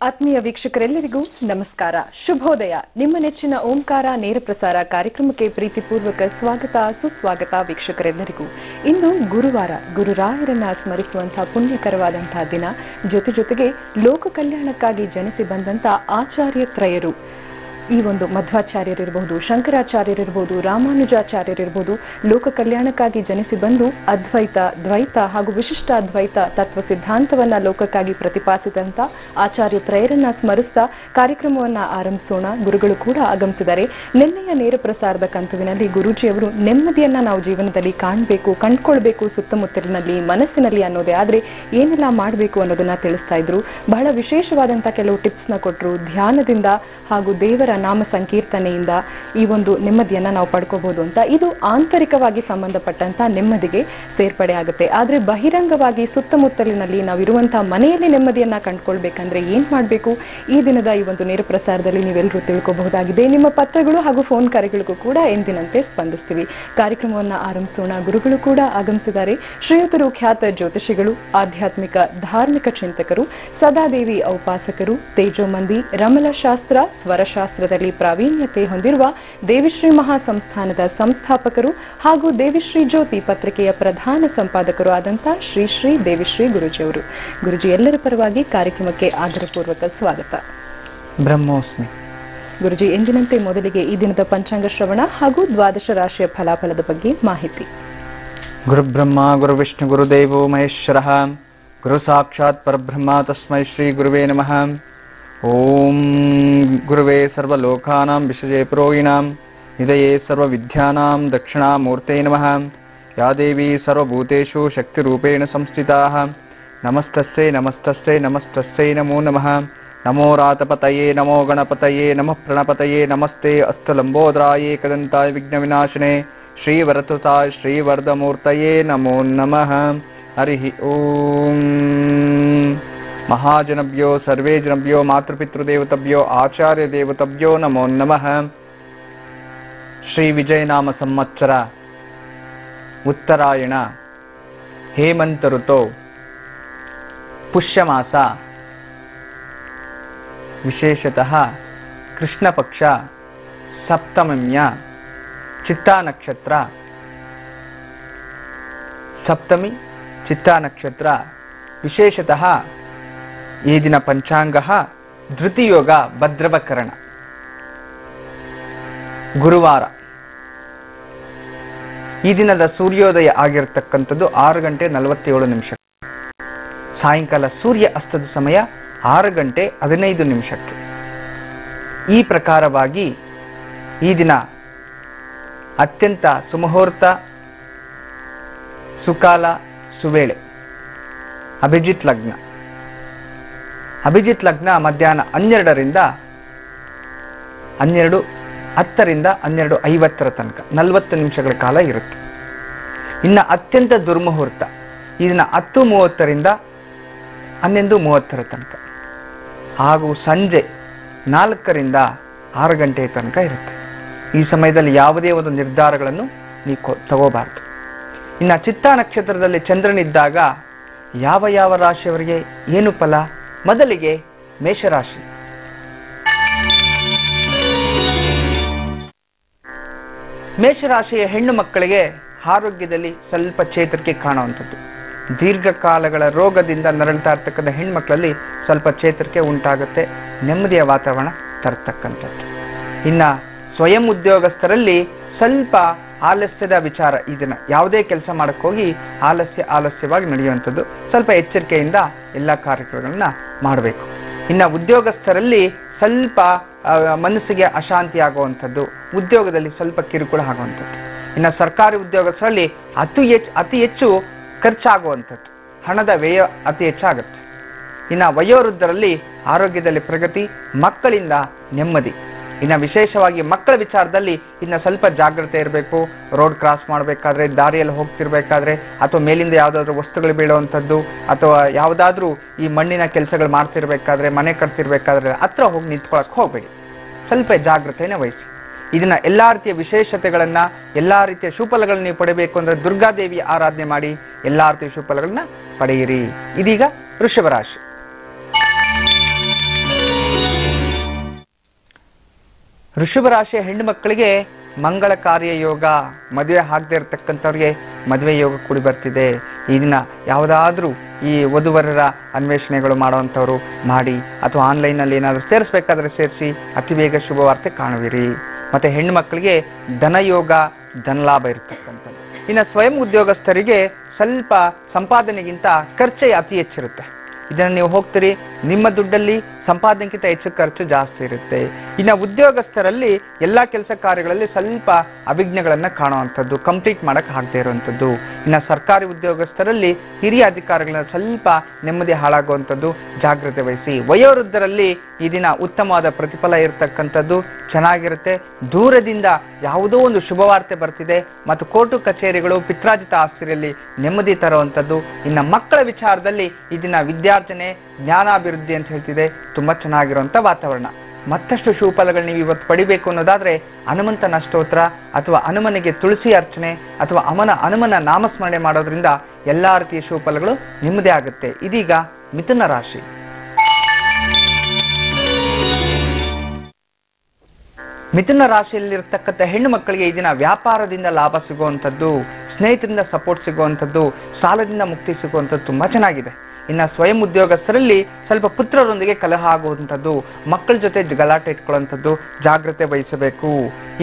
ಆತ್ಮೀಯ ವೀಕ್ಷಕರೆಲ್ಲರಿಗೂ ನಮಸ್ಕಾರ, ಶುಭೋದಯ. ನಿಮ್ಮ ನೆಚ್ಚಿನ ಓಂಕಾರ ನೇರ ಪ್ರಸಾರ ಕಾರ್ಯಕ್ರಮಕ್ಕೆ ಪ್ರೀತಿಪೂರ್ವಕ ಸ್ವಾಗತ, ಸುಸ್ವಾಗತ ವೀಕ್ಷಕರೆಲ್ಲರಿಗೂ. ಇಂದು ಗುರುವಾರ, ಗುರುರಾಯರನ್ನ ಸ್ಮರಿಸುವಂತಹ ಪುಣ್ಯಕರವಾದಂತಹ ದಿನ. ಜೊತೆಗೆ ಲೋಕ ಕಲ್ಯಾಣಕ್ಕಾಗಿ ಜನಿಸಿ ಬಂದಂತ ಆಚಾರ್ಯ ತ್ರಯರು, ಈ ಒಂದು ಮಧ್ವಾಚಾರ್ಯರಿರಬಹುದು, ಶಂಕರಾಚಾರ್ಯರಿರಬಹುದು, ರಾಮಾನುಜಾಚಾರ್ಯರಿರಬಹುದು, ಲೋಕ ಕಲ್ಯಾಣಕ್ಕಾಗಿ ಜನಿಸಿ ಬಂದು ಅದ್ವೈತ, ದ್ವೈತ ಹಾಗೂ ವಿಶಿಷ್ಟ ಅದ್ವೈತ ತತ್ವ ಸಿದ್ಧಾಂತವನ್ನ ಲೋಕಕ್ಕಾಗಿ ಪ್ರತಿಪಾದಿಸಿದಂತ ಆಚಾರ್ಯ ತ್ರಯರನ್ನ ಸ್ಮರಿಸ್ತಾ ಕಾರ್ಯಕ್ರಮವನ್ನ ಆರಂಭಿಸೋಣ. ಗುರುಗಳು ಕೂಡ ಆಗಮಿಸಿದ್ದಾರೆ. ನಿನ್ನೆಯ ನೇರ ಪ್ರಸಾರದ ಕಂತುವಿನಲ್ಲಿ ಗುರೂಜಿಯವರು ನೆಮ್ಮದಿಯನ್ನ ನಾವು ಜೀವನದಲ್ಲಿ ಕಾಣಬೇಕು, ಕಂಡುಕೊಳ್ಬೇಕು ಸುತ್ತಮುತ್ತಲಿನಲ್ಲಿ, ಮನಸ್ಸಿನಲ್ಲಿ ಅನ್ನೋದೇ ಆದ್ರೆ ಏನೆಲ್ಲ ಮಾಡಬೇಕು ಅನ್ನೋದನ್ನ ತಿಳಿಸ್ತಾ ಇದ್ರು. ಬಹಳ ವಿಶೇಷವಾದಂತಹ ಕೆಲವು ಟಿಪ್ಸ್ ನ ಕೊಟ್ಟರು. ಧ್ಯಾನದಿಂದ ಹಾಗೂ ದೇವರ ನಾಮ ಸಂಕೀರ್ತನೆಯಿಂದ ಈ ಒಂದು ನೆಮ್ಮದಿಯನ್ನ ನಾವು ಪಡ್ಕೋಬಹುದು ಅಂತ. ಇದು ಆಂತರಿಕವಾಗಿ ಸಂಬಂಧಪಟ್ಟಂತ ನೆಮ್ಮದಿಗೆ ಸೇರ್ಪಡೆ ಆಗುತ್ತೆ. ಆದ್ರೆ ಬಹಿರಂಗವಾಗಿ ಸುತ್ತಮುತ್ತಲಿನಲ್ಲಿ ನಾವಿರುವಂತಹ ಮನೆಯಲ್ಲಿ ನೆಮ್ಮದಿಯನ್ನ ಕಂಡುಕೊಳ್ಬೇಕಂದ್ರೆ ಏನ್ ಮಾಡ್ಬೇಕು, ಈ ದಿನದ ಈ ಒಂದು ನೇರ ಪ್ರಸಾರದಲ್ಲಿ ನೀವೆಲ್ಲರೂ ತಿಳ್ಕೋಬಹುದಾಗಿದೆ. ನಿಮ್ಮ ಪತ್ರಗಳು ಹಾಗೂ ಫೋನ್ ಕರೆಗಳಿಗೂ ಕೂಡ ಎಂದಿನಂತೆ ಸ್ಪಂದಿಸ್ತೀವಿ. ಕಾರ್ಯಕ್ರಮವನ್ನ ಆರಂಭಿಸೋಣ. ಗುರುಗಳು ಕೂಡ ಆಗಮಿಸಿದ್ದಾರೆ. ಶ್ರೀಯುತರು ಖ್ಯಾತ ಜ್ಯೋತಿಷಿಗಳು, ಆಧ್ಯಾತ್ಮಿಕ ಧಾರ್ಮಿಕ ಚಿಂತಕರು, ಸದಾದೇವಿ ಔಪಾಸಕರು, ತೇಜೋಮಂದಿ ರಮಲಶಾಸ್ತ್ರ ಸ್ವರಶಾಸ್ತ್ರದಲ್ಲಿ ಪ್ರಾವೀಣ್ಯತೆ ಹೊಂದಿರುವ ದೇವಿಶ್ರೀ ಮಹಾಸಂಸ್ಥಾನದ ಸಂಸ್ಥಾಪಕರು ಹಾಗೂ ದೇವಿಶ್ರೀ ಜ್ಯೋತಿ ಪತ್ರಿಕೆಯ ಪ್ರಧಾನ ಸಂಪಾದಕರು ಆದಂತ ಶ್ರೀ ದೇವಿಶ್ರೀ ಗುರುಜಿಯವರು. ಗುರುಜಿ, ಎಲ್ಲರ ಪರವಾಗಿ ಕಾರ್ಯಕ್ರಮಕ್ಕೆ ಆದರಪೂರ್ವಕ ಸ್ವಾಗತ. ಬ್ರಹ್ಮೋಸ್ಮಿ. ಗುರುಜಿ, ಎಂದಿನಂತೆ ಮೊದಲಿಗೆ ಈ ದಿನದ ಪಂಚಾಂಗ ಶ್ರವಣ ಹಾಗೂ ದ್ವಾದಶ ರಾಶಿಯ ಫಲಾಫಲದ ಬಗ್ಗೆ ಮಾಹಿತಿ. ಗುರು ಬ್ರಹ್ಮ ಗುರು ವಿಷ್ಣು ಗುರುದೇವೋ ಮಹೇಶ್ವರಃ, ಗುರು ಸಾಕ್ಷಾತ್ ಪರಬ್ರಹ್ಮ ತಸ್ಮೈ ಶ್ರೀ ಗುರುವೇ ನಮಃ. ಓಂ ಗುರುವೇ ಸರ್ವಲೋಕಾನಾಂ ವಿಷಜೇ ಪುರೋಹಿಣಾಂ ನಿಧಯೇ ಸರ್ವವಿದ್ಯಾನಾಂ ದಕ್ಷಿಣಾಮೂರ್ತೇ ನಮಃ. ಯಾ ದೇವಿ ಸರ್ವಭೂತೇಷು ಶಕ್ತಿರೂಪೇಣ ಸಂಸ್ಥಿತಾಃ. ನಮಸ್ತಸ್ಯೈ ನಮಸ್ತಸ್ಯೈ ನಮಸ್ತಸ್ಯೈ ನಮೋ ನಮಃ. ನಮೋ ರಾತಪತಯೇ ನಮೋ ಗಣಪತಯೇ ನಮಃ ಪ್ರಣಪತಯೇ. ನಮಸ್ತೆ ಅಸ್ತಲಂಬೋದರಾಯೇ ಕದಂತಾಯ ವಿಘ್ನವಿನಾಶಿನೇ ಶ್ರೀವರತೃತಾಯ ಶ್ರೀವರ್ಧಮೂರ್ತಯೇ ನಮೋ ನಮಃ. ಹರಿ ಓಂ. ಮಹಾಜನಭ್ಯೋ ಸರ್ವೇ ಜನಭ್ಯೋ ಮಾತೃಪಿತೃದೇವತಭ್ಯೋ ಆಚಾರ್ಯ ದೇವತಭ್ಯೋ ನಮೋ ನಮಃ. ಶ್ರೀ ವಿಜಯನಾಮ ಸಂವತ್ಸರ ಉತ್ತರಾಯಣ ಹೇಮಂತ ಋತೋ ಪುಷ್ಯಮಾಸ, ವಿಶೇಷತಃ ಕೃಷ್ಣ ಪಕ್ಷ ಸಪ್ತಮ್ಯ ಚಿತ್ತಾ ನಕ್ಷತ್ರ, ಸಪ್ತಮಿ ಚಿತ್ತಾ ನಕ್ಷತ್ರ. ವಿಶೇಷತಃ ಈ ದಿನ ಪಂಚಾಂಗ ಧೃತಿಯೋಗ ಭದ್ರವಕರಣ, ಗುರುವಾರ. ಈ ದಿನದ ಸೂರ್ಯೋದಯ ಆಗಿರತಕ್ಕಂಥದ್ದು 6:47. ಸಾಯಂಕಾಲ ಸೂರ್ಯ ಅಸ್ತದ ಸಮಯ 6:15. ಈ ಪ್ರಕಾರವಾಗಿ ಈ ದಿನ ಅತ್ಯಂತ ಸುಮುಹೂರ್ತ, ಸುಕಾಲ, ಸುವೇಳೆ. ಅಭಿಜಿತ್ ಲಗ್ನ. ಅಭಿಜಿತ್ ಲಗ್ನ ಮಧ್ಯಾಹ್ನ 12:10 ರಿಂದ 12:50 ತನಕ 40 ನಿಮಿಷಗಳ ಕಾಲ ಇರುತ್ತೆ. ಇನ್ನು ಅತ್ಯಂತ ದುರ್ಮುಹೂರ್ತ ಈ ದಿನ 10:30 ರಿಂದ 11:30 ತನಕ, ಹಾಗೂ ಸಂಜೆ 4 ರಿಂದ 6 ಗಂಟೆ ತನಕ ಇರುತ್ತೆ. ಈ ಸಮಯದಲ್ಲಿ ಯಾವುದೇ ಒಂದು ನಿರ್ಧಾರಗಳನ್ನು ನೀವು ತಗೋಬಾರದು. ಇನ್ನು ಚಿತ್ತಾ ನಕ್ಷತ್ರದಲ್ಲಿ ಚಂದ್ರನಿದ್ದಾಗ ಯಾವ ಯಾವ ರಾಶಿಯವರಿಗೆ ಏನು ಫಲ? ಮೊದಲಿಗೆ ಮೇಷರಾಶಿ. ಮೇಷರಾಶಿಯ ಹೆಣ್ಣು ಮಕ್ಕಳಿಗೆ ಆರೋಗ್ಯದಲ್ಲಿ ಸ್ವಲ್ಪ ಚೇತರಿಕೆ ಕಾಣುವಂಥದ್ದು. ದೀರ್ಘಕಾಲಗಳ ರೋಗದಿಂದ ನರಳ್ತಾ ಇರ್ತಕ್ಕಂಥ ಹೆಣ್ಮಕ್ಳಲ್ಲಿ ಸ್ವಲ್ಪ ಚೇತರಿಕೆ ಉಂಟಾಗುತ್ತೆ, ನೆಮ್ಮದಿಯ ವಾತಾವರಣ ತರತಕ್ಕಂಥದ್ದು. ಇನ್ನು ಸ್ವಯಂ ಉದ್ಯೋಗಸ್ಥರಲ್ಲಿ ಸ್ವಲ್ಪ ಆಲಸ್ಯದ ವಿಚಾರ. ಈ ದಿನ ಯಾವುದೇ ಕೆಲಸ ಮಾಡಕ್ಕೆ ಹೋಗಿ ಆಲಸ್ಯವಾಗಿ ನಡೆಯುವಂಥದ್ದು. ಸ್ವಲ್ಪ ಎಚ್ಚರಿಕೆಯಿಂದ ಎಲ್ಲ ಕಾರ್ಯಕ್ರಮಗಳನ್ನ ಮಾಡಬೇಕು. ಇನ್ನು ಉದ್ಯೋಗಸ್ಥರಲ್ಲಿ ಸ್ವಲ್ಪ ಮನಸ್ಸಿಗೆ ಅಶಾಂತಿ ಆಗುವಂಥದ್ದು, ಉದ್ಯೋಗದಲ್ಲಿ ಸ್ವಲ್ಪ ಕಿರುಕುಳ ಆಗುವಂಥದ್ದು. ಇನ್ನು ಸರ್ಕಾರಿ ಉದ್ಯೋಗಸ್ಥರಲ್ಲಿ ಅತಿ ಹೆಚ್ಚು ಖರ್ಚಾಗುವಂಥದ್ದು, ಹಣದ ವ್ಯಯ ಅತಿ ಹೆಚ್ಚಾಗುತ್ತೆ. ಇನ್ನು ವಯೋವೃದ್ಧರಲ್ಲಿ ಆರೋಗ್ಯದಲ್ಲಿ ಪ್ರಗತಿ, ಮಕ್ಕಳಿಂದ ನೆಮ್ಮದಿ. ಇನ್ನು ವಿಶೇಷವಾಗಿ ಮಕ್ಕಳ ವಿಚಾರದಲ್ಲಿ ಇನ್ನು ಸ್ವಲ್ಪ ಜಾಗ್ರತೆ ಇರಬೇಕು. ರೋಡ್ ಕ್ರಾಸ್ ಮಾಡಬೇಕಾದ್ರೆ, ದಾರಿಯಲ್ಲಿ ಹೋಗ್ತಿರ್ಬೇಕಾದ್ರೆ, ಅಥವಾ ಮೇಲಿಂದ ಯಾವುದಾದ್ರೂ ವಸ್ತುಗಳು ಬೀಳುವಂಥದ್ದು, ಅಥವಾ ಯಾವುದಾದ್ರೂ ಈ ಮಣ್ಣಿನ ಕೆಲಸಗಳು ಮಾಡ್ತಿರ್ಬೇಕಾದ್ರೆ, ಮನೆ ಕಟ್ತಿರ್ಬೇಕಾದ್ರೆ ಹತ್ರ ಹೋಗಿ ನಿಂತ್ಕೊಳ್ಳೋಕೆ ಹೋಗಬೇಡಿ. ಸ್ವಲ್ಪ ಜಾಗ್ರತೆಯನ್ನು ವಹಿಸಿ. ಇದನ್ನ ಎಲ್ಲಾ ರೀತಿಯ ವಿಶೇಷತೆಗಳನ್ನ, ಎಲ್ಲಾ ರೀತಿಯ ಶುಭಫಲಗಳನ್ನ ನೀವು ಪಡೆಯಬೇಕು ಅಂದ್ರೆ ದುರ್ಗಾದೇವಿ ಆರಾಧನೆ ಮಾಡಿ ಎಲ್ಲಾ ರೀತಿಯ ಶುಭಫಲಗಳನ್ನ ಪಡೆಯಿರಿ. ಇದೀಗ ವೃಷಭ ರಾಶಿ. ವೃಷಭ ರಾಶಿಯ ಹೆಣ್ಣು ಮಕ್ಕಳಿಗೆ ಮಂಗಳ ಕಾರ್ಯ ಯೋಗ, ಮದುವೆ ಆಗದೆ ಇರತಕ್ಕಂಥವ್ರಿಗೆ ಮದುವೆ ಯೋಗ ಕೂಡಿ ಬರ್ತಿದೆ. ಈ ದಿನ ಯಾವುದಾದ್ರೂ ಈ ವಧುವರರ ಅನ್ವೇಷಣೆಗಳು ಮಾಡುವಂಥವ್ರು ಮಾಡಿ, ಅಥವಾ ಆನ್ಲೈನಲ್ಲಿ ಏನಾದರೂ ಸೇರಿಸ್ಬೇಕಾದ್ರೆ ಸೇರಿಸಿ ಅತಿ ಬೇಗ ಶುಭವಾರ್ತೆ ಕಾಣುವಿರಿ. ಮತ್ತು ಹೆಣ್ಣು ಮಕ್ಕಳಿಗೆ ಧನಯೋಗ, ಧನಲಾಭ ಇರತಕ್ಕಂಥದ್ದು. ಇನ್ನು ಸ್ವಯಂ ಉದ್ಯೋಗಸ್ಥರಿಗೆ ಸ್ವಲ್ಪ ಸಂಪಾದನೆಗಿಂತ ಖರ್ಚೇ ಅತಿ ಹೆಚ್ಚಿರುತ್ತೆ. ಇದನ್ನು ನೀವು ಹೋಗ್ತೀರಿ, ನಿಮ್ಮ ದುಡ್ಡಲ್ಲಿ ಸಂಪಾದನೆಗಿಂತ ಹೆಚ್ಚು ಖರ್ಚು ಜಾಸ್ತಿ ಇರುತ್ತೆ. ಇನ್ನು ಉದ್ಯೋಗಸ್ಥರಲ್ಲಿ ಎಲ್ಲ ಕೆಲಸ ಕಾರ್ಯಗಳಲ್ಲಿ ಸ್ವಲ್ಪ ಅಭಿಜ್ಞೆಗಳನ್ನು ಕಾಣುವಂಥದ್ದು, ಕಂಪ್ಲೀಟ್ ಮಾಡಕ್ಕೆ ಆಗದೆ ಇರುವಂಥದ್ದು. ಇನ್ನು ಸರ್ಕಾರಿ ಉದ್ಯೋಗಸ್ಥರಲ್ಲಿ ಹಿರಿಯ ಅಧಿಕಾರಿಗಳನ್ನ ಸ್ವಲ್ಪ ನೆಮ್ಮದಿ ಹಾಳಾಗುವಂಥದ್ದು, ಜಾಗ್ರತೆ ವಹಿಸಿ. ವಯೋವೃದ್ಧರಲ್ಲಿ ಈ ದಿನ ಉತ್ತಮವಾದ ಪ್ರತಿಫಲ ಇರತಕ್ಕಂಥದ್ದು, ಚೆನ್ನಾಗಿರುತ್ತೆ. ದೂರದಿಂದ ಯಾವುದೋ ಒಂದು ಶುಭವಾರ್ತೆ ಬರ್ತಿದೆ ಮತ್ತು ಕೋರ್ಟು ಕಚೇರಿಗಳು, ಪಿತ್ರಾರ್ಜಿತ ಆಸ್ತಿಯಲ್ಲಿ ನೆಮ್ಮದಿ ತರುವಂಥದ್ದು. ಇನ್ನು ಮಕ್ಕಳ ವಿಚಾರದಲ್ಲಿ ಈ ದಿನ ವಿದ್ಯಾರ್ಜನೆ, ಜ್ಞಾನಾಭಿವೃದ್ಧಿ ಅಂತ ಹೇಳ್ತಿದೆ, ತುಂಬ ಚೆನ್ನಾಗಿರುವಂಥ ವಾತಾವರಣ. ಮತ್ತಷ್ಟು ಶುಭಫಲಗಳು ನೀವು ಇವತ್ತು ಪಡಿಬೇಕು ಅನ್ನೋದಾದ್ರೆ ಹನುಮಂತನ ಸ್ತೋತ್ರ ಅಥವಾ ಹನುಮನಿಗೆ ತುಳಸಿ ಅರ್ಚನೆ ಅಥವಾ ಹನುಮನ ನಾಮಸ್ಮರಣೆ ಮಾಡೋದ್ರಿಂದ ಎಲ್ಲಾ ರೀತಿಯ ಶುಭಫಲಗಳು ನಿಮ್ಮದೇ ಆಗುತ್ತೆ. ಇದೀಗ ಮಿಥುನ ರಾಶಿ. ಮಿಥುನ ರಾಶಿಯಲ್ಲಿರ್ತಕ್ಕಂಥ ಹೆಣ್ಣು ಮಕ್ಕಳಿಗೆ ಈ ದಿನ ವ್ಯಾಪಾರದಿಂದ ಲಾಭ ಸಿಗುವಂಥದ್ದು, ಸ್ನೇಹಿತರಿಂದ ಸಪೋರ್ಟ್ ಸಿಗುವಂಥದ್ದು, ಸಾಲದಿಂದ ಮುಕ್ತಿ ಸಿಗುವಂಥದ್ದು ತುಂಬ ಚೆನ್ನಾಗಿದೆ. ಇನ್ನು ಸ್ವಯಂ ಉದ್ಯೋಗಸ್ಥರಲ್ಲಿ ಸ್ವಲ್ಪ ಪುತ್ರರೊಂದಿಗೆ ಕಲಹ ಆಗುವಂಥದ್ದು, ಮಕ್ಕಳ ಜೊತೆ ಗಲಾಟೆ ಇಟ್ಕೊಳ್ಳುವಂಥದ್ದು, ಜಾಗ್ರತೆ ವಹಿಸಬೇಕು.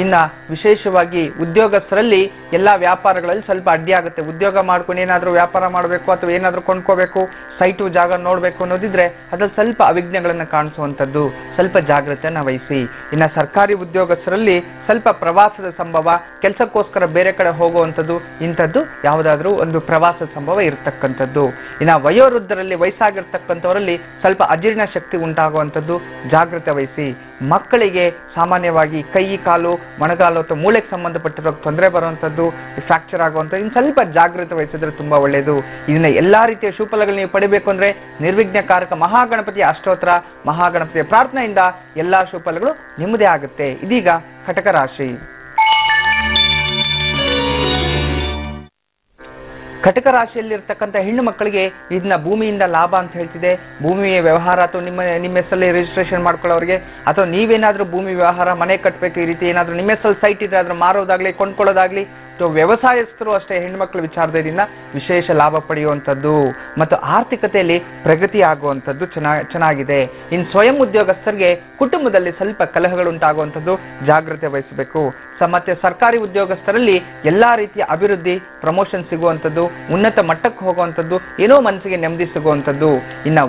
ಇನ್ನು ವಿಶೇಷವಾಗಿ ಉದ್ಯೋಗಸ್ಥರಲ್ಲಿ ಎಲ್ಲ ವ್ಯಾಪಾರಗಳಲ್ಲಿ ಸ್ವಲ್ಪ ಅಡ್ಡಿ ಆಗುತ್ತೆ. ಉದ್ಯೋಗ ಮಾಡ್ಕೊಂಡು ಏನಾದರೂ ವ್ಯಾಪಾರ ಮಾಡಬೇಕು ಅಥವಾ ಏನಾದರೂ ಕೊಂಡ್ಕೋಬೇಕು, ಸೈಟು ಜಾಗ ನೋಡಬೇಕು ಅನ್ನೋದಿದ್ರೆ ಅದ್ರಲ್ಲಿ ಸ್ವಲ್ಪ ಅವಿಘ್ನಗಳನ್ನು ಕಾಣಿಸುವಂಥದ್ದು, ಸ್ವಲ್ಪ ಜಾಗ್ರತೆಯನ್ನು ವಹಿಸಿ. ಇನ್ನು ಸರ್ಕಾರಿ ಉದ್ಯೋಗಸ್ಥರಲ್ಲಿ ಸ್ವಲ್ಪ ಪ್ರವಾಸದ ಸಂಭವ, ಕೆಲಸಕ್ಕೋಸ್ಕರ ಬೇರೆ ಕಡೆ ಹೋಗುವಂಥದ್ದು, ಇಂಥದ್ದು ಯಾವುದಾದ್ರೂ ಒಂದು ಪ್ರವಾಸದ ಸಂಭವ ಇರತಕ್ಕಂಥದ್ದು. ಇನ್ನು ವಯೋವೃದ್ಧರಲ್ಲಿ, ವಯಸ್ಸಾಗಿರ್ತಕ್ಕಂಥವರಲ್ಲಿ ಸ್ವಲ್ಪ ಅಜೀರ್ಣ ಶಕ್ತಿ ಉಂಟಾಗುವಂಥದ್ದು, ಜಾಗ್ರತೆ ವಹಿಸಿ. ಮಕ್ಕಳಿಗೆ ಸಾಮಾನ್ಯವಾಗಿ ಕೈ ಕಾಲು ಮೊಣಗಾಲು ಅಥವಾ ಮೂಳೆಗೆ ಸಂಬಂಧಪಟ್ಟಿರೋ ತೊಂದರೆ ಬರುವಂಥದ್ದು, ಫ್ರಾಕ್ಚರ್ ಆಗುವಂಥದ್ದು, ಇನ್ನು ಸ್ವಲ್ಪ ಜಾಗ್ರತೆ ವಹಿಸಿದ್ರೆ ತುಂಬಾ ಒಳ್ಳೆಯದು. ಇದನ್ನ ಎಲ್ಲಾ ರೀತಿಯ ಶುಭಫಲಗಳು ನೀವು ಪಡಿಬೇಕು ಅಂದ್ರೆ ನಿರ್ವಿಘ್ನಕಾರಕ ಮಹಾಗಣಪತಿಯ ಅಷ್ಟೋತ್ರ, ಮಹಾಗಣಪತಿಯ ಪ್ರಾರ್ಥನೆಯಿಂದ ಎಲ್ಲಾ ಶುಭಫಲಗಳು ನಿಮ್ಮದೇ ಆಗುತ್ತೆ. ಇದೀಗ ಕಟಕ ರಾಶಿ. ಕಟಕ ರಾಶಿಯಲ್ಲಿರ್ತಕ್ಕಂಥ ಹೆಣ್ಣು ಮಕ್ಕಳಿಗೆ ಇದನ್ನ ಭೂಮಿಯಿಂದ ಲಾಭ ಅಂತ ಹೇಳ್ತಿದೆ. ಭೂಮಿಯ ವ್ಯವಹಾರ ಅಥವಾ ನಿಮ್ಮ ಹೆಸರಲ್ಲಿ ರಿಜಿಸ್ಟ್ರೇಷನ್ ಮಾಡ್ಕೊಳ್ಳೋರಿಗೆ, ಅಥವಾ ನೀವೇನಾದ್ರೂ ಭೂಮಿ ವ್ಯವಹಾರ, ಮನೆ ಕಟ್ಟಬೇಕು, ಈ ರೀತಿ ಏನಾದ್ರೂ ನಿಮ್ಮ ಹೆಸರಲ್ಲಿ ಸೈಟ್ ಇದ್ರೆ ಅದ್ರ ಮಾರೋದಾಗ್ಲಿ ಕೊಂಡ್ಕೊಳ್ಳೋದಾಗ್ಲಿ, ಅಥವಾ ವ್ಯವಸಾಯಸ್ಥರು ಅಷ್ಟೇ ಹೆಣ್ಮಕ್ಳ ವಿಚಾರದಿಂದ ವಿಶೇಷ ಲಾಭ ಪಡೆಯುವಂಥದ್ದು ಮತ್ತು ಆರ್ಥಿಕತೆಯಲ್ಲಿ ಪ್ರಗತಿ ಆಗುವಂಥದ್ದು ಚೆನ್ನಾಗಿದೆ. ಇನ್ನು ಸ್ವಯಂ ಉದ್ಯೋಗಸ್ಥರಿಗೆ ಕುಟುಂಬದಲ್ಲಿ ಸ್ವಲ್ಪ ಕಲಹಗಳು ಉಂಟಾಗುವಂಥದ್ದು, ಜಾಗ್ರತೆ ವಹಿಸಬೇಕು. ಮತ್ತೆ ಸರ್ಕಾರಿ ಉದ್ಯೋಗಸ್ಥರಲ್ಲಿ ಎಲ್ಲಾ ರೀತಿಯ ಅಭಿವೃದ್ಧಿ, ಪ್ರಮೋಷನ್ ಸಿಗುವಂಥದ್ದು, ಉನ್ನತ ಮಟ್ಟಕ್ಕೆ ಹೋಗುವಂಥದ್ದು, ಏನೋ ಮನಸ್ಸಿಗೆ ನೆಮ್ಮದಿ ಸಿಗುವಂಥದ್ದು. ಇನ್ನು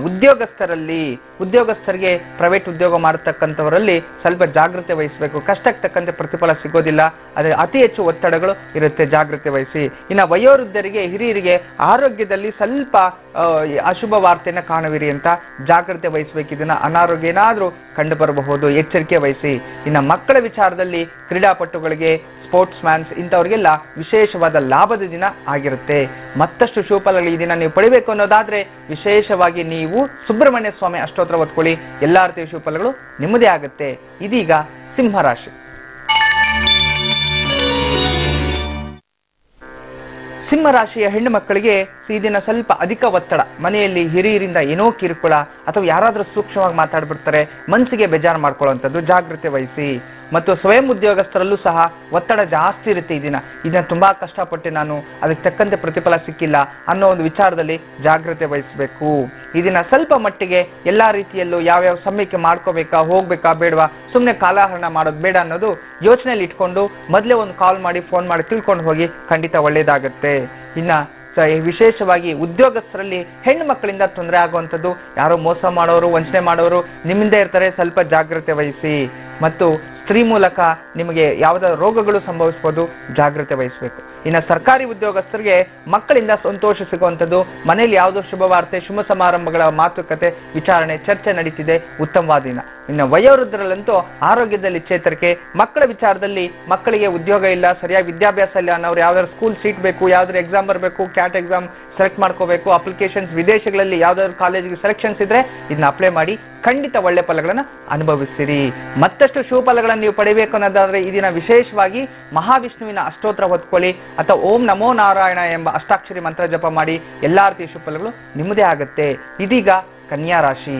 ಉದ್ಯೋಗಸ್ಥರಿಗೆ ಪ್ರೈವೇಟ್ ಉದ್ಯೋಗ ಮಾಡತಕ್ಕಂಥವರಲ್ಲಿ ಸ್ವಲ್ಪ ಜಾಗ್ರತೆ ವಹಿಸಬೇಕು. ಕಷ್ಟಕ್ಕೆ ತಕ್ಕಂತೆ ಪ್ರತಿಫಲ ಸಿಗೋದಿಲ್ಲ, ಆದರೆ ಅತಿ ಹೆಚ್ಚು ಒತ್ತಡಗಳು ಇರುತ್ತೆ, ಜಾಗ್ರತೆ ವಹಿಸಿ. ಇನ್ನು ವಯೋವೃದ್ಧರಿಗೆ, ಹಿರಿಯರಿಗೆ ಆರೋಗ್ಯದಲ್ಲಿ ಸ್ವಲ್ಪ ಅಶುಭ ವಾರ್ತೆಯನ್ನು ಕಾಣುವಿರಿ ಅಂತ ಜಾಗ್ರತೆ ವಹಿಸಬೇಕು. ಇದನ್ನ ಅನಾರೋಗ್ಯ ಏನಾದರೂ ಕಂಡು ಬರಬಹುದು, ಎಚ್ಚರಿಕೆ ವಹಿಸಿ. ಇನ್ನು ಮಕ್ಕಳ ವಿಚಾರದಲ್ಲಿ ಕ್ರೀಡಾಪಟುಗಳಿಗೆ, ಸ್ಪೋರ್ಟ್ಸ್ ಮ್ಯಾನ್ಸ್ ಇಂಥವ್ರಿಗೆಲ್ಲ ವಿಶೇಷವಾದ ಲಾಭದ ದಿನ ಆಗಿರುತ್ತೆ. ಮತ್ತಷ್ಟು ಶುಭಫಲಗಳು ಈ ದಿನ ನೀವು ಪಡಿಬೇಕು ಅನ್ನೋದಾದ್ರೆ ವಿಶೇಷವಾಗಿ ನೀವು ಸುಬ್ರಹ್ಮಣ್ಯ ಸ್ವಾಮಿ ಅಷ್ಟೋತ್ರ ಓದ್ಕೊಳ್ಳಿ, ಎಲ್ಲಾ ರೀತಿಯ ಶುಭಫಲಗಳು ನಿಮ್ಮದೇ ಆಗುತ್ತೆ. ಇದೀಗ ಸಿಂಹರಾಶಿ. ಸಿಂಹರಾಶಿಯ ಹೆಣ್ಣು ಮಕ್ಕಳಿಗೆ ಈ ದಿನ ಸ್ವಲ್ಪ ಅಧಿಕ ಒತ್ತಡ, ಮನೆಯಲ್ಲಿ ಹಿರಿಯರಿಂದ ಏನೋ ಕಿರುಕುಳ ಅಥವಾ ಯಾರಾದರೂ ಸೂಕ್ಷ್ಮವಾಗಿ ಮಾತಾಡ್ಬಿಡ್ತಾರೆ, ಮನಸ್ಸಿಗೆ ಬೇಜಾರು ಮಾಡ್ಕೊಳ್ಳುವಂಥದ್ದು, ಜಾಗ್ರತೆ ವಹಿಸಿ. ಮತ್ತು ಸ್ವಯಂ ಉದ್ಯೋಗಸ್ಥರಲ್ಲೂ ಸಹ ಒತ್ತಡ ಜಾಸ್ತಿ ಇರುತ್ತೆ. ಇದನ್ನ ತುಂಬಾ ಕಷ್ಟಪಟ್ಟೆ, ನಾನು ಅದಕ್ಕೆ ತಕ್ಕಂತೆ ಪ್ರತಿಫಲ ಸಿಕ್ಕಿಲ್ಲ ಅನ್ನೋ ಒಂದು ವಿಚಾರದಲ್ಲಿ ಜಾಗ್ರತೆ ವಹಿಸಬೇಕು. ಇದನ್ನ ಸ್ವಲ್ಪ ಮಟ್ಟಿಗೆ ಎಲ್ಲಾ ರೀತಿಯಲ್ಲೂ ಯಾವ್ಯಾವ ಸಮಯಕ್ಕೆ ಮಾಡ್ಕೋಬೇಕಾ, ಹೋಗ್ಬೇಕಾ, ಬೇಡವಾ, ಸುಮ್ಮನೆ ಕಾಲಹರಣ ಮಾಡೋದು ಬೇಡ ಅನ್ನೋದು ಯೋಚನೆಯಲ್ಲಿ ಇಟ್ಕೊಂಡು ಮೊದಲೇ ಒಂದು ಕಾಲ್ ಮಾಡಿ, ಫೋನ್ ಮಾಡಿ ತಿಳ್ಕೊಂಡು ಹೋಗಿ, ಖಂಡಿತ ಒಳ್ಳೇದಾಗತ್ತೆ. ಇನ್ನ ವಿಶೇಷವಾಗಿ ಉದ್ಯೋಗಸ್ಥರಲ್ಲಿ ಹೆಣ್ಣು ಮಕ್ಕಳಿಂದ ತೊಂದರೆ ಆಗುವಂಥದ್ದು, ಯಾರೋ ಮೋಸ ಮಾಡೋರು, ವಂಚನೆ ಮಾಡೋರು ನಿಮ್ಮಿಂದ ಇರ್ತಾರೆ, ಸ್ವಲ್ಪ ಜಾಗ್ರತೆ ವಹಿಸಿ. ಮತ್ತು ಸ್ತ್ರೀ ಮೂಲಕ ನಿಮಗೆ ಯಾವುದಾದ್ರು ರೋಗಗಳು ಸಂಭವಿಸಬಹುದು, ಜಾಗ್ರತೆ ವಹಿಸಬೇಕು. ಇನ್ನು ಸರ್ಕಾರಿ ಉದ್ಯೋಗಸ್ಥರಿಗೆ ಮಕ್ಕಳಿಂದ ಸಂತೋಷ ಸಿಗುವಂಥದ್ದು, ಮನೆಯಲ್ಲಿ ಯಾವುದೋ ಶುಭ ವಾರ್ತೆ, ಶುಭ ಸಮಾರಂಭಗಳ ಮಾತುಕತೆ, ವಿಚಾರಣೆ, ಚರ್ಚೆ ನಡೀತಿದೆ, ಉತ್ತಮವಾದ ದಿನ. ಇನ್ನು ವಯೋವೃದ್ಧರಲ್ಲಂತೂ ಆರೋಗ್ಯದಲ್ಲಿ ಚೇತರಿಕೆ, ಮಕ್ಕಳ ವಿಚಾರದಲ್ಲಿ ಮಕ್ಕಳಿಗೆ ಉದ್ಯೋಗ ಇಲ್ಲ, ಸರಿಯಾಗಿ ವಿದ್ಯಾಭ್ಯಾಸ ಇಲ್ಲ ಅನ್ನೋರು ಯಾವ್ದಾದ್ರು ಸ್ಕೂಲ್ ಸೀಟ್ ಬೇಕು, ಯಾವ್ದಾದ್ರು ಎಕ್ಸಾಮ್ ಬರಬೇಕು, ಕ್ಯಾಟ್ ಎಕ್ಸಾಮ್ ಸೆಲೆಕ್ಟ್ ಮಾಡ್ಕೋಬೇಕು, ಅಪ್ಲಿಕೇಶನ್ಸ್ ವಿದೇಶಗಳಲ್ಲಿ ಯಾವ್ದಾದ್ರು ಕಾಲೇಜಿಗೆ ಸೆಲೆಕ್ಷನ್ಸ್ ಇದ್ರೆ ಇದನ್ನ ಅಪ್ಲೈ ಮಾಡಿ, ಖಂಡಿತ ಒಳ್ಳೆ ಫಲಗಳನ್ನು ಅನುಭವಿಸಿರಿ. ಮತ್ತಷ್ಟು ಶುಭಫಲಗಳನ್ನು ನೀವು ಪಡಿಬೇಕು ಅನ್ನೋದಾದ್ರೆ ಈ ದಿನ ವಿಶೇಷವಾಗಿ ಮಹಾವಿಷ್ಣುವಿನ ಅಷ್ಟೋತ್ರ ಹೊತ್ಕೊಳ್ಳಿ ಅಥವಾ ಓಂ ನಮೋ ನಾರಾಯಣ ಎಂಬ ಅಷ್ಟಾಕ್ಷರಿ ಮಂತ್ರ ಜಪ ಮಾಡಿ, ಎಲ್ಲಾ ರೀತಿಯ ಶುಭಫಲಗಳು ನಿಮ್ಮದೇ ಆಗುತ್ತೆ. ಇದೀಗ ಕನ್ಯಾ ರಾಶಿ.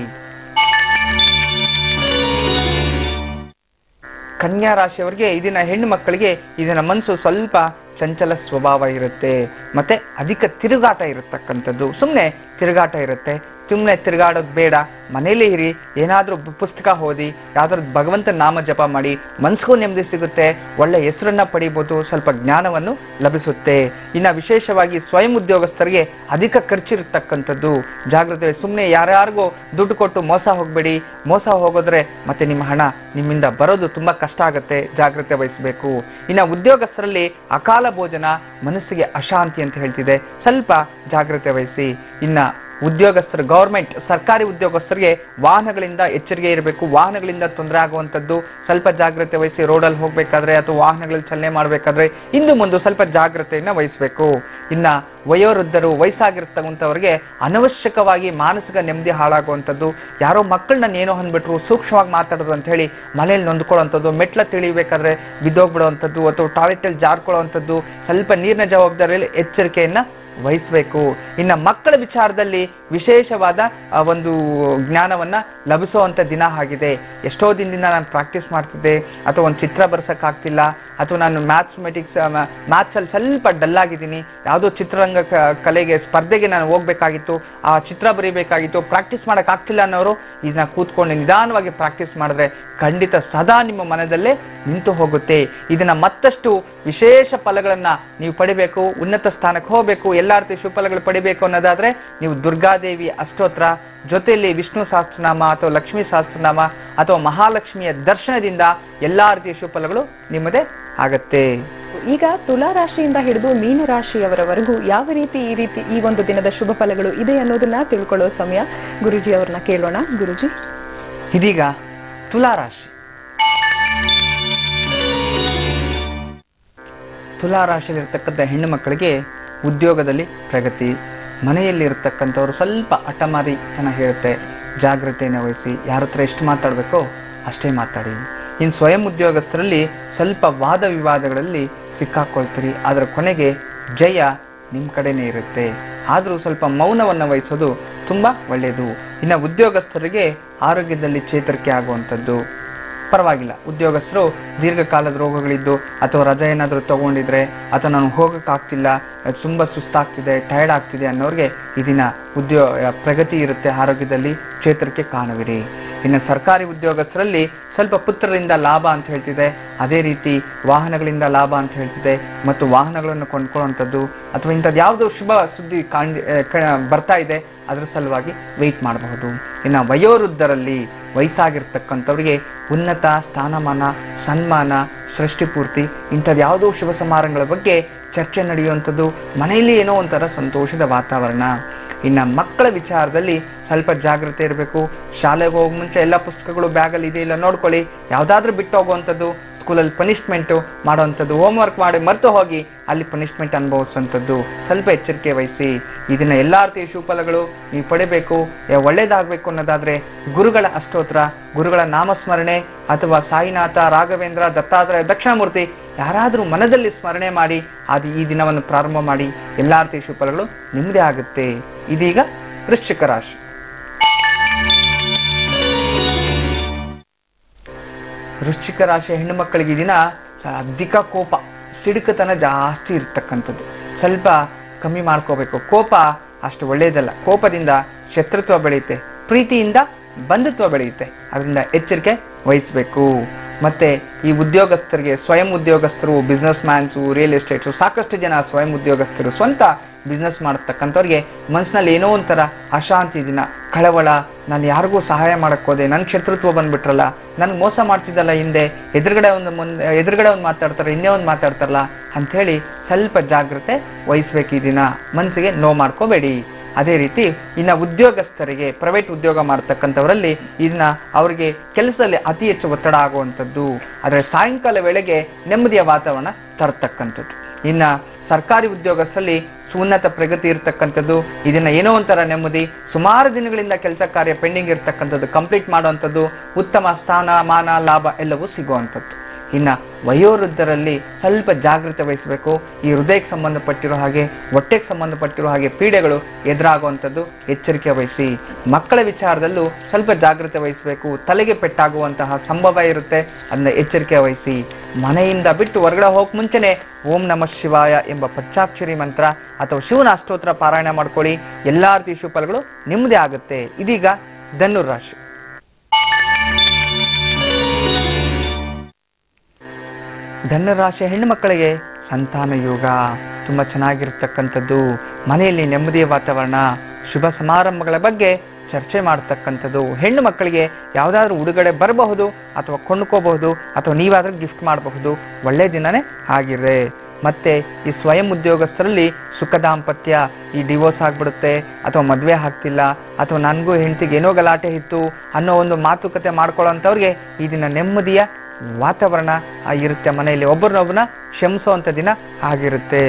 ಕನ್ಯಾ ರಾಶಿಯವರಿಗೆ ಈ ದಿನ ಹೆಣ್ಣು ಮಕ್ಕಳಿಗೆ ಈ ದಿನ ಮನಸ್ಸು ಸ್ವಲ್ಪ ಚಂಚಲ ಸ್ವಭಾವ ಇರುತ್ತೆ, ಮತ್ತೆ ಅಧಿಕ ತಿರುಗಾಟ ಇರತಕ್ಕಂಥದ್ದು. ಸುಮ್ಮನೆ ತಿರುಗಾಟ ಇರುತ್ತೆ, ಸುಮ್ಮನೆ ತಿರುಗಾಡೋದು ಬೇಡ, ಮನೇಲಿ ಇರಿ, ಏನಾದರೂ ಪುಸ್ತಕ ಓದಿ, ಯಾವ್ದಾದ್ರು ಭಗವಂತನ ನಾಮ ಜಪ ಮಾಡಿ, ಮನ್ಸಿಗೂ ನೆಮ್ಮದಿ ಸಿಗುತ್ತೆ, ಒಳ್ಳೆ ಹೆಸರನ್ನ ಪಡಿಬೋದು, ಸ್ವಲ್ಪ ಜ್ಞಾನವನ್ನು ಲಭಿಸುತ್ತೆ. ಇನ್ನು ವಿಶೇಷವಾಗಿ ಸ್ವಯಂ ಉದ್ಯೋಗಸ್ಥರಿಗೆ ಅಧಿಕ ಖರ್ಚಿರತಕ್ಕಂಥದ್ದು, ಜಾಗೃತೆ. ಸುಮ್ಮನೆ ಯಾರ್ಯಾರಿಗೂ ದುಡ್ಡು ಕೊಟ್ಟು ಮೋಸ ಹೋಗಬೇಡಿ, ಮೋಸ ಹೋಗೋದ್ರೆ ಮತ್ತೆ ನಿಮ್ಮ ಹಣ ನಿಮ್ಮಿಂದ ಬರೋದು ತುಂಬಾ ಕಷ್ಟ ಆಗುತ್ತೆ, ಜಾಗ್ರತೆ ವಹಿಸಬೇಕು. ಇನ್ನು ಉದ್ಯೋಗಸ್ಥರಲ್ಲಿ ಅಕಾಲ ಭೋಜನ ಮನಸ್ಸಿಗೆ ಅಶಾಂತಿ ಅಂತ ಹೇಳ್ತಿದೆ, ಸ್ವಲ್ಪ ಜಾಗ್ರತೆ ವಹಿಸಿ. ಇನ್ನ ಉದ್ಯೋಗಸ್ಥರು, ಗೌರ್ಮೆಂಟ್ ಸರ್ಕಾರಿ ಉದ್ಯೋಗಸ್ಥರಿಗೆ ವಾಹನಗಳಿಂದ ಎಚ್ಚರಿಕೆ ಇರಬೇಕು, ವಾಹನಗಳಿಂದ ತೊಂದರೆ ಆಗುವಂಥದ್ದು, ಸ್ವಲ್ಪ ಜಾಗ್ರತೆ ವಹಿಸಿ. ರೋಡಲ್ಲಿ ಹೋಗ್ಬೇಕಾದ್ರೆ ಅಥವಾ ವಾಹನಗಳಲ್ಲಿ ಚಲನೆ ಮಾಡಬೇಕಾದ್ರೆ ಇಂದು ಮುಂದೆ ಸ್ವಲ್ಪ ಜಾಗ್ರತೆಯನ್ನು ವಹಿಸಬೇಕು. ಇನ್ನ ವಯೋವೃದ್ಧರು, ವಯಸ್ಸಾಗಿರ್ತಕ್ಕಂಥವ್ರಿಗೆ ಅನವಶ್ಯಕವಾಗಿ ಮಾನಸಿಕ ನೆಮ್ಮದಿ ಹಾಳಾಗುವಂಥದ್ದು, ಯಾರೋ ಮಕ್ಕಳನ್ನ ಏನೋ ಅಂದ್ಬಿಟ್ರು, ಸೂಕ್ಷ್ಮವಾಗಿ ಮಾತಾಡೋದು ಅಂತ ಹೇಳಿ ಮನೇಲಿ ನೊಂದ್ಕೊಳ್ಳೋವಂಥದ್ದು, ಮೆಟ್ಲ ತಿಳಿಬೇಕಾದ್ರೆ ಬಿದ್ದೋಗ್ಬಿಡುವಂಥದ್ದು ಅಥವಾ ಟಾಯ್ಲೆಟಲ್ಲಿ ಜಾರ್ಕೊಳ್ಳೋವಂಥದ್ದು, ಸ್ವಲ್ಪ ನೀರಿನ ಜವಾಬ್ದಾರಿಯಲ್ಲಿ ಎಚ್ಚರಿಕೆಯನ್ನ ವಹಿಸಬೇಕು. ಇನ್ನು ಮಕ್ಕಳ ವಿಚಾರದಲ್ಲಿ ವಿಶೇಷವಾದ ಒಂದು ಜ್ಞಾನವನ್ನ ಲಭಿಸುವಂತ ದಿನ ಆಗಿದೆ. ಎಷ್ಟೋ ದಿನದಿಂದ ನಾನು ಪ್ರಾಕ್ಟೀಸ್ ಮಾಡ್ತಿದ್ದೆ, ಅಥವಾ ಒಂದು ಚಿತ್ರ ಬರ್ಸಕ್ಕಾಗ್ತಿಲ್ಲ, ಅಥವಾ ನಾನು ಮ್ಯಾಥ್ಸಲ್ಲಿ ಸ್ವಲ್ಪ ಡಲ್ ಆಗಿದ್ದೀನಿ, ಯಾವುದೋ ಚಿತ್ರರಂಗ ಕಲೆಗೆ ಸ್ಪರ್ಧೆಗೆ ನಾನು ಹೋಗ್ಬೇಕಾಗಿತ್ತು, ಆ ಚಿತ್ರ ಬರೀಬೇಕಾಗಿತ್ತು, ಪ್ರಾಕ್ಟೀಸ್ ಮಾಡೋಕ್ಕಾಗ್ತಿಲ್ಲ ಅನ್ನೋರು ಇದನ್ನ ಕೂತ್ಕೊಂಡು ನಿಧಾನವಾಗಿ ಪ್ರಾಕ್ಟೀಸ್ ಮಾಡಿದ್ರೆ ಖಂಡಿತ ಸದಾ ನಿಮ್ಮ ಮನದಲ್ಲೇ ನಿಂತು ಹೋಗುತ್ತೆ. ಇದನ್ನ ಮತ್ತಷ್ಟು ವಿಶೇಷ ಫಲಗಳನ್ನ ನೀವು ಪಡಿಬೇಕು, ಉನ್ನತ ಸ್ಥಾನಕ್ಕೆ ಹೋಗಬೇಕು, ಎಲ್ಲಾ ರೀತಿ ಶುಭಫಲಗಳು ಪಡಿಬೇಕು ಅನ್ನೋದಾದ್ರೆ ನೀವು ದುರ್ಗಾದೇವಿ ಅಷ್ಟೋತ್ರ ಜೊತೆಯಲ್ಲಿ ವಿಷ್ಣು ಸಹಸ್ರನಾಮ ಅಥವಾ ಲಕ್ಷ್ಮೀ ಸಹಸ್ರನಾಮ ಅಥವಾ ಮಹಾಲಕ್ಷ್ಮಿಯ ದರ್ಶನದಿಂದ ಎಲ್ಲಾ ರೀತಿಯ ಶುಭಫಲಗಳು ನಿಮ್ಮದೇ ಆಗತ್ತೆ. ಈಗ ತುಲಾ ರಾಶಿಯಿಂದ ಹಿಡಿದು ಮೀನ ರಾಶಿಯವರವರೆಗೂ ಯಾವ ರೀತಿ ಈ ಒಂದು ದಿನದ ಶುಭ ಫಲಗಳು ಇದೆ ಅನ್ನೋದನ್ನ ತಿಳ್ಕೊಳ್ಳೋ ಸಮಯ. ಗುರುಜಿ ಅವ್ರನ್ನ ಕೇಳೋಣ. ಗುರುಜಿ, ಇದೀಗ ತುಲಾ ರಾಶಿ. ತುಲಾ ರಾಶಿಯಲ್ಲಿರ್ತಕ್ಕಂಥ ಹೆಣ್ಣು ಮಕ್ಕಳಿಗೆ ಉದ್ಯೋಗದಲ್ಲಿ ಪ್ರಗತಿ, ಮನೆಯಲ್ಲಿ ಇರತಕ್ಕಂಥವ್ರು ಸ್ವಲ್ಪ ಹಠಮಾರಿತನ ಹೇಳುತ್ತೆ, ಜಾಗ್ರತೆಯನ್ನು ವಹಿಸಿ. ಯಾರ ಹತ್ರ ಎಷ್ಟು ಮಾತಾಡಬೇಕೋ ಅಷ್ಟೇ ಮಾತಾಡಿ. ಇನ್ನು ಸ್ವಯಂ ಉದ್ಯೋಗಸ್ಥರಲ್ಲಿ ಸ್ವಲ್ಪ ವಾದ ವಿವಾದಗಳಲ್ಲಿ ಸಿಕ್ಕಾಕೊಳ್ತೀರಿ, ಅದರ ಕೊನೆಗೆ ಜಯ ನಿಮ್ಮ ಕಡೆನೇ ಇರುತ್ತೆ. ಆದರೂ ಸ್ವಲ್ಪ ಮೌನವನ್ನು ವಹಿಸೋದು ತುಂಬ ಒಳ್ಳೆಯದು. ಇನ್ನು ಉದ್ಯೋಗಸ್ಥರಿಗೆ ಆರೋಗ್ಯದಲ್ಲಿ ಚೇತರಿಕೆ ಆಗುವಂಥದ್ದು ಪರವಾಗಿಲ್ಲ. ಉದ್ಯೋಗಸ್ಥರು ದೀರ್ಘಕಾಲದ ರೋಗಗಳಿದ್ದು ಅಥವಾ ರಜೆ ಏನಾದರೂ ತಗೊಂಡಿದ್ರೆ ಅಥವಾ ನಾನು ಹೋಗೋಕ್ಕಾಗ್ತಿಲ್ಲ, ತುಂಬ ಸುಸ್ತಾಗ್ತಿದೆ, ಟಯರ್ಡ್ ಆಗ್ತಿದೆ ಅನ್ನೋರಿಗೆ ಈ ದಿನ ಪ್ರಗತಿ ಇರುತ್ತೆ, ಆರೋಗ್ಯದಲ್ಲಿ ಚೇತರಿಕೆ ಕಾಣುವಿರಿ. ಇನ್ನು ಸರ್ಕಾರಿ ಉದ್ಯೋಗಸ್ಥರಲ್ಲಿ ಸ್ವಲ್ಪ ಪುತ್ರರಿಂದ ಲಾಭ ಅಂತ ಹೇಳ್ತಿದೆ, ಅದೇ ರೀತಿ ವಾಹನಗಳಿಂದ ಲಾಭ ಅಂತ ಹೇಳ್ತಿದೆ, ಮತ್ತು ವಾಹನಗಳನ್ನು ಕೊಂಡ್ಕೊಳ್ಳುವಂಥದ್ದು ಅಥವಾ ಇಂಥದ್ದು ಯಾವುದೋ ಶುಭ ಸುದ್ದಿ ಬರ್ತಾ ಇದೆ, ಅದರ ಸಲುವಾಗಿ ವೆಯ್ಟ್ ಮಾಡಬಹುದು. ಇನ್ನು ವಯೋವೃದ್ಧರಲ್ಲಿ, ವಯಸ್ಸಾಗಿರ್ತಕ್ಕಂಥವ್ರಿಗೆ ಉನ್ನತ ಸ್ಥಾನಮಾನ, ಸನ್ಮಾನ, ಸೃಷ್ಟಿಪೂರ್ತಿ ಇಂಥದ್ದು ಯಾವುದೋ ಶುಭ ಸಮಾರಂಭಗಳ ಬಗ್ಗೆ ಚರ್ಚೆ ನಡೆಯುವಂಥದ್ದು, ಮನೆಯಲ್ಲಿ ಏನೋ ಒಂಥರ ಸಂತೋಷದ ವಾತಾವರಣ. ಇನ್ನು ಮಕ್ಕಳ ವಿಚಾರದಲ್ಲಿ ಸ್ವಲ್ಪ ಜಾಗ್ರತೆ ಇರಬೇಕು. ಶಾಲೆಗೆ ಹೋಗೋ ಮುಂಚೆ ಎಲ್ಲ ಪುಸ್ತಕಗಳು ಬ್ಯಾಗಲ್ಲಿ ಇದೆ ಇಲ್ಲ ನೋಡ್ಕೊಳ್ಳಿ, ಯಾವುದಾದ್ರೂ ಬಿಟ್ಟು ಹೋಗುವಂಥದ್ದು, ಸ್ಕೂಲಲ್ಲಿ ಪನಿಷ್ಮೆಂಟು ಮಾಡೋವಂಥದ್ದು, ಹೋಮ್ವರ್ಕ್ ಮಾಡಿ ಮರೆತು ಹೋಗಿ ಅಲ್ಲಿ ಪನಿಷ್ಮೆಂಟ್ ಅನುಭವಿಸುವಂಥದ್ದು, ಸ್ವಲ್ಪ ಎಚ್ಚರಿಕೆ ವಹಿಸಿ. ಇದನ್ನ ಎಲ್ಲ ರೀತಿಯ ಶುಭಫಲಗಳು ನೀವು ಪಡಿಬೇಕು, ಒಳ್ಳೇದಾಗಬೇಕು ಅನ್ನೋದಾದ್ರೆ ಗುರುಗಳ ಅಷ್ಟೋತ್ರ, ಗುರುಗಳ ನಾಮಸ್ಮರಣೆ ಅಥವಾ ಸಾಯಿನಾಥ, ರಾಘವೇಂದ್ರ, ದತ್ತಾತ್ರೇಯ, ದಕ್ಷಿಣಾಮೂರ್ತಿ ಯಾರಾದರೂ ಮನದಲ್ಲಿ ಸ್ಮರಣೆ ಮಾಡಿ ಅದು ಈ ದಿನವನ್ನು ಪ್ರಾರಂಭ ಮಾಡಿ, ಎಲ್ಲ ರೀತಿಯ ಶುಭಫಲಗಳು ನಿಮ್ಮದೇ ಆಗುತ್ತೆ. ಇದೀಗ ವೃಶ್ಚಿಕ ರಾಶಿ. ವೃಶ್ಚಿಕ ರಾಶಿಯ ಹೆಣ್ಣು ಮಕ್ಕಳಿಗೆ ಈ ದಿನ ಅಧಿಕ ಕೋಪ, ಸಿಡುಕತನ ಜಾಸ್ತಿ ಇರ್ತಕ್ಕಂಥದ್ದು, ಸ್ವಲ್ಪ ಕಮ್ಮಿ ಮಾಡ್ಕೋಬೇಕು. ಕೋಪ ಅಷ್ಟು ಒಳ್ಳೆಯದಲ್ಲ, ಕೋಪದಿಂದ ಶತ್ರುತ್ವ ಬೆಳೆಯುತ್ತೆ, ಪ್ರೀತಿಯಿಂದ ಬಂಧುತ್ವ ಬೆಳೆಯುತ್ತೆ, ಅದರಿಂದ ಎಚ್ಚರಿಕೆ ವಹಿಸಬೇಕು. ಮತ್ತೆ ಈ ಉದ್ಯೋಗಸ್ಥರಿಗೆ, ಸ್ವಯಂ ಉದ್ಯೋಗಸ್ಥರು, ಬಿಸ್ನೆಸ್ ಮ್ಯಾನ್ಸು, ರಿಯಲ್ ಎಸ್ಟೇಟ್ಸು, ಸಾಕಷ್ಟು ಜನ ಸ್ವಯಂ ಉದ್ಯೋಗಸ್ಥರು ಸ್ವಂತ ಬಿಸ್ನೆಸ್ ಮಾಡತಕ್ಕಂಥವ್ರಿಗೆ ಮನಸ್ಸಿನಲ್ಲಿ ಏನೋ ಒಂಥರ ಅಶಾಂತಿ, ದಿನ ಕಳವಳ, ನಾನು ಯಾರಿಗೂ ಸಹಾಯ ಮಾಡಕ್ಕೆ ಹೋದೆ, ನನ್ನ ಶತ್ರುತ್ವ ಬಂದ್ಬಿಟ್ರಲ್ಲ, ನನ್ಗೆ ಮೋಸ ಮಾಡ್ತಿದ್ದಲ್ಲ ಹಿಂದೆ, ಎದುರುಗಡೆ ಒಂದು ಮಾತಾಡ್ತಾರೆ, ಇನ್ನೇ ಒಂದು ಮಾತಾಡ್ತಾರಲ್ಲ ಅಂಥೇಳಿ ಸ್ವಲ್ಪ ಜಾಗ್ರತೆ ವಹಿಸ್ಬೇಕು. ಈ ದಿನ ಮನಸ್ಸಿಗೆ ನೋವು ಮಾಡ್ಕೋಬೇಡಿ. ಅದೇ ರೀತಿ ಇನ್ನು ಉದ್ಯೋಗಸ್ಥರಿಗೆ, ಪ್ರೈವೇಟ್ ಉದ್ಯೋಗ ಮಾಡ್ತಕ್ಕಂಥವರಲ್ಲಿ ಇದನ್ನ ಅವರಿಗೆ ಕೆಲಸದಲ್ಲಿ ಅತಿ ಹೆಚ್ಚು ಒತ್ತಡ ಆಗುವಂಥದ್ದು, ಆದರೆ ಸಾಯಂಕಾಲ ವೇಳೆಗೆ ನೆಮ್ಮದಿಯ ವಾತಾವರಣ ತರತಕ್ಕಂಥದ್ದು. ಇನ್ನು ಸರ್ಕಾರಿ ಉದ್ಯೋಗಸ್ಥರಲ್ಲಿ ಉನ್ನತ ಪ್ರಗತಿ ಇರತಕ್ಕಂಥದ್ದು, ಇದನ್ನ ಏನೋ ಒಂಥರ ನೆಮ್ಮದಿ, ಸುಮಾರು ದಿನಗಳಿಂದ ಕೆಲಸ ಕಾರ್ಯ ಪೆಂಡಿಂಗ್ ಇರತಕ್ಕಂಥದ್ದು ಕಂಪ್ಲೀಟ್ ಮಾಡುವಂಥದ್ದು, ಉತ್ತಮ ಸ್ಥಾನ, ಮಾನ, ಲಾಭ ಎಲ್ಲವೂ ಸಿಗುವಂಥದ್ದು. ಇನ್ನು ವಯೋವೃದ್ಧರಲ್ಲಿ ಸ್ವಲ್ಪ ಜಾಗೃತೆ ವಹಿಸಬೇಕು. ಈ ಹೃದಯಕ್ಕೆ ಸಂಬಂಧಪಟ್ಟಿರೋ ಹಾಗೆ, ಹೊಟ್ಟೆಗೆ ಸಂಬಂಧಪಟ್ಟಿರೋ ಹಾಗೆ ಪೀಡೆಗಳು ಎದುರಾಗುವಂಥದ್ದು ಎಚ್ಚರಿಕೆ ವಹಿಸಿ. ಮಕ್ಕಳ ವಿಚಾರದಲ್ಲೂ ಸ್ವಲ್ಪ ಜಾಗೃತೆ ವಹಿಸಬೇಕು. ತಲೆಗೆ ಪೆಟ್ಟಾಗುವಂತಹ ಸಂಭವ ಇರುತ್ತೆ, ಅದನ್ನ ಎಚ್ಚರಿಕೆ ವಹಿಸಿ. ಮನೆಯಿಂದ ಬಿಟ್ಟು ಹೊರಗಡೆ ಹೋಗಕ್ಕೆ ಮುಂಚೆನೆ ಓಂ ನಮಃ ಶಿವಾಯ ಎಂಬ ಪಂಚಾಕ್ಷರಿ ಮಂತ್ರ ಅಥವಾ ಶಿವನ ಅಷ್ಟೋತ್ರ ಪಾರಾಯಣ ಮಾಡ್ಕೊಳ್ಳಿ. ಎಲ್ಲಾ ರೀತಿಯ ಶುಭಫಲಗಳು ನಿಮ್ಮದೇ ಆಗುತ್ತೆ. ಇದೀಗ ಧನುರ್ ರಾಶಿ. ಧನುರಾಶಿಯ ಹೆಣ್ಣು ಮಕ್ಕಳಿಗೆ ಸಂತಾನ ಯೋಗ ತುಂಬಾ ಚೆನ್ನಾಗಿರ್ತಕ್ಕಂಥದ್ದು. ಮನೆಯಲ್ಲಿ ನೆಮ್ಮದಿಯ ವಾತಾವರಣ, ಶುಭ ಸಮಾರಂಭಗಳ ಬಗ್ಗೆ ಚರ್ಚೆ ಮಾಡ್ತಕ್ಕಂಥದ್ದು. ಹೆಣ್ಣು ಮಕ್ಕಳಿಗೆ ಯಾವುದಾದ್ರೂ ಉಡುಗೊರೆ ಬರಬಹುದು ಅಥವಾ ಕೊಂಡ್ಕೋಬಹುದು ಅಥವಾ ನೀವಾದ್ರೂ ಗಿಫ್ಟ್ ಮಾಡಬಹುದು. ಒಳ್ಳೆಯ ದಿನನೇ ಆಗಿದೆ. ಮತ್ತೆ ಈ ಸ್ವಯಂ ಉದ್ಯೋಗಸ್ಥರಲ್ಲಿ ಸುಖ ದಾಂಪತ್ಯ, ಈ ಡಿವೋರ್ಸ್ ಆಗ್ಬಿಡುತ್ತೆ ಅಥವಾ ಮದುವೆ ಆಗ್ತಿಲ್ಲ ಅಥವಾ ನನಗೂ ಹೆಂಡತಿಗೆ ಏನೋ ಗಲಾಟೆ ಇತ್ತು ಅನ್ನೋ ಒಂದು ಮಾತುಕತೆ ಮಾಡ್ಕೊಳ್ಳೋಂಥವ್ರಿಗೆ ಈ ದಿನ ನೆಮ್ಮದಿಯ ವಾತಾವರಣ ಇರುತ್ತೆ. ಮನೆಯಲ್ಲಿ ಒಬ್ಬರನ್ನೊಬ್ಬನ ಕ್ಷಮಿಸುವಂಥ ದಿನ ಆಗಿರುತ್ತೆ.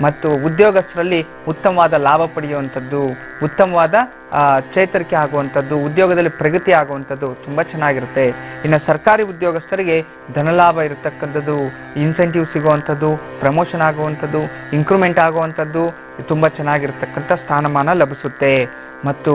ಮತ್ತು ಉದ್ಯೋಗಸ್ಥರಲ್ಲಿ ಉತ್ತಮವಾದ ಲಾಭ ಪಡೆಯುವಂಥದ್ದು, ಉತ್ತಮವಾದ ಚೇತರಿಕೆ ಆಗುವಂಥದ್ದು, ಉದ್ಯೋಗದಲ್ಲಿ ಪ್ರಗತಿ ಆಗುವಂಥದ್ದು ತುಂಬ ಚೆನ್ನಾಗಿರುತ್ತೆ. ಇನ್ನು ಸರ್ಕಾರಿ ಉದ್ಯೋಗಸ್ಥರಿಗೆ ಧನಲಾಭ ಇರತಕ್ಕಂಥದ್ದು, ಇನ್ಸೆಂಟಿವ್ ಸಿಗುವಂಥದ್ದು, ಪ್ರಮೋಷನ್ ಆಗುವಂಥದ್ದು, ಇಂಕ್ರೂಮೆಂಟ್ ಆಗುವಂಥದ್ದು ತುಂಬ ಚೆನ್ನಾಗಿರ್ತಕ್ಕಂಥ ಸ್ಥಾನಮಾನ ಲಭಿಸುತ್ತೆ. ಮತ್ತು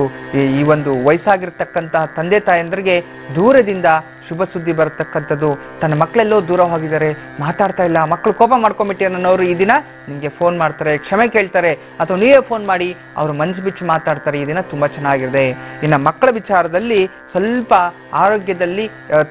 ಈ ಒಂದು ವಯಸ್ಸಾಗಿರ್ತಕ್ಕಂತಹ ತಂದೆ ತಾಯಂದ್ರಿಗೆ ದೂರದಿಂದ ಶುಭ ಸುದ್ದಿ ಬರತಕ್ಕಂಥದ್ದು. ತನ್ನ ಮಕ್ಕಳೆಲ್ಲೋ ದೂರ ಹೋಗಿದ್ದಾರೆ, ಮಾತಾಡ್ತಾ ಇಲ್ಲ, ಮಕ್ಕಳು ಕೋಪ ಮಾಡ್ಕೊಂಬಿಟ್ಟು ಅನ್ನೋರು ಈ ದಿನ ನಿಮಗೆ ಫೋನ್ ಮಾಡ್ತಾರೆ, ಕ್ಷಮೆ ಕೇಳ್ತಾರೆ ಅಥವಾ ನೀವೇ ಫೋನ್ ಮಾಡಿ ಅವರು ಮನಸ್ಸು ಬಿಚ್ಚಿ ಮಾತಾಡ್ತಾರೆ. ಈ ದಿನ ತುಂಬ ಚೆನ್ನಾಗಿದೆ. ಇನ್ನು ಮಕ್ಕಳ ವಿಚಾರದಲ್ಲಿ ಸ್ವಲ್ಪ ಆರೋಗ್ಯದಲ್ಲಿ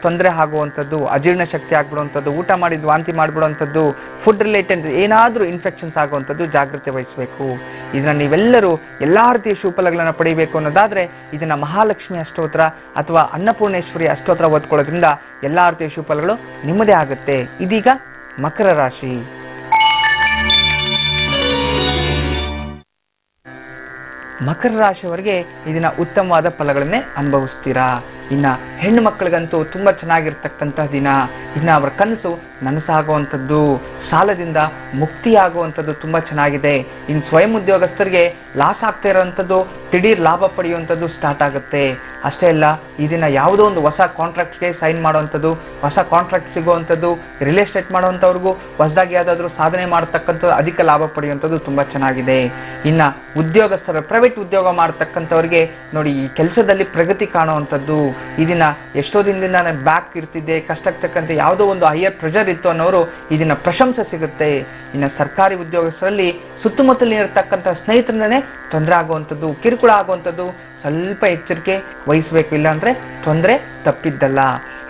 ತೊಂದರೆ ಆಗುವಂಥದ್ದು, ಅಜೀರ್ಣ ಶಕ್ತಿ ಆಗ್ಬಿಡುವಂಥದ್ದು, ಊಟ ಮಾಡಿದ್ದು ವಾಂತಿ ಮಾಡಿಬಿಡುವಂಥದ್ದು, ಫುಡ್ ರಿಲೇಟೆಡ್ ಏನಾದರೂ ಇನ್ಫೆಕ್ಷನ್ಸ್ ಆಗುವಂಥದ್ದು ಜಾಗ್ರತೆ ವಹಿಸಬೇಕು. ಇದನ್ನ ನೀವೆಲ್ಲರೂ ಎಲ್ಲಾ ರೀತಿಯ ಶುಭಫಲಗಳನ್ನು ಪಡೆಯಬೇಕು ಅನ್ನೋದಾದ್ರೆ ಇದನ್ನ ಮಹಾಲಕ್ಷ್ಮಿ ಅಷ್ಟೋತ್ರ ಅಥವಾ ಅನ್ನಪೂರ್ಣೇಶ್ವರಿ ಅಷ್ಟೋತ್ರ ಓದ್ಕೊಳ್ಳೋದ್ರಿಂದ ಎಲ್ಲಾ ರೀತಿಯ ಶುಭಫಲಗಳು ನಿಮ್ಮದೇ ಆಗುತ್ತೆ. ಇದೀಗ ಮಕರ ರಾಶಿ. ಮಕರ ರಾಶಿಯವರಿಗೆ ಇದನ್ನ ಉತ್ತಮವಾದ ಫಲಗಳನ್ನೇ ಅನುಭವಿಸ್ತೀರಾ. ಇನ್ನ ಹೆಣ್ಣು ಮಕ್ಕಳಿಗಂತೂ ತುಂಬಾ ಚೆನ್ನಾಗಿರ್ತಕ್ಕಂತಹ ದಿನ. ಇನ್ನ ಅವರ ಕನಸು ನನಸಾಗುವಂಥದ್ದು, ಸಾಲದಿಂದ ಮುಕ್ತಿ ಆಗುವಂಥದ್ದು ತುಂಬಾ ಚೆನ್ನಾಗಿದೆ. ಇನ್ನು ಸ್ವಯಂ ಉದ್ಯೋಗಸ್ಥರಿಗೆ ಲಾಸ್ ಆಗ್ತಾ ಇರೋವಂಥದ್ದು ದಿಢೀರ್ ಲಾಭ ಪಡೆಯುವಂಥದ್ದು ಸ್ಟಾರ್ಟ್ ಆಗುತ್ತೆ. ಅಷ್ಟೇ ಅಲ್ಲ, ಈ ದಿನ ಯಾವುದೋ ಒಂದು ಹೊಸ ಕಾಂಟ್ರಾಕ್ಟ್ಗೆ ಸೈನ್ ಮಾಡುವಂಥದ್ದು, ಹೊಸ ಕಾಂಟ್ರಾಕ್ಟ್ ಸಿಗುವಂಥದ್ದು, ರಿಯಲ್ ಎಸ್ಟೇಟ್ ಮಾಡುವಂಥವ್ರಿಗೂ ಹೊಸದಾಗಿ ಯಾವುದಾದ್ರೂ ಸಾಧನೆ ಮಾಡತಕ್ಕಂಥದ್ದು, ಅಧಿಕ ಲಾಭ ಪಡೆಯುವಂಥದ್ದು ತುಂಬ ಚೆನ್ನಾಗಿದೆ. ಇನ್ನು ಉದ್ಯೋಗಸ್ಥರು ಪ್ರೈವೇಟ್ ಉದ್ಯೋಗ ಮಾಡತಕ್ಕಂಥವ್ರಿಗೆ ನೋಡಿ ಈ ಕೆಲಸದಲ್ಲಿ ಪ್ರಗತಿ ಕಾಣುವಂಥದ್ದು. ಈ ದಿನ ಎಷ್ಟೋ ದಿನದಿಂದ ನಾನು ಬ್ಯಾಕ್ ಇರ್ತಿದ್ದೆ, ಕಷ್ಟಕ್ಕೆ ಯಾವುದೋ ಒಂದು ಹೈಯರ್ ಪ್ರೆಷರ್ ಇತ್ತು ಅನ್ನೋರು ಈ ದಿನ ಪ್ರಶಂಸೆ ಸಿಗುತ್ತೆ. ಇನ್ನು ಸರ್ಕಾರಿ ಉದ್ಯೋಗಸ್ಥರಲ್ಲಿ ಸುತ್ತಮುತ್ತಲಿರತಕ್ಕಂಥ ಸ್ನೇಹಿತರನ್ನೇ ತೊಂದರೆ ಆಗುವಂಥದ್ದು, ಕಿರುಕುಳ ಆಗುವಂಥದ್ದು ಸ್ವಲ್ಪ ಎಚ್ಚರಿಕೆ ವಹಿಸಬೇಕು, ಇಲ್ಲಾಂದ್ರೆ ತೊಂದರೆ ತಪ್ಪಿದ್ದಲ್ಲ.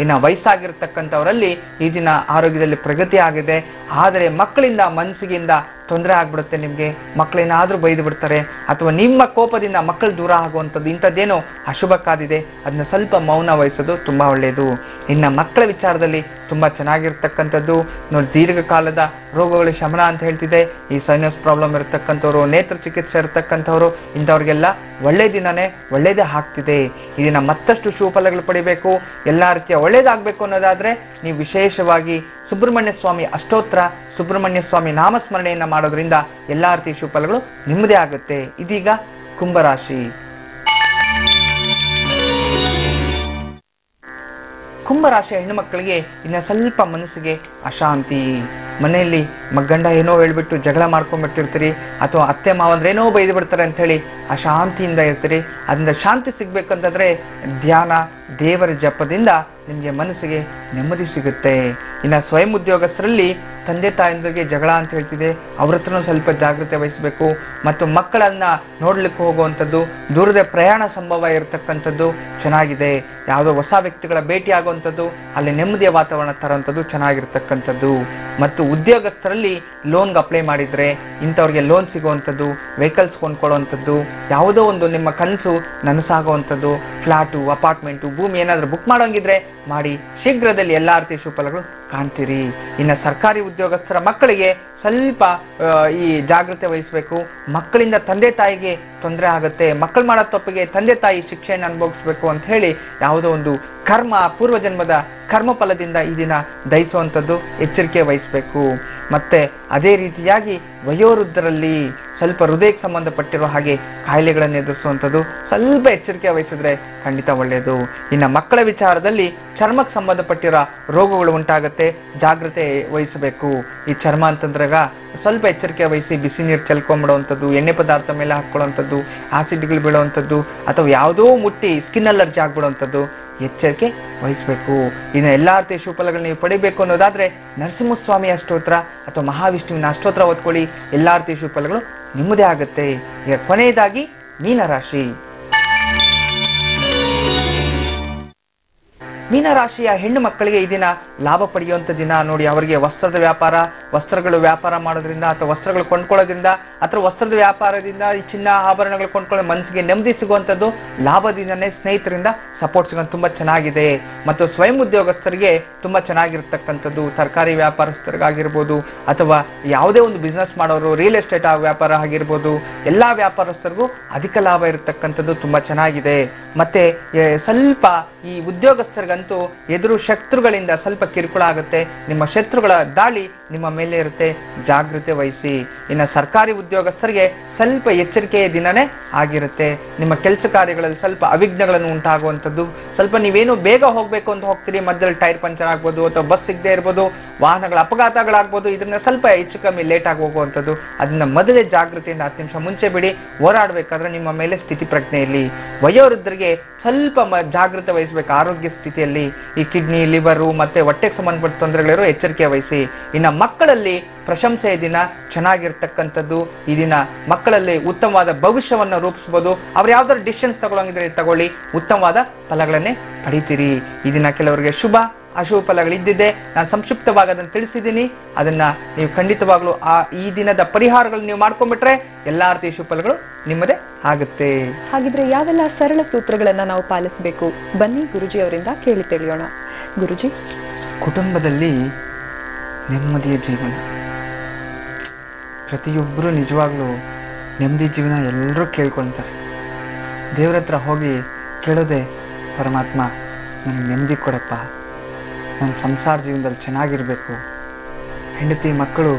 ಇನ್ನು ವಯಸ್ಸಾಗಿರ್ತಕ್ಕಂಥವರಲ್ಲಿ ಈ ದಿನ ಆರೋಗ್ಯದಲ್ಲಿ ಪ್ರಗತಿ ಆಗಿದೆ. ಆದರೆ ಮಕ್ಕಳಿಂದ ಮನಸ್ಸಿಗಿಂದ ತೊಂದರೆ ಆಗ್ಬಿಡುತ್ತೆ. ನಿಮಗೆ ಮಕ್ಕಳೇನಾದ್ರೂ ಬೈದು ಬಿಡ್ತಾರೆ ಅಥವಾ ನಿಮ್ಮ ಕೋಪದಿಂದ ಮಕ್ಕಳು ದೂರ ಆಗುವಂಥದ್ದು ಇಂಥದ್ದೇನೋ ಅಶುಭ ಕಾದಿದೆ, ಅದನ್ನ ಸ್ವಲ್ಪ ಮೌನ ವಹಿಸೋದು ತುಂಬಾ ಒಳ್ಳೆಯದು. ಇನ್ನು ಮಕ್ಕಳ ವಿಚಾರದಲ್ಲಿ ತುಂಬಾ ಚೆನ್ನಾಗಿರ್ತಕ್ಕಂಥದ್ದು ನೋಡಿ. ದೀರ್ಘಕಾಲದ ರೋಗಗಳು ಶಮನ ಅಂತ ಹೇಳ್ತಿದೆ. ಈ ಸೈನಸ್ ಪ್ರಾಬ್ಲಮ್ ಇರತಕ್ಕಂಥವ್ರು, ನೇತ್ರ ಚಿಕಿತ್ಸೆ ಇರತಕ್ಕಂಥವ್ರು, ಇಂಥವ್ರಿಗೆಲ್ಲ ಒಳ್ಳೆ ದಿನನೇ ಒಳ್ಳೇದೇ ಆಗ್ತಿದೆ. ಈ ದಿನ ಮತ್ತಷ್ಟು ಶುಭಫಲಗಳು ಪಡಿಬೇಕು, ಎಲ್ಲಾ ರೀತಿಯ ಒಳ್ಳೇದಾಗಬೇಕು ಅನ್ನೋದಾದ್ರೆ ನೀವು ವಿಶೇಷವಾಗಿ ಸುಬ್ರಹ್ಮಣ್ಯ ಸ್ವಾಮಿ ಅಷ್ಟೋತ್ರ, ಸುಬ್ರಹ್ಮಣ್ಯ ಸ್ವಾಮಿ ನಾಮಸ್ಮರಣೆಯನ್ನ ಮಾಡೋದ್ರಿಂದ ಎಲ್ಲಾ ರೀತಿಯ ಶುಭಫಲಗಳು ನಿಮ್ಮದೇ ಆಗುತ್ತೆ. ಇದೀಗ ಕುಂಭರಾಶಿ. ಕುಂಭರಾಶಿಯ ಹೆಣ್ಣು ಮಕ್ಕಳಿಗೆ ಇನ್ನ ಸ್ವಲ್ಪ ಮನಸ್ಸಿಗೆ ಅಶಾಂತಿ. ಮನೆಯಲ್ಲಿ ಗಂಡ ಏನೋ ಹೇಳ್ಬಿಟ್ಟು ಜಗಳ ಮಾಡ್ಕೊಂಡ್ಬಿಟ್ಟಿರ್ತೀರಿ ಅಥವಾ ಅತ್ತೆ ಮಾವಂದ್ರೇನೋ ಬೈದು ಬಿಡ್ತಾರೆ ಅಂತ ಹೇಳಿ ಅಶಾಂತಿಯಿಂದ ಇರ್ತೀರಿ. ಅದರಿಂದ ಶಾಂತಿ ಸಿಗ್ಬೇಕಂತಂದ್ರೆ ಧ್ಯಾನ, ದೇವರ ಜಪದಿಂದ ನಿಮಗೆ ಮನಸ್ಸಿಗೆ ನೆಮ್ಮದಿ ಸಿಗುತ್ತೆ. ಇನ್ನು ಸ್ವಯಂ ಉದ್ಯೋಗಸ್ಥರಲ್ಲಿ ತಂದೆ ತಾಯಂದಿರಿಗೆ ಜಗಳ ಅಂತ ಹೇಳ್ತಿದೆ, ಅವ್ರ ಹತ್ರನೂ ಸ್ವಲ್ಪ ಜಾಗ್ರತೆ ವಹಿಸಬೇಕು. ಮತ್ತು ಮಕ್ಕಳನ್ನ ನೋಡ್ಲಿಕ್ಕೆ ಹೋಗುವಂಥದ್ದು, ದೂರದ ಪ್ರಯಾಣ ಸಂಭವ ಇರತಕ್ಕಂಥದ್ದು ಚೆನ್ನಾಗಿದೆ. ಯಾವುದೋ ಹೊಸ ವ್ಯಕ್ತಿಗಳ ಭೇಟಿ ಆಗುವಂಥದ್ದು, ಅಲ್ಲಿ ನೆಮ್ಮದಿಯ ವಾತಾವರಣ ತರುವಂಥದ್ದು ಚೆನ್ನಾಗಿರ್ತಕ್ಕಂಥದ್ದು. ಮತ್ತು ಉದ್ಯೋಗಸ್ಥರಲ್ಲಿ ಲೋನ್ಗೆ ಅಪ್ಲೈ ಮಾಡಿದ್ರೆ ಇಂಥವ್ರಿಗೆ ಲೋನ್ ಸಿಗುವಂಥದ್ದು, ವೆಹಿಕಲ್ಸ್ ಕೊಂಡ್ಕೊಳ್ಳುವಂಥದ್ದು, ಯಾವುದೋ ಒಂದು ನಿಮ್ಮ ಕನಸು ನನಸಾಗುವಂಥದ್ದು, ಫ್ಲಾಟು, ಅಪಾರ್ಟ್ಮೆಂಟು, ಭೂಮಿ ಏನಾದರೂ ಬುಕ್ ಮಾಡೋಂಗಿದ್ರೆ ಮಾಡಿ. ಶೀಘ್ರದಲ್ಲಿ ಎಲ್ಲಾ ರೀತಿಯ ಶುಭಫಲಗಳು ಕಾಣ್ತೀರಿ. ಇನ್ನು ಸರ್ಕಾರಿ ಉದ್ಯೋಗಸ್ಥರ ಮಕ್ಕಳಿಗೆ ಸ್ವಲ್ಪ ಈ ಜಾಗೃತೆ ವಹಿಸಬೇಕು. ಮಕ್ಕಳಿಂದ ತಂದೆ ತಾಯಿಗೆ ತೊಂದರೆ ಆಗುತ್ತೆ, ಮಕ್ಕಳು ಮಾಡೋ ತಪ್ಪಿಗೆ ತಂದೆ ತಾಯಿ ಶಿಕ್ಷೆಯನ್ನು ಅನುಭವಿಸ್ಬೇಕು ಅಂತ ಹೇಳಿ ಯಾವುದೋ ಒಂದು ಕರ್ಮ, ಪೂರ್ವಜನ್ಮದ ಕರ್ಮ ಫಲದಿಂದ ಈ ದಿನ ದಹಿಸುವಂಥದ್ದು ಎಚ್ಚರಿಕೆ ವಹಿಸಬೇಕು. ಮತ್ತೆ ಅದೇ ರೀತಿಯಾಗಿ ವಯೋವೃದ್ಧರಲ್ಲಿ ಸ್ವಲ್ಪ ಹೃದಯಕ್ಕೆ ಸಂಬಂಧಪಟ್ಟಿರೋ ಹಾಗೆ ಕಾಯಿಲೆಗಳನ್ನು ಎದುರಿಸುವಂಥದ್ದು ಸ್ವಲ್ಪ ಎಚ್ಚರಿಕೆ ವಹಿಸಿದ್ರೆ ಖಂಡಿತ ಒಳ್ಳೆಯದು. ಇನ್ನು ಮಕ್ಕಳ ವಿಚಾರದಲ್ಲಿ ಚರ್ಮಕ್ಕೆ ಸಂಬಂಧಪಟ್ಟಿರೋ ರೋಗಗಳು ಉಂಟಾಗುತ್ತೆ, ಜಾಗ್ರತೆ ವಹಿಸಬೇಕು. ಈ ಚರ್ಮ ಅಂತಂದ್ರಾಗ ಸ್ವಲ್ಪ ಎಚ್ಚರಿಕೆ ವಹಿಸಿ ಬಿಸಿ ನೀರು ಚೆಲ್ಕೊಂಡ್ಬಿಡುವಂಥದ್ದು, ಎಣ್ಣೆ ಪದಾರ್ಥ ಮೇಲೆ ಹಾಕ್ಕೊಳ್ಳುವಂಥದ್ದು, ಆಸಿಡ್ಗಳು ಬೀಳುವಂಥದ್ದು ಅಥವಾ ಯಾವುದೋ ಮುಟ್ಟಿ ಸ್ಕಿನ್ ಅಲರ್ಜಿ ಆಗ್ಬಿಡುವಂಥದ್ದು ಎಚ್ಚರಿಕೆ ವಹಿಸಬೇಕು. ಇನ್ನು ಎಲ್ಲ ರೀತಿಯ ಶುಭಫಲಗಳನ್ನ ನೀವು ಪಡಿಬೇಕು ಅನ್ನೋದಾದ್ರೆ ನರಸಿಂಹಸ್ವಾಮಿಯ ಸ್ತೋತ್ರ ಅಥವಾ ಮಹಾವಿಷ್ಣುವಿನ ಸ್ತೋತ್ರ ಓದ್ಕೊಳ್ಳಿ, ಎಲ್ಲ ರೀತಿಯ ಶುಭಫಲಗಳು ನಿಮ್ಮದೇ ಆಗುತ್ತೆ. ಈಗ ಕೊನೆಯದಾಗಿ ಮೀನರಾಶಿ. ಮೀನರಾಶಿಯ ಹೆಣ್ಣು ಮಕ್ಕಳಿಗೆ ಈ ದಿನ ಲಾಭ ಪಡೆಯುವಂಥ ದಿನ ನೋಡಿ. ಅವರಿಗೆ ವಸ್ತ್ರದ ವ್ಯಾಪಾರ, ವಸ್ತ್ರಗಳು ವ್ಯಾಪಾರ ಮಾಡೋದ್ರಿಂದ ಅಥವಾ ವಸ್ತ್ರಗಳು ಕೊಂಡ್ಕೊಳ್ಳೋದ್ರಿಂದ ಅಥವಾ ವಸ್ತ್ರದ ವ್ಯಾಪಾರದಿಂದ ಈ ಚಿನ್ನ ಆಭರಣಗಳು ಕೊಂಡ್ಕೊಳ್ಳೋ ಮನಸ್ಸಿಗೆ ನೆಮ್ಮದಿ ಸಿಗುವಂಥದ್ದು ಲಾಭದಿಂದನೇ, ಸ್ನೇಹಿತರಿಂದ ಸಪೋರ್ಟ್ ಸಿಗೋದು ತುಂಬ ಚೆನ್ನಾಗಿದೆ. ಮತ್ತು ಸ್ವಯಂ ಉದ್ಯೋಗಸ್ಥರಿಗೆ ತುಂಬ ಚೆನ್ನಾಗಿರ್ತಕ್ಕಂಥದ್ದು, ತರಕಾರಿ ವ್ಯಾಪಾರಸ್ಥರಿಗಾಗಿರ್ಬೋದು ಅಥವಾ ಯಾವುದೇ ಒಂದು ಬಿಸ್ನೆಸ್ ಮಾಡೋರು, ರಿಯಲ್ ಎಸ್ಟೇಟ್ ವ್ಯಾಪಾರ ಆಗಿರ್ಬೋದು, ಎಲ್ಲ ವ್ಯಾಪಾರಸ್ಥರಿಗೂ ಅಧಿಕ ಲಾಭ ಇರತಕ್ಕಂಥದ್ದು ತುಂಬ ಚೆನ್ನಾಗಿದೆ. ಮತ್ತೆ ಸ್ವಲ್ಪ ಈ ಉದ್ಯೋಗಸ್ಥರಿಗಂತೂ ಎದುರು ಶತ್ರುಗಳಿಂದ ಸ್ವಲ್ಪ ಕಿರುಕುಳ ಆಗುತ್ತೆ, ನಿಮ್ಮ ಶತ್ರುಗಳ ದಾಳಿ ನಿಮ್ಮ ಮೇಲೆ ಇರುತ್ತೆ, ಜಾಗೃತೆ ವಹಿಸಿ. ಇನ್ನು ಸರ್ಕಾರಿ ಉದ್ಯೋಗಸ್ಥರಿಗೆ ಸ್ವಲ್ಪ ಎಚ್ಚರಿಕೆಯ ದಿನನೇ ಆಗಿರುತ್ತೆ. ನಿಮ್ಮ ಕೆಲಸ ಕಾರ್ಯಗಳಲ್ಲಿ ಸ್ವಲ್ಪ ಅವಿಘ್ನಗಳನ್ನು ಉಂಟಾಗುವಂಥದ್ದು, ಸ್ವಲ್ಪ ನೀವೇನು ಬೇಗ ಹೋಗಬೇಕು ಅಂತ ಹೋಗ್ತೀರಿ, ಮಧ್ಯದಲ್ಲಿ ಟೈರ್ ಪಂಚರ್ ಆಗ್ಬೋದು ಅಥವಾ ಬಸ್ ಸಿಗದೆ ಇರ್ಬೋದು, ವಾಹನಗಳ ಅಪಘಾತಗಳಾಗ್ಬೋದು, ಇದನ್ನ ಸ್ವಲ್ಪ ಹೆಚ್ಚು ಕಮ್ಮಿ ಲೇಟ್ ಆಗಿ ಹೋಗುವಂಥದ್ದು. ಅದನ್ನ ಮೊದಲೇ ಜಾಗೃತಿಯಿಂದ 10 ನಿಮಿಷ ಮುಂಚೆ ಬಿಡಿ. ಓಡಾಡಬೇಕಾದ್ರೆ ನಿಮ್ಮ ಮೇಲೆ ಸ್ಥಿತಿ ಪ್ರಜ್ಞೆ ಇರಲಿ. ವಯೋವೃದ್ಧರಿಗೆ ಸ್ವಲ್ಪ ಜಾಗೃತೆ ವಹಿಸಬೇಕು ಆರೋಗ್ಯ ಸ್ಥಿತಿಯಲ್ಲಿ. ಈ ಕಿಡ್ನಿ, ಲಿವರು ಮತ್ತೆ ಹೊಟ್ಟೆಗೆ ಸಂಬಂಧಪಟ್ಟ ತೊಂದರೆಗಳಿರೋ ಎಚ್ಚರಿಕೆ ವಹಿಸಿ. ಇನ್ನು ಮಕ್ಕಳಲ್ಲಿ ಪ್ರಶಂಸೆಯ ದಿನ ಚೆನ್ನಾಗಿರ್ತಕ್ಕಂಥದ್ದು. ಈ ದಿನ ಮಕ್ಕಳಲ್ಲಿ ಉತ್ತಮವಾದ ಭವಿಷ್ಯವನ್ನು ರೂಪಿಸಬಹುದು. ಅವ್ರು ಯಾವ್ದಾದ್ರು ಡಿಸಿಷನ್ಸ್ ತಗೊಳ್ಳಂಗಿದ್ರೆ ತಗೊಳ್ಳಿ, ಉತ್ತಮವಾದ ಫಲಗಳನ್ನೇ ಪಡಿತೀರಿ. ಈ ದಿನ ಕೆಲವರಿಗೆ ಶುಭ ಅಶುಭ ಫಲಗಳಿದ್ದಿದೆ, ನಾನು ಸಂಕ್ಷಿಪ್ತವಾಗಿ ಅದನ್ನು ತಿಳಿಸಿದ್ದೀನಿ. ಅದನ್ನ ನೀವು ಖಂಡಿತವಾಗ್ಲೂ ಈ ದಿನದ ಪರಿಹಾರಗಳು ನೀವು ಮಾಡ್ಕೊಂಡ್ಬಿಟ್ರೆ ಎಲ್ಲಾ ರೀತಿಯ ಶುಭ ಫಲಗಳು ನಿಮ್ಮದೇ ಆಗುತ್ತೆ. ಹಾಗಿದ್ರೆ ಯಾವೆಲ್ಲ ಸರಳ ಸೂತ್ರಗಳನ್ನ ನಾವು ಪಾಲಿಸಬೇಕು? ಬನ್ನಿ ಗುರುಜಿ ಅವರಿಂದ ಕೇಳಿ ತಿಳಿಯೋಣ. ಗುರುಜಿ, ಕುಟುಂಬದಲ್ಲಿ ನೆಮ್ಮದಿಯ ಜೀವನ, ಪ್ರತಿಯೊಬ್ಬರು ನಿಜವಾಗ್ಲೂ ನೆಮ್ಮದಿ ಜೀವನ ಎಲ್ಲರೂ ಕೇಳ್ಕೊಳ್ತಾರೆ. ದೇವ್ರ ಹತ್ರ ಹೋಗಿ ಕೇಳೋದೆ, ಪರಮಾತ್ಮ ನನಗೆ ನೆಮ್ಮದಿ ಕೊಡಪ್ಪ, ನನ್ನ ಸಂಸಾರ ಜೀವನದಲ್ಲಿ ಚೆನ್ನಾಗಿರಬೇಕು, ಹೆಂಡತಿ ಮಕ್ಕಳು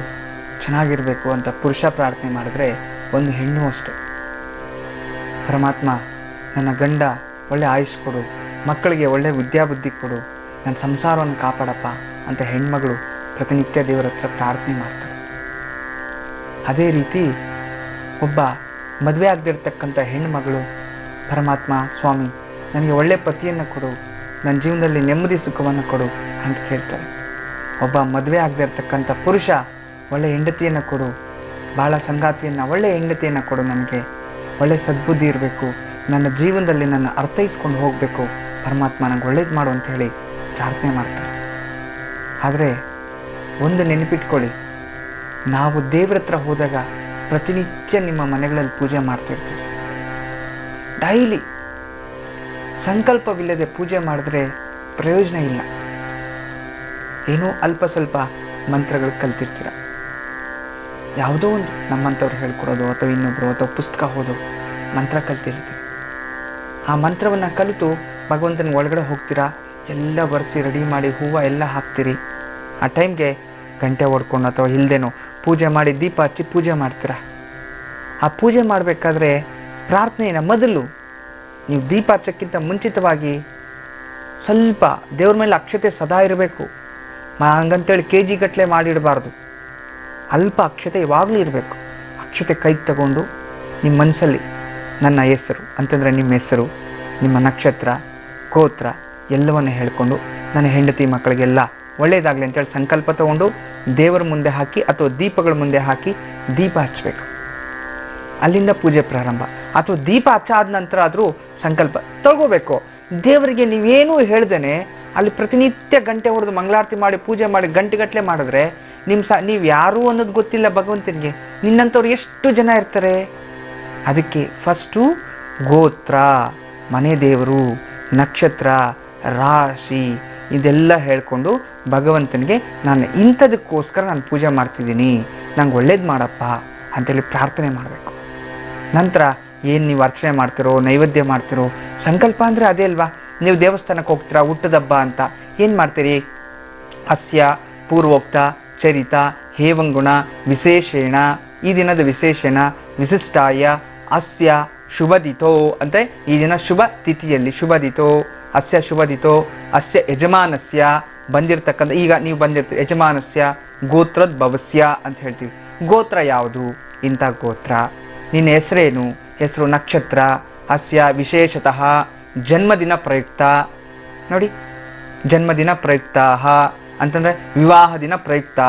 ಚೆನ್ನಾಗಿರಬೇಕು ಅಂತ ಪುರುಷ ಪ್ರಾರ್ಥನೆ ಮಾಡಿದ್ರೆ, ಒಂದು ಹೆಣ್ಣು ಅಷ್ಟೆ, ಪರಮಾತ್ಮ ನನ್ನ ಗಂಡ ಒಳ್ಳೆ ಆಯುಷ್ ಕೊಡು, ಮಕ್ಕಳಿಗೆ ಒಳ್ಳೆ ವಿದ್ಯಾಬುದ್ಧಿ ಕೊಡು, ನನ್ನ ಸಂಸಾರವನ್ನು ಕಾಪಾಡಪ್ಪ ಅಂತ ಹೆಣ್ಮಗಳು ಪ್ರತಿನಿತ್ಯ ದೇವರ ಹತ್ರ ಪ್ರಾರ್ಥನೆ ಮಾಡ್ತಾರೆ. ಅದೇ ರೀತಿ ಒಬ್ಬ ಮದುವೆ ಆಗದಿರ್ತಕ್ಕಂಥ ಹೆಣ್ಮಗಳು, ಪರಮಾತ್ಮ ಸ್ವಾಮಿ ನನಗೆ ಒಳ್ಳೆ ಪತಿಯನ್ನು ಕೊಡು, ನನ್ನ ಜೀವನದಲ್ಲಿ ನೆಮ್ಮದಿ ಸುಖವನ್ನು ಕೊಡು ಅಂತ ಕೇಳ್ತಾರೆ. ಒಬ್ಬ ಮದುವೆ ಆಗದೆ ಇರ್ತಕ್ಕಂಥ ಪುರುಷ, ಒಳ್ಳೆ ಹೆಂಡತಿಯನ್ನು ಕೊಡು, ಭಾಳ ಸಂಗಾತಿಯನ್ನು, ಒಳ್ಳೆ ಹೆಂಡತಿಯನ್ನು ಕೊಡು, ನನಗೆ ಒಳ್ಳೆ ಸದ್ಬುದ್ಧಿ ಇರಬೇಕು, ನನ್ನ ಜೀವನದಲ್ಲಿ ನನ್ನ ಅರ್ಥೈಸ್ಕೊಂಡು ಹೋಗಬೇಕು, ಪರಮಾತ್ಮ ನನಗೆ ಒಳ್ಳೇದು ಮಾಡು ಅಂತ ಹೇಳಿ ಪ್ರಾರ್ಥನೆ ಮಾಡ್ತಾರೆ. ಆದರೆ ಒಂದು ನೆನಪಿಟ್ಕೊಳ್ಳಿ, ನಾವು ದೇವ್ರ ಹತ್ರ ಹೋದಾಗ ಪ್ರತಿನಿತ್ಯ ನಿಮ್ಮ ಮನೆಗಳಲ್ಲಿ ಪೂಜೆ ಮಾಡ್ತಿರ್ತೀವಿ. ಡೈಲಿ ಸಂಕಲ್ಪವಿಲ್ಲದೆ ಪೂಜೆ ಮಾಡಿದ್ರೆ ಪ್ರಯೋಜನ ಇಲ್ಲ. ಏನೋ ಅಲ್ಪ ಸ್ವಲ್ಪ ಮಂತ್ರಗಳು ಕಲ್ತಿರ್ತೀರ, ಯಾವುದೋ ಒಂದು ನಮ್ಮಂಥವ್ರು ಹೇಳ್ಕೊಡೋದು ಅಥವಾ ಇನ್ನೊಬ್ರು ಅಥವಾ ಪುಸ್ತಕ ಓದೋ ಮಂತ್ರ ಕಲ್ತಿರ್ತೀರಿ. ಆ ಮಂತ್ರವನ್ನು ಕಲಿತು ಭಗವಂತನ ಒಳಗಡೆ ಹೋಗ್ತೀರಾ, ಎಲ್ಲ ಬರ್ಸಿ ರೆಡಿ ಮಾಡಿ ಹೂವು ಎಲ್ಲ ಹಾಕ್ತೀರಿ. ಆ ಟೈಮ್ಗೆ ಗಂಟೆ ಹೊಡ್ಕೊಂಡು ಅಥವಾ ಇಲ್ದೇನೋ ಪೂಜೆ ಮಾಡಿ ದೀಪ ಹಚ್ಚಿ ಪೂಜೆ ಮಾಡ್ತೀರಾ. ಆ ಪೂಜೆ ಮಾಡಬೇಕಾದ್ರೆ ಪ್ರಾರ್ಥನೆಯ ಮೊದಲು ನೀವು ದೀಪ ಹಚ್ಚಕ್ಕಿಂತ ಮುಂಚಿತವಾಗಿ ಸ್ವಲ್ಪ ದೇವ್ರ ಮೇಲೆ ಅಕ್ಷತೆ ಸದಾ ಇರಬೇಕು. ಹಂಗಂತೇಳಿ KG ಗಟ್ಟಲೆ ಮಾಡಿಡಬಾರ್ದು, ಅಲ್ಪ ಅಕ್ಷತೆ ಇವಾಗಲೂ ಇರಬೇಕು. ಅಕ್ಷತೆ ಕೈಗೆ ತಗೊಂಡು ನಿಮ್ಮ ಮನಸ್ಸಲ್ಲಿ ನನ್ನ ಹೆಸರು ಅಂತಂದರೆ ನಿಮ್ಮ ಹೆಸರು, ನಿಮ್ಮ ನಕ್ಷತ್ರ, ಗೋತ್ರ ಎಲ್ಲವನ್ನು ಹೇಳ್ಕೊಂಡು ನನ್ನ ಹೆಂಡತಿ ಮಕ್ಕಳಿಗೆಲ್ಲ ಒಳ್ಳೆಯದಾಗಲಿ ಅಂತೇಳಿ ಸಂಕಲ್ಪ ತಗೊಂಡು ದೇವರ ಮುಂದೆ ಹಾಕಿ ಅಥವಾ ದೀಪಗಳ ಮುಂದೆ ಹಾಕಿ ದೀಪ ಹಚ್ಚಬೇಕು. ಅಲ್ಲಿಂದ ಪೂಜೆ ಪ್ರಾರಂಭ. ಅಥವಾ ದೀಪ ಹಚ್ಚಾದ ನಂತರ ಆದರೂ ಸಂಕಲ್ಪ ತಗೋಬೇಕು. ದೇವರಿಗೆ ನೀವೇನೂ ಹೇಳ್ದೇನೆ ಅಲ್ಲಿ ಪ್ರತಿನಿತ್ಯ ಗಂಟೆ ಹೊಡೆದು ಮಂಗಳಾರತಿ ಮಾಡಿ ಪೂಜೆ ಮಾಡಿ ಗಂಟೆಗಟ್ಟಲೆ ಮಾಡಿದ್ರೆ ನೀವು ಯಾರು ಅನ್ನೋದು ಗೊತ್ತಿಲ್ಲ ಭಗವಂತನಿಗೆ. ನಿನ್ನಂಥವ್ರು ಎಷ್ಟು ಜನ ಇರ್ತಾರೆ. ಅದಕ್ಕೆ ಫಸ್ಟು ಗೋತ್ರ, ಮನೆ ದೇವರು, ನಕ್ಷತ್ರ, ರಾಶಿ ಇದೆಲ್ಲ ಹೇಳ್ಕೊಂಡು ಭಗವಂತನಿಗೆ ನಾನು ಇಂಥದಕ್ಕೋಸ್ಕರ ನಾನು ಪೂಜೆ ಮಾಡ್ತಿದ್ದೀನಿ, ನಂಗೆ ಒಳ್ಳೇದು ಮಾಡಪ್ಪ ಅಂತೇಳಿ ಪ್ರಾರ್ಥನೆ ಮಾಡಬೇಕು. ನಂತರ ಏನು ನೀವು ಅರ್ಚನೆ ಮಾಡ್ತಿರೋ, ನೈವೇದ್ಯ ಮಾಡ್ತಿರೋ, ಸಂಕಲ್ಪ ಅಂದರೆ ಅದೇ ಅಲ್ವಾ. ನೀವು ದೇವಸ್ಥಾನಕ್ಕೆ ಹೋಗ್ತೀರಾ ಹುಟ್ಟದಬ್ಬ ಅಂತ, ಏನು ಮಾಡ್ತೀರಿ? ಅಸ್ಯ ಪೂರ್ವೋಕ್ತ ಚರಿತ ಹೇವಂಗುಣ ವಿಶೇಷೇಣ, ಈ ದಿನದ ವಿಶೇಷಣ ವಿಶಿಷ್ಟಾಯ ಅಸ್ಯ ಶುಭದಿತೋ ಅಂತ, ಈ ದಿನ ಶುಭ ತಿಥಿಯಲ್ಲಿ ಶುಭದಿತೋ ಅಸ್ಯ ಶುಭದಿತೋ ಅಸ್ಯ ಯಜಮಾನಸ್ಯ ಬಂದಿರತಕ್ಕಂಥ, ಈಗ ನೀವು ಬಂದಿರ್ತೀರಿ ಯಜಮಾನಸ್ಯ ಗೋತ್ರೋದ್ಭವಸ್ಯ ಅಂತ ಹೇಳ್ತೀವಿ. ಗೋತ್ರ ಯಾವುದು? ಇಂಥ ಗೋತ್ರ. ನಿನ್ನ ಹೆಸರೇನು? ಹೆಸರು ನಕ್ಷತ್ರ. ಅಸ್ಯ ವಿಶೇಷತಃ ಜನ್ಮದಿನ ಪ್ರಯುಕ್ತ, ನೋಡಿ ಜನ್ಮದಿನ ಪ್ರಯುಕ್ತಾ ಅಂತಂದರೆ ವಿವಾಹ ದಿನ ಪ್ರಯುಕ್ತಾ,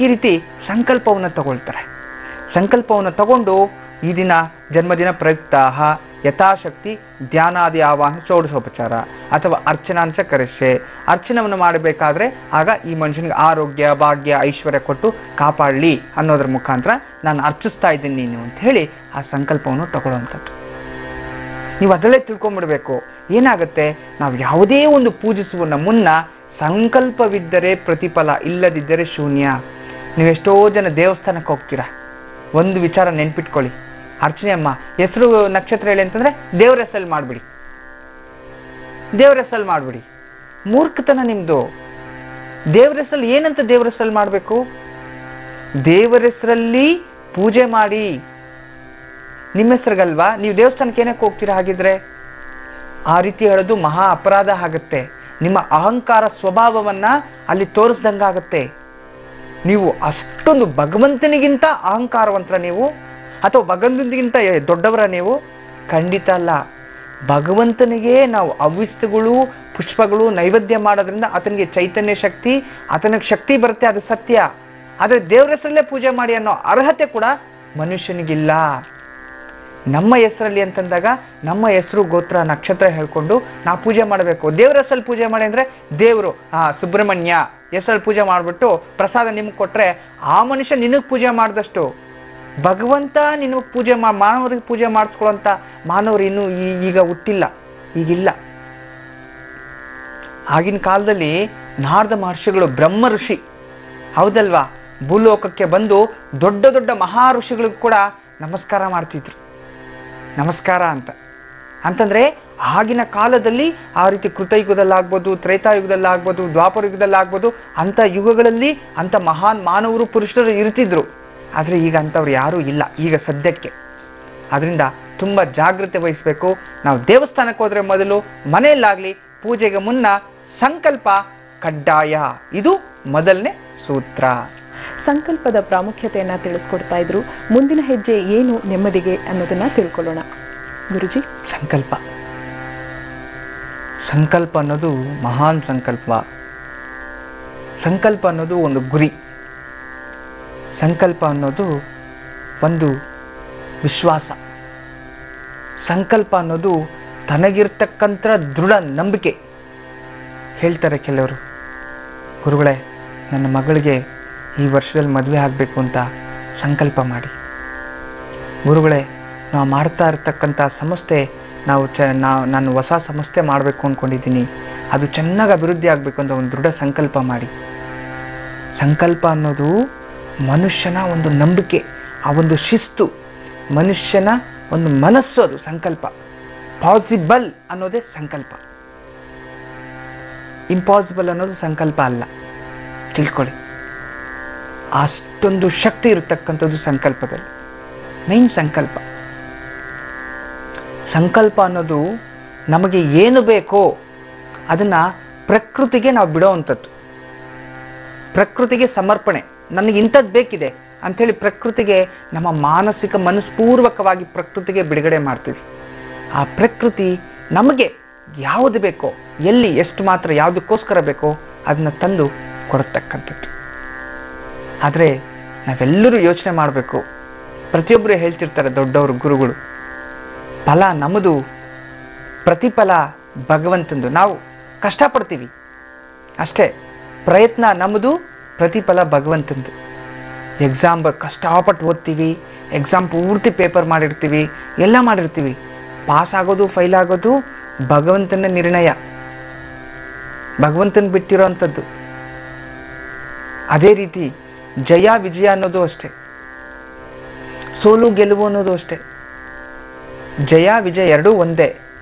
ಈ ರೀತಿ ಸಂಕಲ್ಪವನ್ನು ತಗೊಳ್ತಾರೆ. ಸಂಕಲ್ಪವನ್ನು ತಗೊಂಡು ಈ ದಿನ ಜನ್ಮದಿನ ಪ್ರಯುಕ್ತಾ ಯಥಾಶಕ್ತಿ ಧ್ಯಾನಾದಿ ಆವಾಹನೆ ಷೋಡಶೋಪಚಾರ ಅಥವಾ ಅರ್ಚನಾಂಚ ಕರೆಸೆ, ಅರ್ಚನವನ್ನು ಮಾಡಬೇಕಾದ್ರೆ ಆಗ ಈ ಮನುಷ್ಯನಿಗೆ ಆರೋಗ್ಯ ಭಾಗ್ಯ ಐಶ್ವರ್ಯ ಕೊಟ್ಟು ಕಾಪಾಡಲಿ ಅನ್ನೋದ್ರ ಮುಖಾಂತರ ನಾನು ಅರ್ಚಿಸ್ತಾ ಇದ್ದೀನಿ ನೀನು ಅಂತ ಹೇಳಿ ಆ ಸಂಕಲ್ಪವನ್ನು ತಗೊಳ್ಳುವಂಥದ್ದು. ನೀವು ಅದರಲ್ಲೇ ತಿಳ್ಕೊಂಡ್ಬಿಡ್ಬೇಕು. ಏನಾಗುತ್ತೆ, ನಾವು ಯಾವುದೇ ಒಂದು ಪೂಜಿಸುವ ಮುನ್ನ ಸಂಕಲ್ಪವಿದ್ದರೆ ಪ್ರತಿಫಲ, ಇಲ್ಲದಿದ್ದರೆ ಶೂನ್ಯ. ನೀವೆಷ್ಟೋ ಜನ ದೇವಸ್ಥಾನಕ್ಕೆ ಹೋಗ್ತೀರಾ, ಒಂದು ವಿಚಾರ ನೆನ್ಪಿಟ್ಕೊಳ್ಳಿ, ಅರ್ಚನೆ ಅಮ್ಮ ಹೆಸರು ನಕ್ಷತ್ರ ಹೇಳಿ ಅಂತಂದ್ರೆ ದೇವ್ರ ಹೆಸರಲ್ಲಿ ಮಾಡಿಬಿಡಿ, ದೇವ್ರ ಹೆಸರಲ್ಲಿ ಮಾಡಿಬಿಡಿ. ಮೂರ್ಖತನ ನಿಮ್ಮದು. ದೇವ್ರ ಹೆಸರಲ್ಲಿ ಏನಂತ ದೇವ್ರ ಹೆಸರಲ್ಲಿ ಮಾಡಬೇಕು? ದೇವರ ಹೆಸರಲ್ಲಿ ಪೂಜೆ ಮಾಡಿ. ನಿಮ್ಮ ಹೆಸರಿಗಲ್ವಾ? ನೀವು ದೇವಸ್ಥಾನಕ್ಕೆ ಏನಕ್ಕೆ ಹೋಗ್ತೀರಾ ಹಾಗಿದ್ರೆ? ಆ ರೀತಿ ಹೇಳೋದು ಮಹಾ ಅಪರಾಧ ಆಗುತ್ತೆ. ನಿಮ್ಮ ಅಹಂಕಾರ ಸ್ವಭಾವವನ್ನ ಅಲ್ಲಿ ತೋರಿಸ್ದಂಗಾಗತ್ತೆ. ನೀವು ಅಷ್ಟೊಂದು ಭಗವಂತನಿಗಿಂತ ಅಹಂಕಾರವಂತರ ನೀವು, ಅಥವಾ ಭಗವಂತನಿಗಿಂತ ದೊಡ್ಡವರ ನೀವು? ಖಂಡಿತ ಅಲ್ಲ. ಭಗವಂತನಿಗೆ ನಾವು ಅವ್ಯಸ್ತಗಳು ಪುಷ್ಪಗಳು ನೈವೇದ್ಯ ಮಾಡೋದ್ರಿಂದ ಆತನಿಗೆ ಚೈತನ್ಯ ಶಕ್ತಿ, ಆತನಿಗೆ ಶಕ್ತಿ ಬರುತ್ತೆ, ಅದು ಸತ್ಯ. ಆದರೆ ದೇವ್ರ ಹೆಸರಲ್ಲೇ ಪೂಜೆ ಮಾಡಿ ಅನ್ನೋ ಅರ್ಹತೆ ಕೂಡ ಮನುಷ್ಯನಿಗಿಲ್ಲ. ನಮ್ಮ ಹೆಸರಲ್ಲಿ ಅಂತಂದಾಗ ನಮ್ಮ ಹೆಸರು ಗೋತ್ರ ನಕ್ಷತ್ರ ಹೇಳ್ಕೊಂಡು ನಾವು ಪೂಜೆ ಮಾಡಬೇಕು. ದೇವ್ರ ಹೆಸರಲ್ಲಿ ಪೂಜೆ ಮಾಡಿ ಅಂದರೆ ದೇವರು ಸುಬ್ರಹ್ಮಣ್ಯ ಹೆಸರಲ್ಲಿ ಪೂಜೆ ಮಾಡಿಬಿಟ್ಟು ಪ್ರಸಾದ ನಿಮ್ಗೆ ಕೊಟ್ಟರೆ ಆ ಮನುಷ್ಯ ನಿನಗೆ ಪೂಜೆ ಮಾಡಿದಷ್ಟು. ಭಗವಂತ ನಿನಗೆ ಪೂಜೆ ಮಾನವರಿಗೆ ಪೂಜೆ ಮಾಡಿಸ್ಕೊಳ್ಳೋಂಥ ಮಾನವರು ಇನ್ನೂ ಈಗ ಹುಟ್ಟಿಲ್ಲ, ಈಗಿಲ್ಲ. ಆಗಿನ ಕಾಲದಲ್ಲಿ ನಾರದ ಮಹರ್ಷಿಗಳು ಬ್ರಹ್ಮ ಋಷಿ ಹೌದಲ್ವಾ, ಭೂಲೋಕಕ್ಕೆ ಬಂದು ದೊಡ್ಡ ದೊಡ್ಡ ಮಹಾ ಋಷಿಗಳಿಗೂ ಕೂಡ ನಮಸ್ಕಾರ ಮಾಡ್ತಿದ್ರು. ನಮಸ್ಕಾರ ಅಂತಂದ್ರೆ ಆಗಿನ ಕಾಲದಲ್ಲಿ ಆ ರೀತಿ ಕೃತಯುಗದಲ್ಲಾಗ್ಬೋದು, ತ್ರೇತಾಯುಗದಲ್ಲಾಗ್ಬೋದು, ದ್ವಾಪರ ಯುಗದಲ್ಲಾಗ್ಬೋದು, ಅಂಥ ಯುಗಗಳಲ್ಲಿ ಅಂಥ ಮಹಾನ್ ಮಾನವರು ಪುರುಷರು ಇರ್ತಿದ್ರು. ಆದರೆ ಈಗ ಅಂಥವ್ರು ಯಾರೂ ಇಲ್ಲ ಈಗ ಸದ್ಯಕ್ಕೆ. ಅದರಿಂದ ತುಂಬ ಜಾಗೃತೆ ವಹಿಸಬೇಕು. ನಾವು ದೇವಸ್ಥಾನಕ್ಕೆ ಹೋದರೆ ಮೊದಲು ಮನೆಯಲ್ಲಾಗಲಿ ಪೂಜೆಗೆ ಮುನ್ನ ಸಂಕಲ್ಪ ಕಡ್ಡಾಯ. ಇದು ಮೊದಲನೇ ಸೂತ್ರ. ಸಂಕಲ್ಪದ ಪ್ರಾಮುಖ್ಯತೆಯನ್ನ ತಿಳಿಸ್ಕೊಡ್ತಾ ಇದ್ರು. ಮುಂದಿನ ಹೆಜ್ಜೆ ಏನು ನೆಮ್ಮದಿಗೆ ಅನ್ನೋದನ್ನ ತಿಳ್ಕೊಳ್ಳೋಣ ಗುರುಜಿ. ಸಂಕಲ್ಪ ಅನ್ನೋದು ಮಹಾನ್ ಸಂಕಲ್ಪ. ಸಂಕಲ್ಪ ಅನ್ನೋದು ಒಂದು ಗುರಿ. ಸಂಕಲ್ಪ ಅನ್ನೋದು ಒಂದು ವಿಶ್ವಾಸ. ಸಂಕಲ್ಪ ಅನ್ನೋದು ತನಗಿರ್ತಕ್ಕಂಥ ದೃಢ ನಂಬಿಕೆ. ಹೇಳ್ತಾರೆ ಕೆಲವರು, ಗುರುಗಳೇ ನನ್ನ ಮಗಳಿಗೆ ಈ ವರ್ಷದಲ್ಲಿ ಮದುವೆ ಆಗಬೇಕು ಅಂತ ಸಂಕಲ್ಪ ಮಾಡಿ. ಗುರುಗಳೇ ನಾವು ಮಾಡ್ತಾ ಇರ್ತಕ್ಕಂಥ ಸಂಸ್ಥೆ ನಾನು ಹೊಸ ಸಂಸ್ಥೆ ಮಾಡಬೇಕು ಅಂದ್ಕೊಂಡಿದ್ದೀನಿ, ಅದು ಚೆನ್ನಾಗಿ ಅಭಿವೃದ್ಧಿ ಆಗಬೇಕು ಅಂತ ಒಂದು ದೃಢ ಸಂಕಲ್ಪ ಮಾಡಿ. ಸಂಕಲ್ಪ ಅನ್ನೋದು ಮನುಷ್ಯನ ಒಂದು ನಂಬಿಕೆ, ಆ ಒಂದು ಶಿಸ್ತು, ಮನುಷ್ಯನ ಒಂದು ಮನಸ್ಸು. ಅದು ಸಂಕಲ್ಪ. ಪಾಸಿಬಲ್ ಅನ್ನೋದೇ ಸಂಕಲ್ಪ. ಇಂಪಾಸಿಬಲ್ ಅನ್ನೋದು ಸಂಕಲ್ಪ ಅಲ್ಲ, ತಿಳ್ಕೊಳ್ಳಿ. ಅಷ್ಟೊಂದು ಶಕ್ತಿ ಇರತಕ್ಕಂಥದ್ದು ಸಂಕಲ್ಪದಲ್ಲಿ. ಮೈನ್ ಸಂಕಲ್ಪ. ಸಂಕಲ್ಪ ಅನ್ನೋದು ನಮಗೆ ಏನು ಬೇಕೋ ಅದನ್ನ ಪ್ರಕೃತಿಗೆ ನಾವು ಬಿಡೋವಂಥದ್ದು. ಪ್ರಕೃತಿಗೆ ಸಮರ್ಪಣೆ. ನನಗೆ ಇಂಥದ್ದು ಬೇಕಿದೆ ಅಂಥೇಳಿ ಪ್ರಕೃತಿಗೆ ನಮ್ಮ ಮಾನಸಿಕ ಮನಸ್ಪೂರ್ವಕವಾಗಿ ಪ್ರಕೃತಿಗೆ ಬಿಡುಗಡೆ ಮಾಡ್ತೀವಿ. ಆ ಪ್ರಕೃತಿ ನಮಗೆ ಯಾವುದು ಬೇಕೋ, ಎಲ್ಲಿ ಎಷ್ಟು ಮಾತ್ರ ಯಾವುದಕ್ಕೋಸ್ಕರ ಬೇಕೋ ಅದನ್ನ ತಂದು ಕೊಡತಕ್ಕಂಥದ್ದು. ಆದರೆ ನಾವೆಲ್ಲರೂ ಯೋಚನೆ ಮಾಡಬೇಕು. ಪ್ರತಿಯೊಬ್ಬರು ಹೇಳ್ತಿರ್ತಾರೆ ದೊಡ್ಡವರು, ಗುರುಗಳು, ಫಲ ನಮ್ಮದು, ಪ್ರತಿಫಲ ಭಗವಂತಂದು. ನಾವು ಕಷ್ಟಪಡ್ತೀವಿ ಅಷ್ಟೇ, ಪ್ರಯತ್ನ ನಮ್ಮದು, ಪ್ರತಿಫಲ ಭಗವಂತಂದು. ಎಕ್ಸಾಮ್ ಕಷ್ಟಪಟ್ಟು ಓದ್ತೀವಿ, ಎಕ್ಸಾಮ್ ಪೂರ್ತಿ ಪೇಪರ್ ಮಾಡಿರ್ತೀವಿ, ಎಲ್ಲ ಮಾಡಿರ್ತೀವಿ. ಪಾಸ್ ಆಗೋದು ಫೈಲ್ ಆಗೋದು ಭಗವಂತನ ನಿರ್ಣಯ, ಭಗವಂತನ ಬಿಟ್ಟಿರೋ ಅಂಥದ್ದು. ಅದೇ ರೀತಿ ಜಯ ವಿಜಯ ಅನ್ನೋದು ಅಷ್ಟೇ, ಸೋಲು ಗೆಲುವು ಅನ್ನೋದು ಅಷ್ಟೇ. ಜಯ ವಿಜಯ ಎರಡೂ ಒಂದೇ.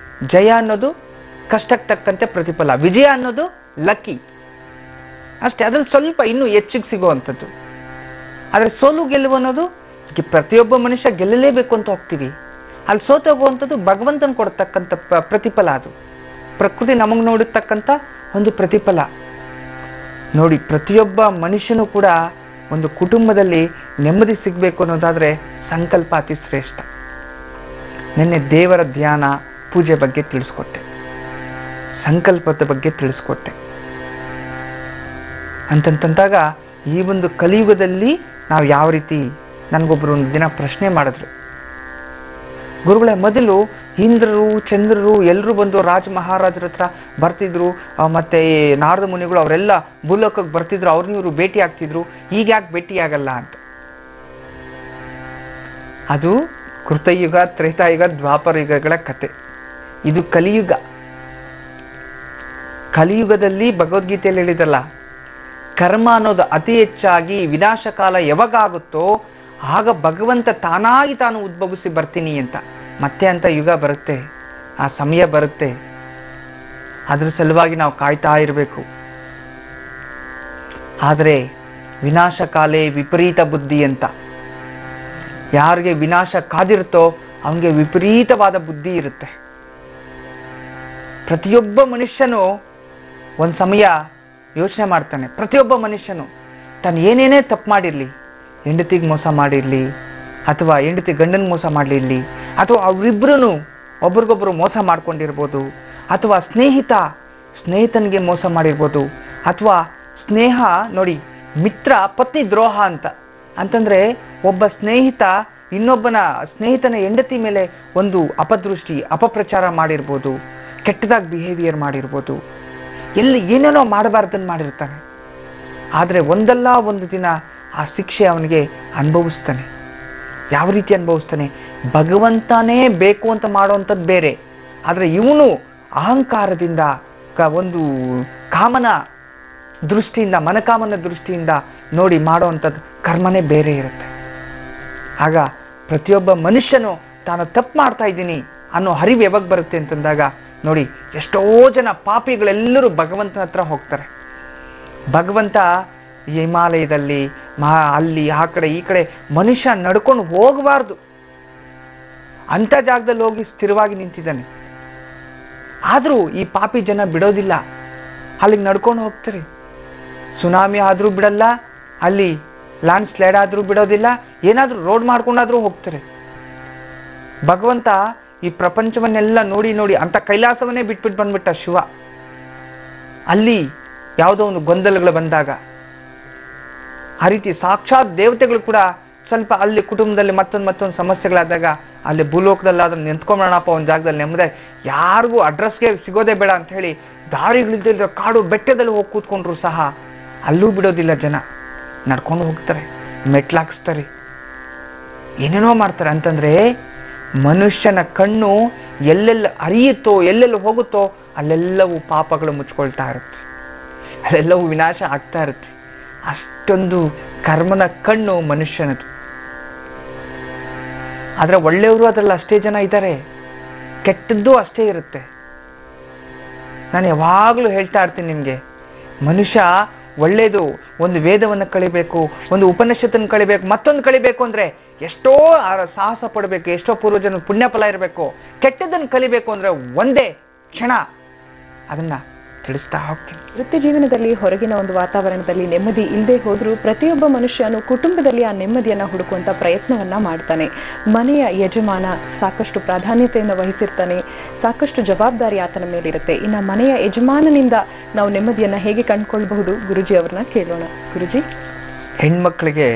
ಜಯ ಅನ್ನೋದು ಕಷ್ಟಕ್ಕೆ ತಕ್ಕಂತೆ ಪ್ರತಿಫಲ, ವಿಜಯ ಅನ್ನೋದು ಲಕ್ಕಿ ಅಷ್ಟೇ, ಅದ್ರಲ್ಲಿ ಸ್ವಲ್ಪ ಇನ್ನೂ ಹೆಚ್ಚಿಗೆ ಸಿಗುವಂಥದ್ದು. ಆದರೆ ಸೋಲು ಗೆಲುವು ಅನ್ನೋದು ಪ್ರತಿಯೊಬ್ಬ ಮನುಷ್ಯ ಗೆಲ್ಲಲೇಬೇಕು ಅಂತ ಹೋಗ್ತೀವಿ, ಅಲ್ಲಿ ಸೋತು ಹೋಗುವಂಥದ್ದು ಭಗವಂತನ ಕೊಡ್ತಕ್ಕಂಥ ಪ್ರತಿಫಲ, ಅದು ಪ್ರಕೃತಿ ನಮಗೆ ನೋಡಿರ್ತಕ್ಕಂಥ ಒಂದು ಪ್ರತಿಫಲ. ನೋಡಿ, ಪ್ರತಿಯೊಬ್ಬ ಮನುಷ್ಯನೂ ಕೂಡ ಒಂದು ಕುಟುಂಬದಲ್ಲಿ ನೆಮ್ಮದಿ ಸಿಗಬೇಕು ಅನ್ನೋದಾದರೆ ಸಂಕಲ್ಪ ಅತಿ ಶ್ರೇಷ್ಠ. ನಿನ್ನೆ ದೇವರ ಧ್ಯಾನ ಪೂಜೆ ಬಗ್ಗೆ ತಿಳಿಸ್ಕೊಟ್ಟೆ, ಸಂಕಲ್ಪದ ಬಗ್ಗೆ ತಿಳಿಸ್ಕೊಟ್ಟೆ. ಅಂತಂದಾಗ ಈ ಒಂದು ಕಲಿಯುಗದಲ್ಲಿ ನಾವು ಯಾವ ರೀತಿ, ನನಗೊಬ್ಬರು ಒಂದು ದಿನ ಪ್ರಶ್ನೆ ಮಾಡಿದ್ರು, ಗುರುಗಳೇ ಮೊದಲು ಇಂದ್ರರು ಚಂದ್ರರು ಎಲ್ಲರೂ ಬಂದು ರಾಜ ಮಹಾರಾಜರ ಹತ್ರ ಬರ್ತಿದ್ರು, ಮತ್ತೆ ನಾರದ ಮುನಿಗಳು ಅವರೆಲ್ಲ ಭೂಲೋಕಕ್ಕೆ ಬರ್ತಿದ್ರು, ಅವ್ರನ್ನ ಇವರು ಭೇಟಿ ಆಗ್ತಿದ್ರು, ಈಗ ಯಾಕೆ ಭೇಟಿ ಆಗಲ್ಲ ಅಂತ. ಅದು ಕೃತಯುಗ, ತ್ರೇತಾಯುಗ, ದ್ವಾಪರ ಯುಗಗಳ ಕತೆ. ಇದು ಕಲಿಯುಗ. ಕಲಿಯುಗದಲ್ಲಿ ಭಗವದ್ಗೀತೆಯಲ್ಲಿ ಹೇಳಿದಲ್ಲ, ಕರ್ಮ ಅನ್ನೋದು ಅತಿ ಹೆಚ್ಚಾಗಿ ವಿನಾಶಕಾಲ ಯಾವಾಗ ಆಗುತ್ತೋ ಆಗ ಭಗವಂತ ತಾನಾಗಿ ತಾನು ಉದ್ಭವಿಸಿ ಬರ್ತೀನಿ ಅಂತ. ಮತ್ತೆ ಅಂತ ಯುಗ ಬರುತ್ತೆ, ಆ ಸಮಯ ಬರುತ್ತೆ. ಅದ್ರ ಸಲುವಾಗಿ ನಾವು ಕಾಯ್ತಾ ಇರಬೇಕು. ಆದರೆ ವಿನಾಶಕಾಲೇ ವಿಪರೀತ ಬುದ್ಧಿ ಅಂತ, ಯಾರಿಗೆ ವಿನಾಶ ಕಾದಿರುತ್ತೋ ಅವನಿಗೆ ವಿಪರೀತವಾದ ಬುದ್ಧಿ ಇರುತ್ತೆ. ಪ್ರತಿಯೊಬ್ಬ ಮನುಷ್ಯನು ಒಂದು ಸಮಯ ಯೋಚನೆ ಮಾಡ್ತಾನೆ. ಪ್ರತಿಯೊಬ್ಬ ಮನುಷ್ಯನು ತಾನು ಏನೇನೇ ತಪ್ಪು ಮಾಡಿರಲಿ, ಹೆಂಡತಿಗೆ ಮೋಸ ಮಾಡಿರಲಿ, ಅಥವಾ ಹೆಂಡತಿ ಗಂಡನ ಮೋಸ ಮಾಡಲಿರಲಿ, ಅಥವಾ ಅವರಿಬ್ಬರೂ ಒಬ್ರಿಗೊಬ್ರು ಮೋಸ ಮಾಡ್ಕೊಂಡಿರ್ಬೋದು, ಅಥವಾ ಸ್ನೇಹಿತನಿಗೆ ಮೋಸ ಮಾಡಿರ್ಬೋದು, ಅಥವಾ ಸ್ನೇಹ ನೋಡಿ ಮಿತ್ರ ಪತ್ನಿ ದ್ರೋಹ ಅಂತಂದ್ರೆ ಒಬ್ಬ ಸ್ನೇಹಿತ ಇನ್ನೊಬ್ಬನ ಸ್ನೇಹಿತನ ಹೆಂಡತಿ ಮೇಲೆ ಒಂದು ಅಪದೃಷ್ಟಿ ಅಪಪ್ರಚಾರ ಮಾಡಿರ್ಬೋದು, ಕೆಟ್ಟದಾಗಿ ಬಿಹೇವಿಯರ್ ಮಾಡಿರ್ಬೋದು, ಎಲ್ಲಿ ಏನೇನೋ ಮಾಡಬಾರ್ದನ್ನು ಮಾಡಿರ್ತಾನೆ. ಆದರೆ ಒಂದಲ್ಲ ಒಂದು ದಿನ ಆ ಶಿಕ್ಷೆ ಅವನಿಗೆ ಅನುಭವಿಸ್ತಾನೆ. ಯಾವ ರೀತಿ ಅನುಭವಿಸ್ತಾನೆ? ಭಗವಂತನೇ ಬೇಕು ಅಂತ ಮಾಡುವಂಥದ್ದು ಬೇರೆ, ಆದರೆ ಇವನು ಅಹಂಕಾರದಿಂದ ಒಂದು ಕಾಮನ ದೃಷ್ಟಿಯಿಂದ, ಮನಕಾಮನ ದೃಷ್ಟಿಯಿಂದ ನೋಡಿ ಮಾಡುವಂಥದ್ದು ಕರ್ಮನೇ ಬೇರೆ ಇರುತ್ತೆ. ಆಗ ಪ್ರತಿಯೊಬ್ಬ ಮನುಷ್ಯನು ತಾನು ತಪ್ಪು ಮಾಡ್ತಾ ಇದ್ದೀನಿ ಅನ್ನೋ ಅರಿವು ಯಾವಾಗ ಬರುತ್ತೆ ಅಂತಂದಾಗ ನೋಡಿ, ಎಷ್ಟೋ ಜನ ಪಾಪಿಗಳೆಲ್ಲರೂ ಭಗವಂತನ ಹತ್ರ ಹೋಗ್ತಾರೆ. ಭಗವಂತ ಹಿಮಾಲಯದಲ್ಲಿ ಅಲ್ಲಿ ಆ ಕಡೆ ಈ ಕಡೆ ಮನುಷ್ಯ ನಡ್ಕೊಂಡು ಹೋಗಬಾರ್ದು ಅಂಥ ಜಾಗದಲ್ಲಿ ಹೋಗಿ ಸ್ಥಿರವಾಗಿ ನಿಂತಿದ್ದಾನೆ. ಆದರೂ ಈ ಪಾಪಿ ಜನ ಬಿಡೋದಿಲ್ಲ, ಅಲ್ಲಿಗೆ ನಡ್ಕೊಂಡು ಹೋಗ್ತಾರೆ. ಸುನಾಮಿ ಆದರೂ ಬಿಡಲ್ಲ, ಅಲ್ಲಿ ಲ್ಯಾಂಡ್ ಸ್ಲೈಡ್ ಆದರೂ ಬಿಡೋದಿಲ್ಲ, ಏನಾದರೂ ರೋಡ್ ಮಾಡ್ಕೊಂಡಾದರೂ ಹೋಗ್ತಾರೆ. ಭಗವಂತ ಈ ಪ್ರಪಂಚವನ್ನೆಲ್ಲ ನೋಡಿ ನೋಡಿ ಅಂತ ಕೈಲಾಸವನ್ನೇ ಬಿಟ್ಬಿಟ್ಟು ಬಂದ್ಬಿಟ್ಟ ಶಿವ. ಅಲ್ಲಿ ಯಾವುದೋ ಒಂದು ಗೊಂದಲಗಳು ಬಂದಾಗ, ಆ ರೀತಿ ಸಾಕ್ಷಾತ್ ದೇವತೆಗಳು ಕೂಡ ಸ್ವಲ್ಪ ಅಲ್ಲಿ ಕುಟುಂಬದಲ್ಲಿ ಮತ್ತೊಂದು ಸಮಸ್ಯೆಗಳಾದಾಗ ಅಲ್ಲಿ ಭೂಲೋಕದಲ್ಲಾದ್ರೂ ನಿಂತ್ಕೊಂಬೋಣಪ್ಪ ಒಂದು ಜಾಗದಲ್ಲಿ ನೆಮ್ಮದಿ, ಯಾರಿಗೂ ಅಡ್ರೆಸ್ಗೆ ಸಿಗೋದೇ ಬೇಡ ಅಂತ ಹೇಳಿ ದಾರಿಗಳಿಲ್ದಿರೋ ಕಾಡು ಬೆಟ್ಟದಲ್ಲಿ ಹೋಗಿ ಕೂತ್ಕೊಂಡ್ರು ಸಹ ಅಲ್ಲೂ ಬಿಡೋದಿಲ್ಲ. ಜನ ನಡ್ಕೊಂಡು ಹೋಗ್ತಾರೆ, ಮೆಟ್ಲಾಕ್ಸ್ತಾರೆ, ಏನೇನೋ ಮಾಡ್ತಾರೆ. ಅಂತಂದ್ರೆ ಮನುಷ್ಯನ ಕಣ್ಣು ಎಲ್ಲೆಲ್ಲ ಅರಿಯುತ್ತೋ ಎಲ್ಲೆಲ್ಲ ಹೋಗುತ್ತೋ ಅಲ್ಲೆಲ್ಲವೂ ಪಾಪಗಳು ಮುಚ್ಕೊಳ್ತಾ ಇರುತ್ತೆ, ಅಲ್ಲೆಲ್ಲವೂ ವಿನಾಶ ಆಗ್ತಾ ಇರುತ್ತೆ. ಅಷ್ಟೊಂದು ಕರ್ಮನ ಕಣ್ಣು ಮನುಷ್ಯನದು. ಆದರೆ ಒಳ್ಳೆಯವರು ಅದರಲ್ಲಿ ಅಷ್ಟೇ ಜನ ಇದ್ದಾರೆ, ಕೆಟ್ಟದ್ದು ಅಷ್ಟೇ ಇರುತ್ತೆ. ನಾನು ಯಾವಾಗಲೂ ಹೇಳ್ತಾ ಇರ್ತೀನಿ ನಿಮಗೆ, ಮನುಷ್ಯ ಒಳ್ಳೆಯದು ಒಂದು ವೇದವನ್ನು ಕಳಿಬೇಕು, ಒಂದು ಉಪನಿಷತ್ತನ್ನು ಕಳಿಬೇಕು, ಮತ್ತೊಂದು ಕಳಿಬೇಕು ಅಂದರೆ ಎಷ್ಟೋ ಸಾಹಸ ಪಡಬೇಕು, ಎಷ್ಟೋ ಪೂರ್ವಜನ ಪುಣ್ಯ ಫಲ ಇರಬೇಕು. ಕೆಟ್ಟದ್ದನ್ನು ಕಲಿಬೇಕು ಅಂದರೆ ಒಂದೇ ಕ್ಷಣ ಅದನ್ನು ತಿಳಿಸ್ತಾ ಹೋಗ್ತೀನಿ. ವೃತ್ತಿ ಜೀವನದಲ್ಲಿ ಹೊರಗಿನ ಒಂದು ವಾತಾವರಣದಲ್ಲಿ ನೆಮ್ಮದಿ ಇಲ್ಲದೆ ಹೋದರೂ ಪ್ರತಿಯೊಬ್ಬ ಮನುಷ್ಯನು ಕುಟುಂಬದಲ್ಲಿ ಆ ನೆಮ್ಮದಿಯನ್ನು ಹುಡುಕುವಂಥ ಪ್ರಯತ್ನವನ್ನ ಮಾಡ್ತಾನೆ. ಮನೆಯ ಯಜಮಾನ ಸಾಕಷ್ಟು ಪ್ರಾಧಾನ್ಯತೆಯನ್ನು ವಹಿಸಿರ್ತಾನೆ, ಸಾಕಷ್ಟು ಜವಾಬ್ದಾರಿ ಆತನ ಮೇಲಿರುತ್ತೆ. ಇನ್ನು ಮನೆಯ ಯಜಮಾನನಿಂದ ನಾವು ನೆಮ್ಮದಿಯನ್ನು ಹೇಗೆ ಕಂಡುಕೊಳ್ಬಹುದು? ಗುರುಜಿ ಅವ್ರನ್ನ ಕೇಳೋಣ. ಗುರುಜಿ, ಹೆಣ್ಮಕ್ಳಿಗೆ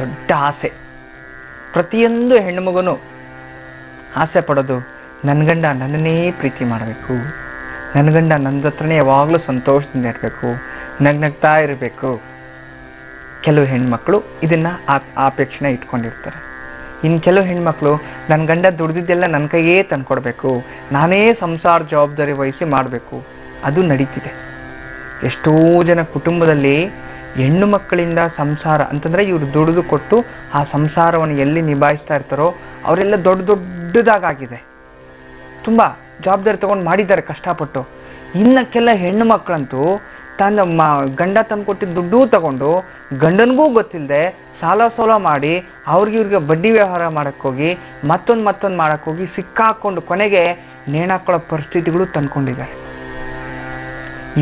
ದೊಡ್ಡ ಆಸೆ, ಪ್ರತಿಯೊಂದು ಹೆಣ್ಣುಮಗನು ಆಸೆ ಪಡೋದು, ನನ್ನ ಗಂಡ ನನ್ನನ್ನೇ ಪ್ರೀತಿ ಮಾಡಬೇಕು, ನನ್ನ ಗಂಡ ನನ್ನ ಹತ್ರನೇ ಯಾವಾಗಲೂ ಸಂತೋಷದಿಂದ ಇರಬೇಕು, ನಗ್ನಗ್ತಾ ಇರಬೇಕು. ಕೆಲವು ಹೆಣ್ಮಕ್ಳು ಇದನ್ನು ಅಪೇಕ್ಷೆನ ಇಟ್ಕೊಂಡಿರ್ತಾರೆ. ಇನ್ನು ಕೆಲವು ಹೆಣ್ಮಕ್ಳು ನನ್ನ ಗಂಡ ದುಡ್ದಿದ್ದೆಲ್ಲ ನನ್ನ ಕೈಯೇ ತಂದ್ಕೊಡ್ಬೇಕು, ನಾನೇ ಸಂಸಾರ ಜವಾಬ್ದಾರಿ ವಹಿಸಿ ಮಾಡಬೇಕು. ಅದು ನಡೀತಿದೆ. ಎಷ್ಟೋ ಜನ ಕುಟುಂಬದಲ್ಲಿ ಹೆಣ್ಣು ಮಕ್ಕಳಿಂದ ಸಂಸಾರ ಅಂತಂದರೆ ಇವರು ದುಡಿದು ಕೊಟ್ಟು ಆ ಸಂಸಾರವನ್ನು ಎಲ್ಲಿ ನಿಭಾಯಿಸ್ತಾ ಇರ್ತಾರೋ ಅವರೆಲ್ಲ ದೊಡ್ಡದಾಗಿದೆ. ತುಂಬ ಜವಾಬ್ದಾರಿ ತಗೊಂಡು ಮಾಡಿದ್ದಾರೆ ಕಷ್ಟಪಟ್ಟು. ಇನ್ನಕ್ಕೆಲ್ಲ ಹೆಣ್ಣು ಮಕ್ಕಳಂತೂ ತನ್ನ ಗಂಡ ತಂದು ಕೊಟ್ಟಿದ್ದ ದುಡ್ಡು ತಗೊಂಡು ಗಂಡನಿಗೂ ಗೊತ್ತಿಲ್ಲದೆ ಸಾಲ ಸೋಲ ಮಾಡಿ ಇವ್ರಿಗೆ ಬಡ್ಡಿ ವ್ಯವಹಾರ ಮಾಡೋಕ್ಕೋಗಿ ಮತ್ತೊಂದು ಮಾಡೋಕ್ಕೋಗಿ ಸಿಕ್ಕಾಕೊಂಡು ಕೊನೆಗೆ ನೇಣಾಕೊಳ್ಳೋ ಪರಿಸ್ಥಿತಿಗಳು ತಂದ್ಕೊಂಡಿದ್ದಾರೆ.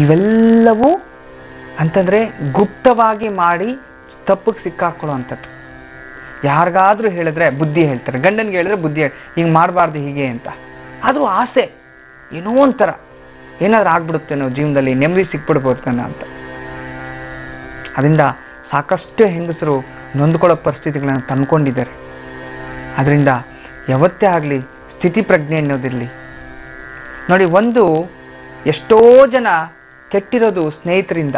ಇವೆಲ್ಲವೂ ಅಂತಂದರೆ ಗುಪ್ತವಾಗಿ ಮಾಡಿ ತಪ್ಪಿಗೆ ಸಿಕ್ಕಾಕೊಳ್ಳೋ ಅಂಥದ್ದು. ಯಾರಿಗಾದ್ರೂ ಹೇಳಿದ್ರೆ ಬುದ್ಧಿ ಹೇಳ್ತಾರೆ, ಗಂಡನಿಗೆ ಹೇಳಿದ್ರೆ ಬುದ್ಧಿ ಹಿಂಗೆ ಮಾಡಬಾರ್ದು ಹೀಗೆ ಅಂತ. ಆದರೂ ಆಸೆ ಏನೋ ಒಂಥರ ಏನಾದರೂ ಆಗ್ಬಿಡುತ್ತೇನೋ ಜೀವನದಲ್ಲಿ, ನೆಮ್ಮದಿ ಸಿಕ್ಬಿಡ್ಬೋದೇನೋ ಅಂತ. ಅದರಿಂದ ಸಾಕಷ್ಟು ಹೆಂಗಸರು ನೊಂದ್ಕೊಳ್ಳೋ ಪರಿಸ್ಥಿತಿಗಳನ್ನು ತಂದ್ಕೊಂಡಿದ್ದಾರೆ. ಅದರಿಂದ ಯಾವತ್ತೇ ಆಗಲಿ ಸ್ಥಿತಿ ಪ್ರಜ್ಞೆ ಅನ್ನೋದಿರಲಿ. ನೋಡಿ, ಎಷ್ಟೋ ಜನ ಕೆಟ್ಟಿರೋದು ಸ್ನೇಹಿತರಿಂದ.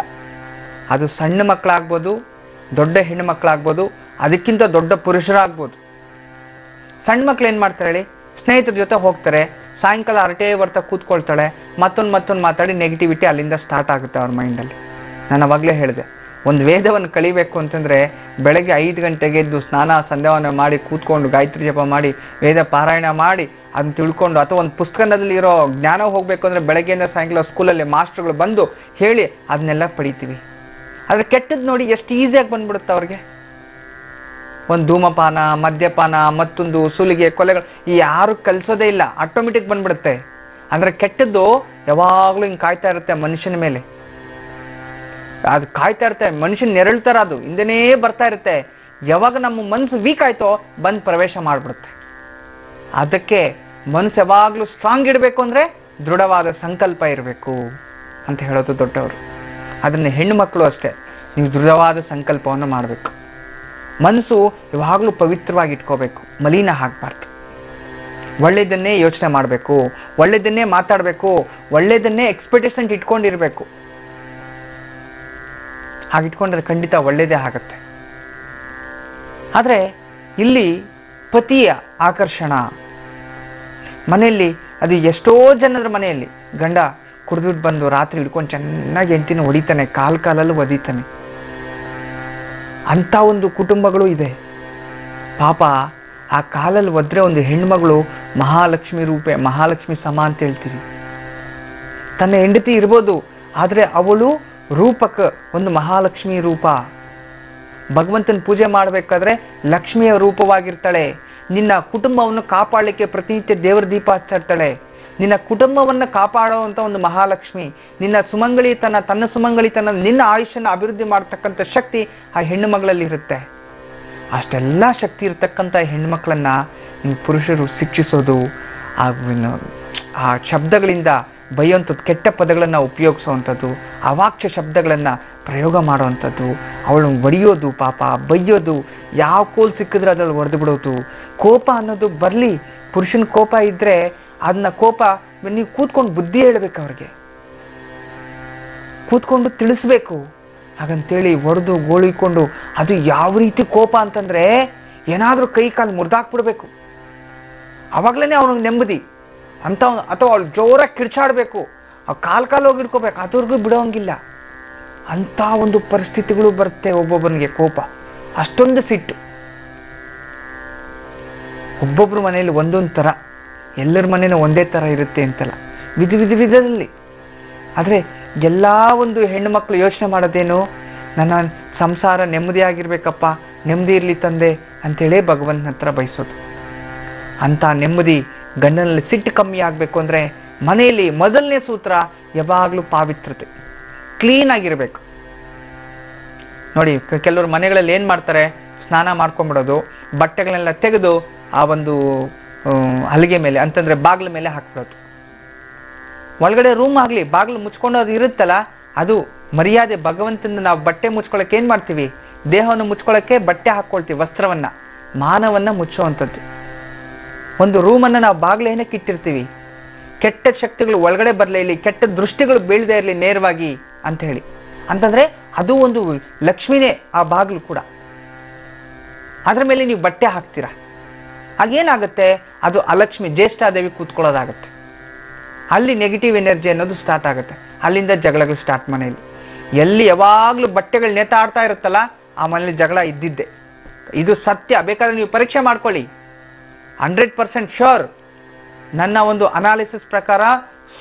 ಅದು ಸಣ್ಣ ಮಕ್ಕಳಾಗ್ಬೋದು, ದೊಡ್ಡ ಹೆಣ್ಣು ಮಕ್ಕಳಾಗ್ಬೋದು, ಅದಕ್ಕಿಂತ ದೊಡ್ಡ ಪುರುಷರಾಗ್ಬೋದು. ಸಣ್ಣ ಮಕ್ಳು ಏನು ಮಾಡ್ತಾರೆ ಹೇಳಿ, ಸ್ನೇಹಿತರ ಜೊತೆ ಹೋಗ್ತಾರೆ, ಸಾಯಂಕಾಲ ಹರಟೆ ಬರ್ತಾ ಕೂತ್ಕೊಳ್ತಾಳೆ, ಮತ್ತೊಂದು ಮಾತಾಡಿ ನೆಗೆಟಿವಿಟಿ ಅಲ್ಲಿಂದ ಸ್ಟಾರ್ಟ್ ಆಗುತ್ತೆ ಅವ್ರ ಮೈಂಡಲ್ಲಿ. ನಾನು ಅವಾಗಲೇ ಹೇಳಿದೆ, ಒಂದು ವೇದವನ್ನು ಕಲಿಬೇಕು ಅಂತಂದರೆ ಬೆಳಗ್ಗೆ 5 ಗಂಟೆಗೆ ಎದ್ದು ಸ್ನಾನ ಸಂಧ್ಯಾವನ ಮಾಡಿ ಕೂತ್ಕೊಂಡು ಗಾಯತ್ರಿ ಜಪ ಮಾಡಿ ವೇದ ಪಾರಾಯಣ ಮಾಡಿ ಅದನ್ನ ತಿಳ್ಕೊಂಡು, ಅಥವಾ ಒಂದು ಪುಸ್ತಕದಲ್ಲಿ ಇರೋ ಜ್ಞಾನ ಹೋಗಬೇಕು ಅಂದರೆ ಬೆಳಗ್ಗೆಯಿಂದ ಸಾಯಂಕಾಲ ಸ್ಕೂಲಲ್ಲಿ ಮಾಸ್ಟರ್ಗಳು ಬಂದು ಹೇಳಿ ಅದನ್ನೆಲ್ಲ ಪಡಿತೀವಿ. ಆದರೆ ಕೆಟ್ಟದ್ದು ನೋಡಿ ಎಷ್ಟು ಈಸಿಯಾಗಿ ಬಂದ್ಬಿಡುತ್ತೆ ಅವ್ರಿಗೆ. ಒಂದು ಧೂಮಪಾನ, ಮದ್ಯಪಾನ, ಮತ್ತೊಂದು ಸುಲಿಗೆ, ಕೊಲೆಗಳು ಯಾರು ಕಲಿಸೋದೇ ಇಲ್ಲ, ಆಟೋಮೆಟಿಕ್ ಬಂದ್ಬಿಡುತ್ತೆ. ಅಂದರೆ ಕೆಟ್ಟದ್ದು ಯಾವಾಗಲೂ ಹಿಂಗೆ ಕಾಯ್ತಾ ಇರುತ್ತೆ ಮನುಷ್ಯನ ಮೇಲೆ. ಅದು ಕಾಯ್ತಾ ಇರುತ್ತೆ, ಮನುಷ್ಯನ ನೆರಳ್ತಾರ, ಅದು ಹಿಂದೆನೇ ಬರ್ತಾ ಇರುತ್ತೆ. ಯಾವಾಗ ನಮ್ಮ ಮನಸ್ಸು ವೀಕ್ ಆಯ್ತೋ ಬಂದು ಪ್ರವೇಶ ಮಾಡಿಬಿಡುತ್ತೆ. ಅದಕ್ಕೆ ಮನಸ್ಸು ಯಾವಾಗಲೂ ಸ್ಟ್ರಾಂಗ್ ಇಡಬೇಕು ಅಂದರೆ ದೃಢವಾದ ಸಂಕಲ್ಪ ಇರಬೇಕು ಅಂತ ಹೇಳೋದು ದೊಡ್ಡವರು. ಅದನ್ನು ಹೆಣ್ಣು ಮಕ್ಕಳು ಅಷ್ಟೇ, ನೀವು ದೃಢವಾದ ಸಂಕಲ್ಪವನ್ನು ಮಾಡಬೇಕು. ಮನಸ್ಸು ಯಾವಾಗಲೂ ಪವಿತ್ರವಾಗಿ ಇಟ್ಕೋಬೇಕು, ಮಲಿನ ಆಗಬಾರ್ದು. ಒಳ್ಳೆಯದನ್ನೇ ಯೋಚನೆ ಮಾಡಬೇಕು, ಒಳ್ಳೆಯದನ್ನೇ ಮಾತಾಡಬೇಕು, ಒಳ್ಳೆಯದನ್ನೇ ಎಕ್ಸ್ಪೆಕ್ಟೇಷನ್ ಇಟ್ಕೊಂಡಿರಬೇಕು. ಹಾಗಿಟ್ಕೊಂಡ್ರೆ ಖಂಡಿತ ಒಳ್ಳೆಯದೇ ಆಗುತ್ತೆ. ಆದರೆ ಇಲ್ಲಿ ಪತಿಯ ಆಕರ್ಷಣ ಮನೆಯಲ್ಲಿ, ಅದು ಎಷ್ಟೋ ಜನರ ಮನೆಯಲ್ಲಿ ಗಂಡ ಕುಡಿದ್ಬಿಟ್ಟು ಬಂದು ರಾತ್ರಿ ಹಿಡ್ಕೊಂಡು ಚೆನ್ನಾಗಿ ಹೆಂಡತಿನ ಹೊಡಿತಾನೆ, ಕಾಲಲ್ಲೂ ಒದಿತಾನೆ. ಅಂಥ ಒಂದು ಕುಟುಂಬಗಳು ಇದೆ. ಪಾಪ ಆ ಕಾಲಲ್ಲಿ ಒದ್ರೆ ಒಂದು ಹೆಣ್ಮಗಳು ಮಹಾಲಕ್ಷ್ಮಿ ರೂಪೆ, ಮಹಾಲಕ್ಷ್ಮಿ ಸಮ ಅಂತ ಹೇಳ್ತೀವಿ. ತನ್ನ ಹೆಂಡತಿ ಇರ್ಬೋದು, ಆದರೆ ಅವಳು ರೂಪಕ್ಕೆ ಒಂದು ಮಹಾಲಕ್ಷ್ಮಿ ರೂಪ. ಭಗವಂತನ ಪೂಜೆ ಮಾಡಬೇಕಾದ್ರೆ ಲಕ್ಷ್ಮಿಯ ರೂಪವಾಗಿರ್ತಾಳೆ. ನಿನ್ನ ಕುಟುಂಬವನ್ನು ಕಾಪಾಡಲಿಕ್ಕೆ ಪ್ರತಿನಿತ್ಯ ದೇವರ ದೀಪ ಹಚ್ತಾ ಇರ್ತಾಳೆ. ನಿನ್ನ ಕುಟುಂಬವನ್ನು ಕಾಪಾಡುವಂಥ ಒಂದು ಮಹಾಲಕ್ಷ್ಮಿ. ನಿನ್ನ ಸುಮಂಗಳಿತನ, ತನ್ನ ಸುಮಂಗಳಿತನ, ನಿನ್ನ ಆಯುಷ್ಯನ ಅಭಿವೃದ್ಧಿ ಮಾಡ್ತಕ್ಕಂಥ ಶಕ್ತಿ ಆ ಹೆಣ್ಣು ಮಗಳಲ್ಲಿ ಇರುತ್ತೆ. ಅಷ್ಟೆಲ್ಲ ಶಕ್ತಿ ಇರತಕ್ಕಂಥ ಹೆಣ್ಮಕ್ಳನ್ನು ನೀವು ಪುರುಷರು ಶಿಕ್ಷಿಸೋದು, ಆ ಶಬ್ದಗಳಿಂದ ಬೈಯುವಂಥದ್ದು, ಕೆಟ್ಟ ಪದಗಳನ್ನು ಉಪಯೋಗಿಸುವಂಥದ್ದು, ಅವಾಚ್ಯ ಶಬ್ದಗಳನ್ನು ಪ್ರಯೋಗ ಮಾಡುವಂಥದ್ದು, ಅವಳನ್ನು ಒಡೆಯೋದು, ಪಾಪ ಬೈಯೋದು, ಯಾವ ಕೋಲ್ ಸಿಕ್ಕಿದ್ರೆ ಅದ್ರಲ್ಲಿ ಹೊಡೆದು ಬಿಡೋದು. ಕೋಪ ಅನ್ನೋದು ಬರಲಿ, ಪುರುಷನ ಕೋಪ ಇದ್ದರೆ ಅದನ್ನ ಕೋಪ ನೀವು ಕೂತ್ಕೊಂಡು ಬುದ್ಧಿ ಹೇಳಬೇಕು, ಅವ್ರಿಗೆ ಕೂತ್ಕೊಂಡು ತಿಳಿಸ್ಬೇಕು. ಹಾಗಂತೇಳಿ ಹೊಡೆದು ಗೋಳಿಕೊಂಡು, ಅದು ಯಾವ ರೀತಿ ಕೋಪ ಅಂತಂದರೆ ಏನಾದರೂ ಕೈ ಕಾಲು ಮುರಿದಾಕ್ಬಿಡ್ಬೇಕು, ಅವಾಗಲೇ ಅವನಿಗೆ ನೆಮ್ಮದಿ ಅಂತ. ಅಥವಾ ಅವಳು ಜೋರಾಗಿ ಕಿರ್ಚಾಡಬೇಕು, ಆ ಕಾಲು ಹೋಗಿ ಹಿಡ್ಕೋಬೇಕು, ಅದ್ರಿಗೂ ಬಿಡೋಂಗಿಲ್ಲ. ಅಂಥ ಒಂದು ಪರಿಸ್ಥಿತಿಗಳು ಬರುತ್ತೆ ಒಬ್ಬೊಬ್ಬನಿಗೆ ಕೋಪ, ಅಷ್ಟೊಂದು ಸಿಟ್ಟು. ಒಬ್ಬೊಬ್ಬರ ಮನೆಯಲ್ಲಿ ಒಂದೊಂದು ಥರ, ಎಲ್ಲರ ಮನೇನೂ ಒಂದೇ ಥರ ಇರುತ್ತೆ ಅಂತಲ್ಲ, ವಿಧದಲ್ಲಿ. ಆದರೆ ಎಲ್ಲ ಒಂದು ಹೆಣ್ಣು ಮಕ್ಕಳು ಯೋಚನೆ ಮಾಡೋದೇನು, ನನ್ನ ಸಂಸಾರ ನೆಮ್ಮದಿಯಾಗಿರ್ಬೇಕಪ್ಪ, ನೆಮ್ಮದಿ ಇರಲಿ ತಂದೆ ಅಂಥೇಳೇ ಭಗವಂತನ ಹತ್ರ ಬಯಸೋದು. ಅಂಥ ನೆಮ್ಮದಿ ಗಂಡನಲ್ಲಿ ಸಿಟ್ಟು ಕಮ್ಮಿ ಆಗಬೇಕು ಅಂದರೆ ಮನೆಯಲ್ಲಿ ಮೊದಲನೇ ಸೂತ್ರ ಯಾವಾಗಲೂ ಪಾವಿತ್ರತೆ, ಕ್ಲೀನಾಗಿರಬೇಕು. ನೋಡಿ, ಕೆಲವರು ಮನೆಗಳಲ್ಲಿ ಏನು ಮಾಡ್ತಾರೆ, ಸ್ನಾನ ಮಾಡ್ಕೊಂಡ್ಬಿಡೋದು, ಬಟ್ಟೆಗಳನ್ನೆಲ್ಲ ತೆಗೆದು ಆ ಒಂದು ಹಲಿಗೆ ಮೇಲೆ ಅಂತಂದರೆ ಬಾಗಿಲ ಮೇಲೆ ಹಾಕ್ಬಿಡೋದು. ಒಳಗಡೆ ರೂಮ್ ಆಗಲಿ ಬಾಗಿಲು ಮುಚ್ಕೊಂಡು ಅದು ಇರುತ್ತಲ್ಲ, ಅದು ಮರ್ಯಾದೆ. ಭಗವಂತನ ನಾವು ಬಟ್ಟೆ ಮುಚ್ಕೊಳ್ಳೋಕೆ ಏನು ಮಾಡ್ತೀವಿ, ದೇಹವನ್ನು ಮುಚ್ಕೊಳ್ಳೋಕ್ಕೆ ಬಟ್ಟೆ ಹಾಕ್ಕೊಳ್ತೀವಿ, ವಸ್ತ್ರವನ್ನು, ಮಾನವನ್ನು ಮುಚ್ಚುವಂಥದ್ದು. ಒಂದು ರೂಮನ್ನು ನಾವು ಬಾಗಿಲು ಏನಕ್ಕೆ ಇಟ್ಟಿರ್ತೀವಿ, ಕೆಟ್ಟ ಶಕ್ತಿಗಳು ಒಳಗಡೆ ಬರಲೇ ಇಲ್ಲಿ, ಕೆಟ್ಟ ದೃಷ್ಟಿಗಳು ಬೀಳದೇ ಇರಲಿ ನೇರವಾಗಿ ಅಂತ ಹೇಳಿ. ಅಂತಂದರೆ ಅದು ಒಂದು ಲಕ್ಷ್ಮಿನೇ ಆ ಬಾಗಿಲು ಕೂಡ. ಅದರ ಮೇಲೆ ನೀವು ಬಟ್ಟೆ ಹಾಕ್ತೀರಾ, ಆಗೇನಾಗುತ್ತೆ, ಅದು ಅಲಕ್ಷ್ಮಿ ಜ್ಯೇಷ್ಠಾದೇವಿ ಕೂತ್ಕೊಳ್ಳೋದಾಗತ್ತೆ. ಅಲ್ಲಿ ನೆಗೆಟಿವ್ ಎನರ್ಜಿ ಅನ್ನೋದು ಸ್ಟಾರ್ಟ್ ಆಗುತ್ತೆ, ಅಲ್ಲಿಂದ ಜಗಳಗಳು ಸ್ಟಾರ್ಟ್ ಮನೆಯಲ್ಲಿ. ಎಲ್ಲಿ ಯಾವಾಗ್ಲೂ ಬಟ್ಟೆಗಳು ನೇತಾಡ್ತಾ ಇರುತ್ತಲ್ಲ ಆ ಮನೇಲಿ ಜಗಳ ಇದ್ದಿದ್ದೆ. ಇದು ಸತ್ಯ. ಬೇಕಾದ್ರೆ ನೀವು ಪರೀಕ್ಷೆ ಮಾಡ್ಕೊಳ್ಳಿ. 100% ಶೋರ್. ನನ್ನ ಒಂದು ಅನಾಲಿಸಿಸ್ ಪ್ರಕಾರ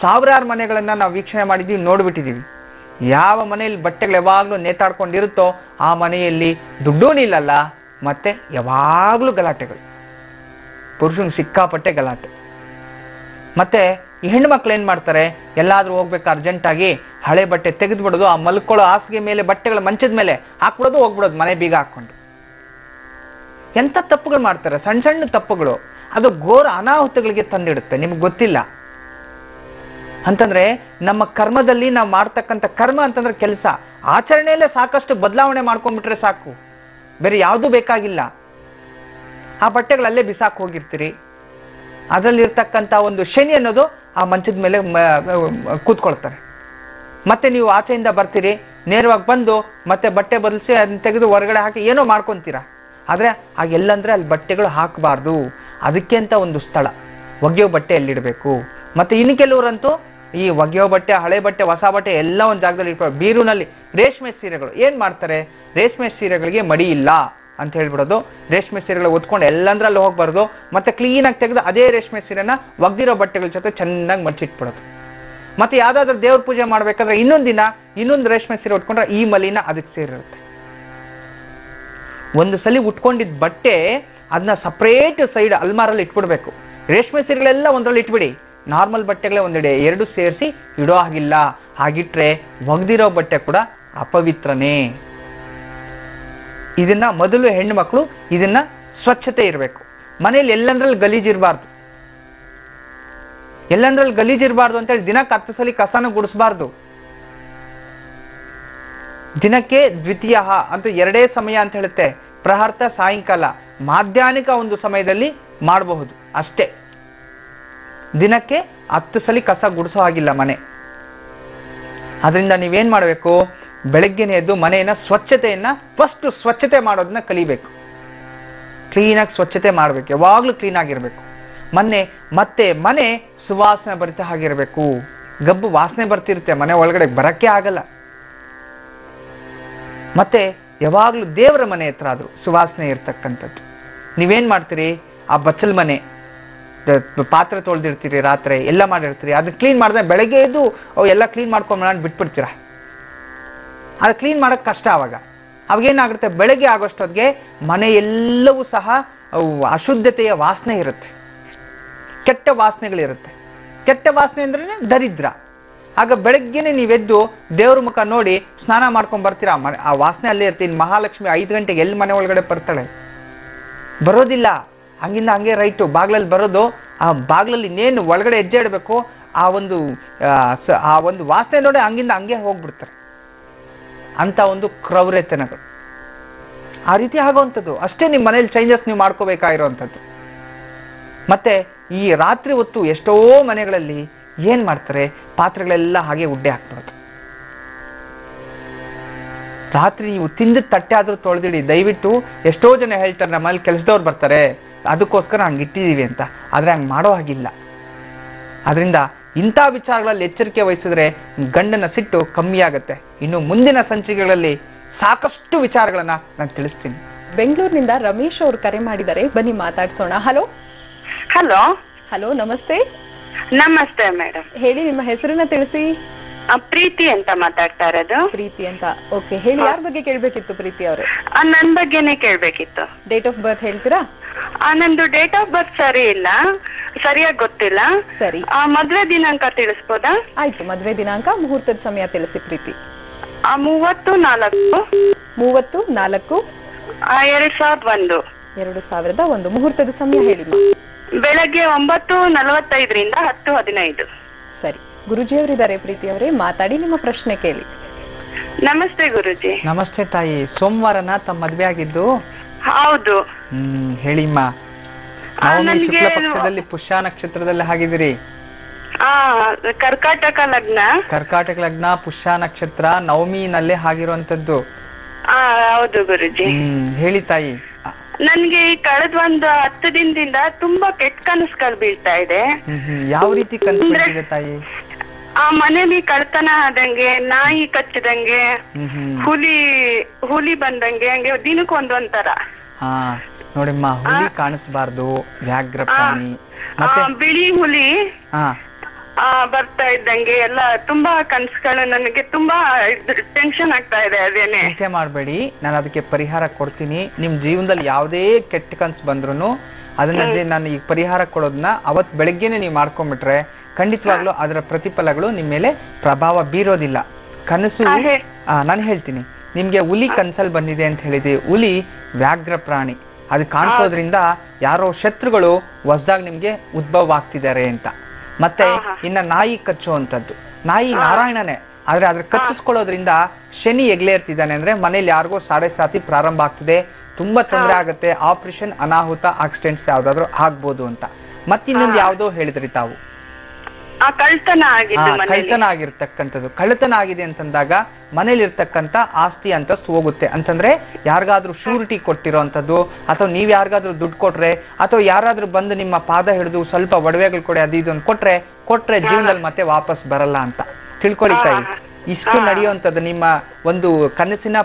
ಸಾವಿರಾರು ಮನೆಗಳನ್ನ ನಾವು ವೀಕ್ಷಣೆ ಮಾಡಿದ್ದೀವಿ, ನೋಡ್ಬಿಟ್ಟಿದ್ದೀವಿ. ಯಾವ ಮನೆಯಲ್ಲಿ ಬಟ್ಟೆಗಳು ಯಾವಾಗ್ಲೂ ನೇತಾಡ್ಕೊಂಡಿರುತ್ತೋ ಆ ಮನೆಯಲ್ಲಿ ದುಡ್ಡೂ ನಿಲ್ಲಲ್ಲ, ಮತ್ತೆ ಯಾವಾಗ್ಲೂ ಗಲಾಟೆಗಳು, ಪುರುಷನಿಗೆ ಸಿಕ್ಕಾಪಟ್ಟೆ ಗಲಾಟೆ. ಮತ್ತೆ ಈ ಹೆಣ್ಣು ಮಕ್ಳು ಏನ್ ಮಾಡ್ತಾರೆ, ಎಲ್ಲಾದ್ರೂ ಹೋಗ್ಬೇಕು ಅರ್ಜೆಂಟಾಗಿ ಹಳೆ ಬಟ್ಟೆ ತೆಗೆದು ಬಿಡೋದು, ಆ ಮಲ್ಕೊಳ್ಳೋ ಹಾಸಿಗೆ ಮೇಲೆ ಬಟ್ಟೆಗಳ ಮಂಚದ ಮೇಲೆ ಹಾಕ್ಬಿಡೋದು, ಹೋಗ್ಬಿಡೋದು ಮನೆ ಬೀಗ ಹಾಕೊಂಡು. ಎಂಥ ತಪ್ಪುಗಳು ಮಾಡ್ತಾರೆ, ಸಣ್ಣ ಸಣ್ಣ ತಪ್ಪುಗಳು. ಅದು ಘೋರ ಅನಾಹುತಗಳಿಗೆ ತಂದಿಡುತ್ತೆ, ನಿಮ್ಗೆ ಗೊತ್ತಿಲ್ಲ. ಅಂತಂದ್ರೆ ನಮ್ಮ ಕರ್ಮದಲ್ಲಿ ನಾವು ಮಾಡ್ತಕ್ಕಂಥ ಕರ್ಮ ಅಂತಂದ್ರೆ ಕೆಲಸ, ಆಚರಣೆಯಲ್ಲೇ ಸಾಕಷ್ಟು ಬದಲಾವಣೆ ಮಾಡ್ಕೊಂಡ್ಬಿಟ್ರೆ ಸಾಕು, ಬೇರೆ ಯಾವುದು ಬೇಕಾಗಿಲ್ಲ. ಆ ಬಟ್ಟೆಗಳಲ್ಲೇ ಬಿಸಾಕ್ ಹೋಗಿರ್ತೀರಿ, ಅದರಲ್ಲಿರ್ತಕ್ಕಂಥ ಒಂದು ಶನಿ ಅನ್ನೋದು ಆ ಮಂಚದ ಮೇಲೆ ಕೂತ್ಕೊಳ್ತಾರೆ. ಮತ್ತೆ ನೀವು ಆಚೆಯಿಂದ ಬರ್ತೀರಿ, ನೇರವಾಗಿ ಬಂದು ಮತ್ತೆ ಬಟ್ಟೆ ಬದಲಿಸಿ ಅದನ್ನ ತೆಗೆದು ಹೊರಗಡೆ ಹಾಕಿ ಏನೋ ಮಾಡ್ಕೊತೀರಾ. ಆದ್ರೆ ಎಲ್ಲಂದ್ರೆ ಅಲ್ಲಿ ಬಟ್ಟೆಗಳು ಹಾಕಬಾರ್ದು, ಅದಕ್ಕೆ ಅಂತ ಒಂದು ಸ್ಥಳ, ಒಗೆಯೋ ಬಟ್ಟೆ ಎಲ್ಲಿಡಬೇಕು. ಮತ್ತೆ ಇನ್ನು ಕೆಲವರಂತೂ ಈ ಒಗೆಯೋ ಬಟ್ಟೆ, ಹಳೆ ಬಟ್ಟೆ, ಹೊಸ ಬಟ್ಟೆ ಎಲ್ಲ ಒಂದು ಜಾಗದಲ್ಲಿ ಇಟ್ಕೊಂಡು ಬೀರುನಲ್ಲಿ ರೇಷ್ಮೆ ಸೀರೆಗಳು ಏನ್ ಮಾಡ್ತಾರೆ, ರೇಷ್ಮೆ ಸೀರೆಗಳಿಗೆ ಮಡಿ ಇಲ್ಲ ಅಂತ ಹೇಳ್ಬಿಡೋದು, ರೇಷ್ಮೆ ಸೀರೆಗಳು ಒತ್ಕೊಂಡು ಎಲ್ಲಂದ್ರಲ್ಲಿ ಹೋಗ್ಬಾರ್ದು, ಮತ್ತೆ ಕ್ಲೀನಾಗಿ ತೆಗೆದು ಅದೇ ರೇಷ್ಮೆ ಸೀರೆನ ಒಗ್ದಿರೋ ಬಟ್ಟೆಗಳ ಜೊತೆ ಚೆನ್ನಾಗಿ ಮಡ್ಚಿಟ್ಬಿಡೋದು. ಮತ್ತೆ ಯಾವ್ದಾದ್ರು ದೇವ್ರ ಪೂಜೆ ಮಾಡ್ಬೇಕಾದ್ರೆ ಇನ್ನೊಂದು ದಿನ ಇನ್ನೊಂದು ರೇಷ್ಮೆ ಸೀರೆ ಉಟ್ಕೊಂಡ್ರೆ ಈ ಮಲಿನ ಅದಕ್ಕೆ ಸೇರಿರುತ್ತೆ. ಒಂದು ಸಲ ಉಟ್ಕೊಂಡಿದ್ದ ಬಟ್ಟೆ ಅದನ್ನ ಸಪ್ರೇಟ್ ಸೈಡ್ ಅಲ್ಮಾರಲ್ಲಿ ಇಟ್ಬಿಡ್ಬೇಕು. ರೇಷ್ಮೆ ಸೀರೆಗಳೆಲ್ಲ ಒಂದ್ರಲ್ಲಿ ಇಟ್ಬಿಡಿ, ನಾರ್ಮಲ್ ಬಟ್ಟೆಗಳೇ ಒಂದೆಡೆ, ಎರಡು ಸೇರಿಸಿ ಇಡೋ ಹಾಗಿಲ್ಲ. ಹಾಗಿಟ್ರೆ ಒಗ್ದಿರೋ ಬಟ್ಟೆ ಕೂಡ ಅಪವಿತ್ರನೇ. ಇದನ್ನ ಮೊದಲು ಹೆಣ್ಣು ಮಕ್ಕಳು ಇದನ್ನ ಸ್ವಚ್ಛತೆ ಇರಬೇಕು. ಮನೆಯಲ್ಲಿ ಎಲ್ಲಂದ್ರಲ್ಲಿ ಗಲೀಜಿರಬಾರ್ದು, ಎಲ್ಲಂದ್ರಲ್ಲಿ ಗಲೀಜಿರಬಾರ್ದು ಅಂತೇಳಿ ದಿನಕ್ಕೆ 10 ಸಲ ಕಸನ ಗುಡಿಸಬಾರ್ದು. ದಿನಕ್ಕೆ ದ್ವಿತೀಯ ಅಂತ 2 ಸಮಯ ಅಂತ ಹೇಳುತ್ತೆ, ಪ್ರಹರ್ತ, ಸಾಯಂಕಾಲ, ಮಾಧ್ಯಾಹ್ನಿಕ ಒಂದು ಸಮಯದಲ್ಲಿ ಮಾಡಬಹುದು ಅಷ್ಟೇ. ದಿನಕ್ಕೆ 10 ಸಲ ಕಸ ಗುಡಿಸೋ ಹಾಗಿಲ್ಲ ಮನೆ. ಅದರಿಂದ ನೀವೇನ್ ಮಾಡಬೇಕು, ಬೆಳಗ್ಗೆನೆ ಎದ್ದು ಮನೆಯನ್ನ ಸ್ವಚ್ಛತೆಯನ್ನ ಫಸ್ಟ್ ಸ್ವಚ್ಛತೆ ಮಾಡೋದನ್ನ ಕಲಿಬೇಕು. ಕ್ಲೀನಾಗಿ ಸ್ವಚ್ಛತೆ ಮಾಡ್ಬೇಕು, ಯಾವಾಗ್ಲೂ ಕ್ಲೀನ್ ಆಗಿರ್ಬೇಕು. ಮತ್ತೆ ಮನೆ ಸುವಾಸನೆ ಭರಿತ ಆಗಿರ್ಬೇಕು. ಗಬ್ಬು ವಾಸನೆ ಬರ್ತಿರುತ್ತೆ, ಮನೆ ಒಳಗಡೆ ಬರಕ್ಕೆ ಆಗಲ್ಲ. ಮತ್ತೆ ಯಾವಾಗ್ಲೂ ದೇವರ ಮನೆ ಹತ್ರ ಆದ್ರೂ ಸುವಾಸನೆ ಇರ್ತಕ್ಕಂಥದ್ದು. ನೀವೇನ್ ಮಾಡ್ತೀರಿ, ಆ ಬಚ್ಚಲ್ ಮನೆ ಪಾತ್ರೆ ತೊಳೆದಿರ್ತೀರಿ, ರಾತ್ರಿ ಎಲ್ಲ ಮಾಡಿರ್ತೀರಿ, ಅದನ್ನ ಕ್ಲೀನ್ ಮಾಡಿದ್ರೆ ಬೆಳಗ್ಗೆ ಎದ್ದು ಎಲ್ಲ ಕ್ಲೀನ್ ಮಾಡ್ಕೊಂಡು ಬಿಟ್ಬಿಡ್ತೀರಾ. ಅದು ಕ್ಲೀನ್ ಮಾಡಕ್ ಕಷ್ಟ. ಅವಾಗೇನಾಗುತ್ತೆ, ಬೆಳಗ್ಗೆ ಆಗೋಷ್ಟೊತ್ತಿಗೆ ಮನೆ ಎಲ್ಲವೂ ಸಹ ಅಶುದ್ಧತೆಯ ವಾಸನೆ ಇರುತ್ತೆ, ಕೆಟ್ಟ ವಾಸನೆಗಳಿರುತ್ತೆ. ಕೆಟ್ಟ ವಾಸನೆ ಅಂದ್ರೆ ದರಿದ್ರ. ಆಗ ಬೆಳಗ್ಗೆನೆ ನೀವೆದ್ದು ದೇವ್ರ ಮುಖ ನೋಡಿ ಸ್ನಾನ ಮಾಡ್ಕೊಂಡ್ ಬರ್ತೀರಾ, ಆ ವಾಸನೆ ಅಲ್ಲೇ ಇರ್ತೀನಿ. ಮಹಾಲಕ್ಷ್ಮಿ 5 ಗಂಟೆಗೆ ಎಲ್ಲಿ ಮನೆ ಒಳಗಡೆ ಬರ್ತಾಳೆ? ಬರೋದಿಲ್ಲ. ಹಂಗಿಂದ ಹಂಗೆ ರೈಟು ಬಾಗ್ಲಲ್ಲಿ ಬರೋದು. ಆ ಬಾಗ್ಲಲ್ಲಿ ಇನ್ನೇನು ಒಳಗಡೆ ಹೆಜ್ಜೆ ಇಡಬೇಕು, ಆ ಒಂದು ವಾಸನೆ ನೋಡಿ ಹಂಗಿಂದ ಹಂಗೆ ಹೋಗ್ಬಿಡ್ತಾರೆ. ಅಂತ ಒಂದು ಕ್ರೌರ್ಯತನಗಳು ಆ ರೀತಿ ಆಗೋವಂಥದ್ದು. ಅಷ್ಟೇ ನಿಮ್ಮ ಮನೇಲಿ ಚೇಂಜಸ್ ನೀವು ಮಾಡ್ಕೋಬೇಕಾಗಿರೋವಂಥದ್ದು. ಮತ್ತೆ ಈ ರಾತ್ರಿ ಹೊತ್ತು ಎಷ್ಟೋ ಮನೆಗಳಲ್ಲಿ ಏನ್ ಮಾಡ್ತಾರೆ, ಪಾತ್ರೆಗಳೆಲ್ಲ ಹಾಗೆ ಉಡ್ಡೆ ಹಾಕ್ಬಿಡೋದು. ರಾತ್ರಿ ನೀವು ತಿಂದ ತಟ್ಟೆ ಆದ್ರೂ ತೊಳೆದಿಡಿ ದಯವಿಟ್ಟು. ಎಷ್ಟೋ ಜನ ಹೇಳ್ತಾರೆ ನಮ್ಮಲ್ಲಿ ಕೆಲಸದವ್ರು ಬರ್ತಾರೆ ಅದಕ್ಕೋಸ್ಕರ ಹಂಗೆ ಇಟ್ಟಿದೀವಿ ಅಂತ, ಆದ್ರೆ ಹಂಗೆ ಮಾಡೋ ಹಾಗಿಲ್ಲ. ಅದರಿಂದ ಇಂಥ ವಿಚಾರಗಳಲ್ಲಿ ಎಚ್ಚರಿಕೆ ವಹಿಸಿದ್ರೆ ಗಂಡನ ಸಿಟ್ಟು ಕಮ್ಮಿ ಆಗುತ್ತೆ. ಇನ್ನು ಮುಂದಿನ ಸಂಚಿಕೆಗಳಲ್ಲಿ ಸಾಕಷ್ಟು ವಿಚಾರಗಳನ್ನ ನಾನು ತಿಳಿಸ್ತೀನಿ. ಬೆಂಗಳೂರಿನಿಂದ ರಮೇಶ್ ಅವರು ಕರೆ ಮಾಡಿದ್ದಾರೆ, ಬನ್ನಿ ಮಾತಾಡ್ಸೋಣ. ಹಲೋ ಹಲೋ ಹಲೋ, ನಮಸ್ತೆ. ನಮಸ್ತೆ ಮೇಡಮ್. ಹೇಳಿ, ನಿಮ್ಮ ಹೆಸರನ್ನ ತಿಳಿಸಿ. ಪ್ರೀತಿ ಅಂತ ಮಾತಾಡ್ತಾ ಇರೋದು. ಪ್ರೀತಿ ಅಂತ, ಓಕೆ. ಹೇಳಿ, ಯಾರ ಬಗ್ಗೆ ಕೇಳ್ಬೇಕಿತ್ತು ಪ್ರೀತಿ ಅವರೇ? ನನ್ ಬಗ್ಗೆನೆ ಕೇಳ್ಬೇಕಿತ್ತು. ಡೇಟ್ ಆಫ್ ಬರ್ತ್ ಹೇಳ್ತೀರಾ? ನಂದು ಡೇಟ್ ಆಫ್ ಬರ್ತ್ ಸರಿ ಇಲ್ಲ, ಸರಿಯಾಗಿ ಗೊತ್ತಿಲ್ಲ. ಸರಿ. ಮದ್ವೆ ದಿನಾಂಕ ತಿಳಿಸ್ಬೋದಾ? ಆಯ್ತು, ಮದ್ವೆ ದಿನಾಂಕ, ಮುಹೂರ್ತದ ಸಮಯ ತಿಳಿಸಿ ಪ್ರೀತಿ. 30/4/2001. 2001. ಮುಹೂರ್ತದ ಸಮಯ ಹೇಳಿ. ಬೆಳಗ್ಗೆ 9:45 10:15. ಸರಿ. ಗುರುಜಿಯವರಿದ್ದಾರೆ ಪ್ರೀತಿ ಅವರೇ, ಮಾತಾಡಿ, ನಿಮ್ಮ ಪ್ರಶ್ನೆ ಕೇಳಿ. ನಮಸ್ತೆ ಗುರುಜಿ. ನಮಸ್ತೆ ತಾಯಿ. ಸೋಮವಾರನ ತಮ್ಮ ಮದ್ವೆ ಆಗಿದ್ದು? ಹೌದು. ಹೇಳಿಮ್ಮ. ನವಮಿ ಶುಕ್ಲ ಪಕ್ಷದಲ್ಲಿ ಪುಷ್ಯ ನಕ್ಷತ್ರದಲ್ಲಿ ಆಗಿದಿರಿ? ಕರ್ಕಾಟಕ ಲಗ್ನ. ಕರ್ಕಾಟಕ ಲಗ್ನ, ಪುಷ್ಯ ನಕ್ಷತ್ರ, ನವಮಿನಲ್ಲೇ ಆಗಿರುವಂತದ್ದು. ಹೌದು ಗುರುಜಿ. ಹೇಳಿ ತಾಯಿ. ನನ್ಗೆ ಕಳೆದ ಒಂದು 10 ದಿನದಿಂದ ತುಂಬಾ ಕೆಟ್ಟ ಕನಸುಗಳು ಬೀಳ್ತಾ ಇದೆ. ಯಾವ ರೀತಿ ಕನಸು ಬೀಳ್ತಿದೆ ತಾಯಿ? ಆ ಮನೇಲಿ ಕಳ್ತನ ಆದಂಗೆ, ನಾಯಿ ಕಚ್ಚಿದಂಗೆ, ಹುಲಿ ಬಂದಂಗೆ, ಹಂಗೆ ದಿನಕ್ಕೆ ಒಂದೊಂಥರ. ಹಾ ನೋಡಿಮ್ಮ, ಹುಲಿ ಕಾಣಿಸ್ಬಾರ್ದು, ವ್ಯಾಘ್ರ ಪ್ರಾಣಿ, ಮತ್ತೆ ಬಿಳಿ ಹುಲಿ ಹಾ ಬರ್ತಾ ಇದ್ದಂಗೆ ಎಲ್ಲ ತುಂಬಾ ಕನ್ಸುಗಳು. ನನಗೆ ತುಂಬಾ ಟೆನ್ಷನ್ ಆಗ್ತಾ ಇದೆ. ಅದೇನೆ ಚಿಂತೆ ಮಾಡಬೇಡಿ, ನಾನು ಅದಕ್ಕೆ ಪರಿಹಾರ ಕೊಡ್ತೀನಿ. ನಿಮ್ ಜೀವನದಲ್ಲಿ ಯಾವುದೇ ಕೆಟ್ಟ ಕನ್ಸು ಬಂದ್ರು ಅದನ್ನ ನಾನು ಈಗ ಪರಿಹಾರ ಕೊಡೋದನ್ನ ಅವತ್ ಬೆಳಗ್ಗೆನೆ ನೀವು ಮಾಡ್ಕೊಂಡ್ಬಿಟ್ರೆ ಖಂಡಿತವಾಗ್ಲೂ ಅದರ ಪ್ರತಿಫಲಗಳು ನಿಮ್ಮ ಮೇಲೆ ಪ್ರಭಾವ ಬೀರೋದಿಲ್ಲ. ಕನಸು ನಾನು ಹೇಳ್ತೀನಿ ನಿಮ್ಗೆ, ಹುಲಿ ಕನ್ಸಲ್ಲಿ ಬಂದಿದೆ ಅಂತ ಹೇಳಿದ್ವಿ. ಹುಲಿ ವ್ಯಾಘ್ರ ಪ್ರಾಣಿ, ಅದು ಕಾಣಿಸೋದ್ರಿಂದ ಯಾರೋ ಶತ್ರುಗಳು ಹೊಸದಾಗಿ ನಿಮ್ಗೆ ಉದ್ಭವ ಆಗ್ತಿದ್ದಾರೆ ಅಂತ. ಮತ್ತೆ ಇನ್ನ ನಾಯಿ ಕಚ್ಚುವಂಥದ್ದು, ನಾಯಿ ನಾರಾಯಣನೇ, ಆದ್ರೆ ಅದ್ರ ಕಚ್ಚಿಸ್ಕೊಳ್ಳೋದ್ರಿಂದ ಶನಿ ಎಗ್ಲೇರ್ತಿದ್ದಾನೆ ಅಂದ್ರೆ ಮನೇಲಿ ಯಾರಿಗೋ ಸಾತಿ ಪ್ರಾರಂಭ ಆಗ್ತಿದೆ, ತುಂಬಾ ತೊಂದರೆ ಆಗುತ್ತೆ, ಆಪರೇಷನ್, ಅನಾಹುತ, ಆಕ್ಸಿಡೆಂಟ್ಸ್ ಯಾವ್ದಾದ್ರು ಆಗ್ಬೋದು ಅಂತ. ಮತ್ತಿನ್ನೊಂದು ಯಾವ್ದೋ ಹೇಳಿದ್ರಿ ತಾವು, ಕಳ್ತನ ಆಗಿರ್ತಕ್ಕಂಥದ್ದು. ಕಳ್ಳತನ ಆಗಿದೆ ಅಂತಂದಾಗ ಮನೇಲಿ ಇರ್ತಕ್ಕಂಥ ಆಸ್ತಿ ಅಂತಸ್ತು ಹೋಗುತ್ತೆ. ಅಂತಂದ್ರೆ ಯಾರಿಗಾದ್ರೂ ಶೂರಿಟಿ ಕೊಟ್ಟಿರೋಂಥದ್ದು, ಅಥವಾ ನೀವ್ ಯಾರಿಗಾದ್ರೂ ದುಡ್ಡು ಕೊಟ್ರೆ, ಅಥವಾ ಯಾರಾದ್ರೂ ಬಂದು ನಿಮ್ಮ ಪಾದ ಹಿಡಿದು ಸ್ವಲ್ಪ ಒಡವೆಗಳು ಕೊಡಿ, ಅದು ಇದೊಂದು ಕೊಟ್ರೆ ಜೀವನದಲ್ಲಿ ಮತ್ತೆ ವಾಪಸ್ ಬರಲ್ಲ ಅಂತ ತಿಳ್ಕೊಳ್ಳಿ ತಾಯಿ. ಇಷ್ಟು ನಡೆಯುವಂಥದ್ದು ನಿಮ್ಮ ಒಂದು ಕನಸಿನ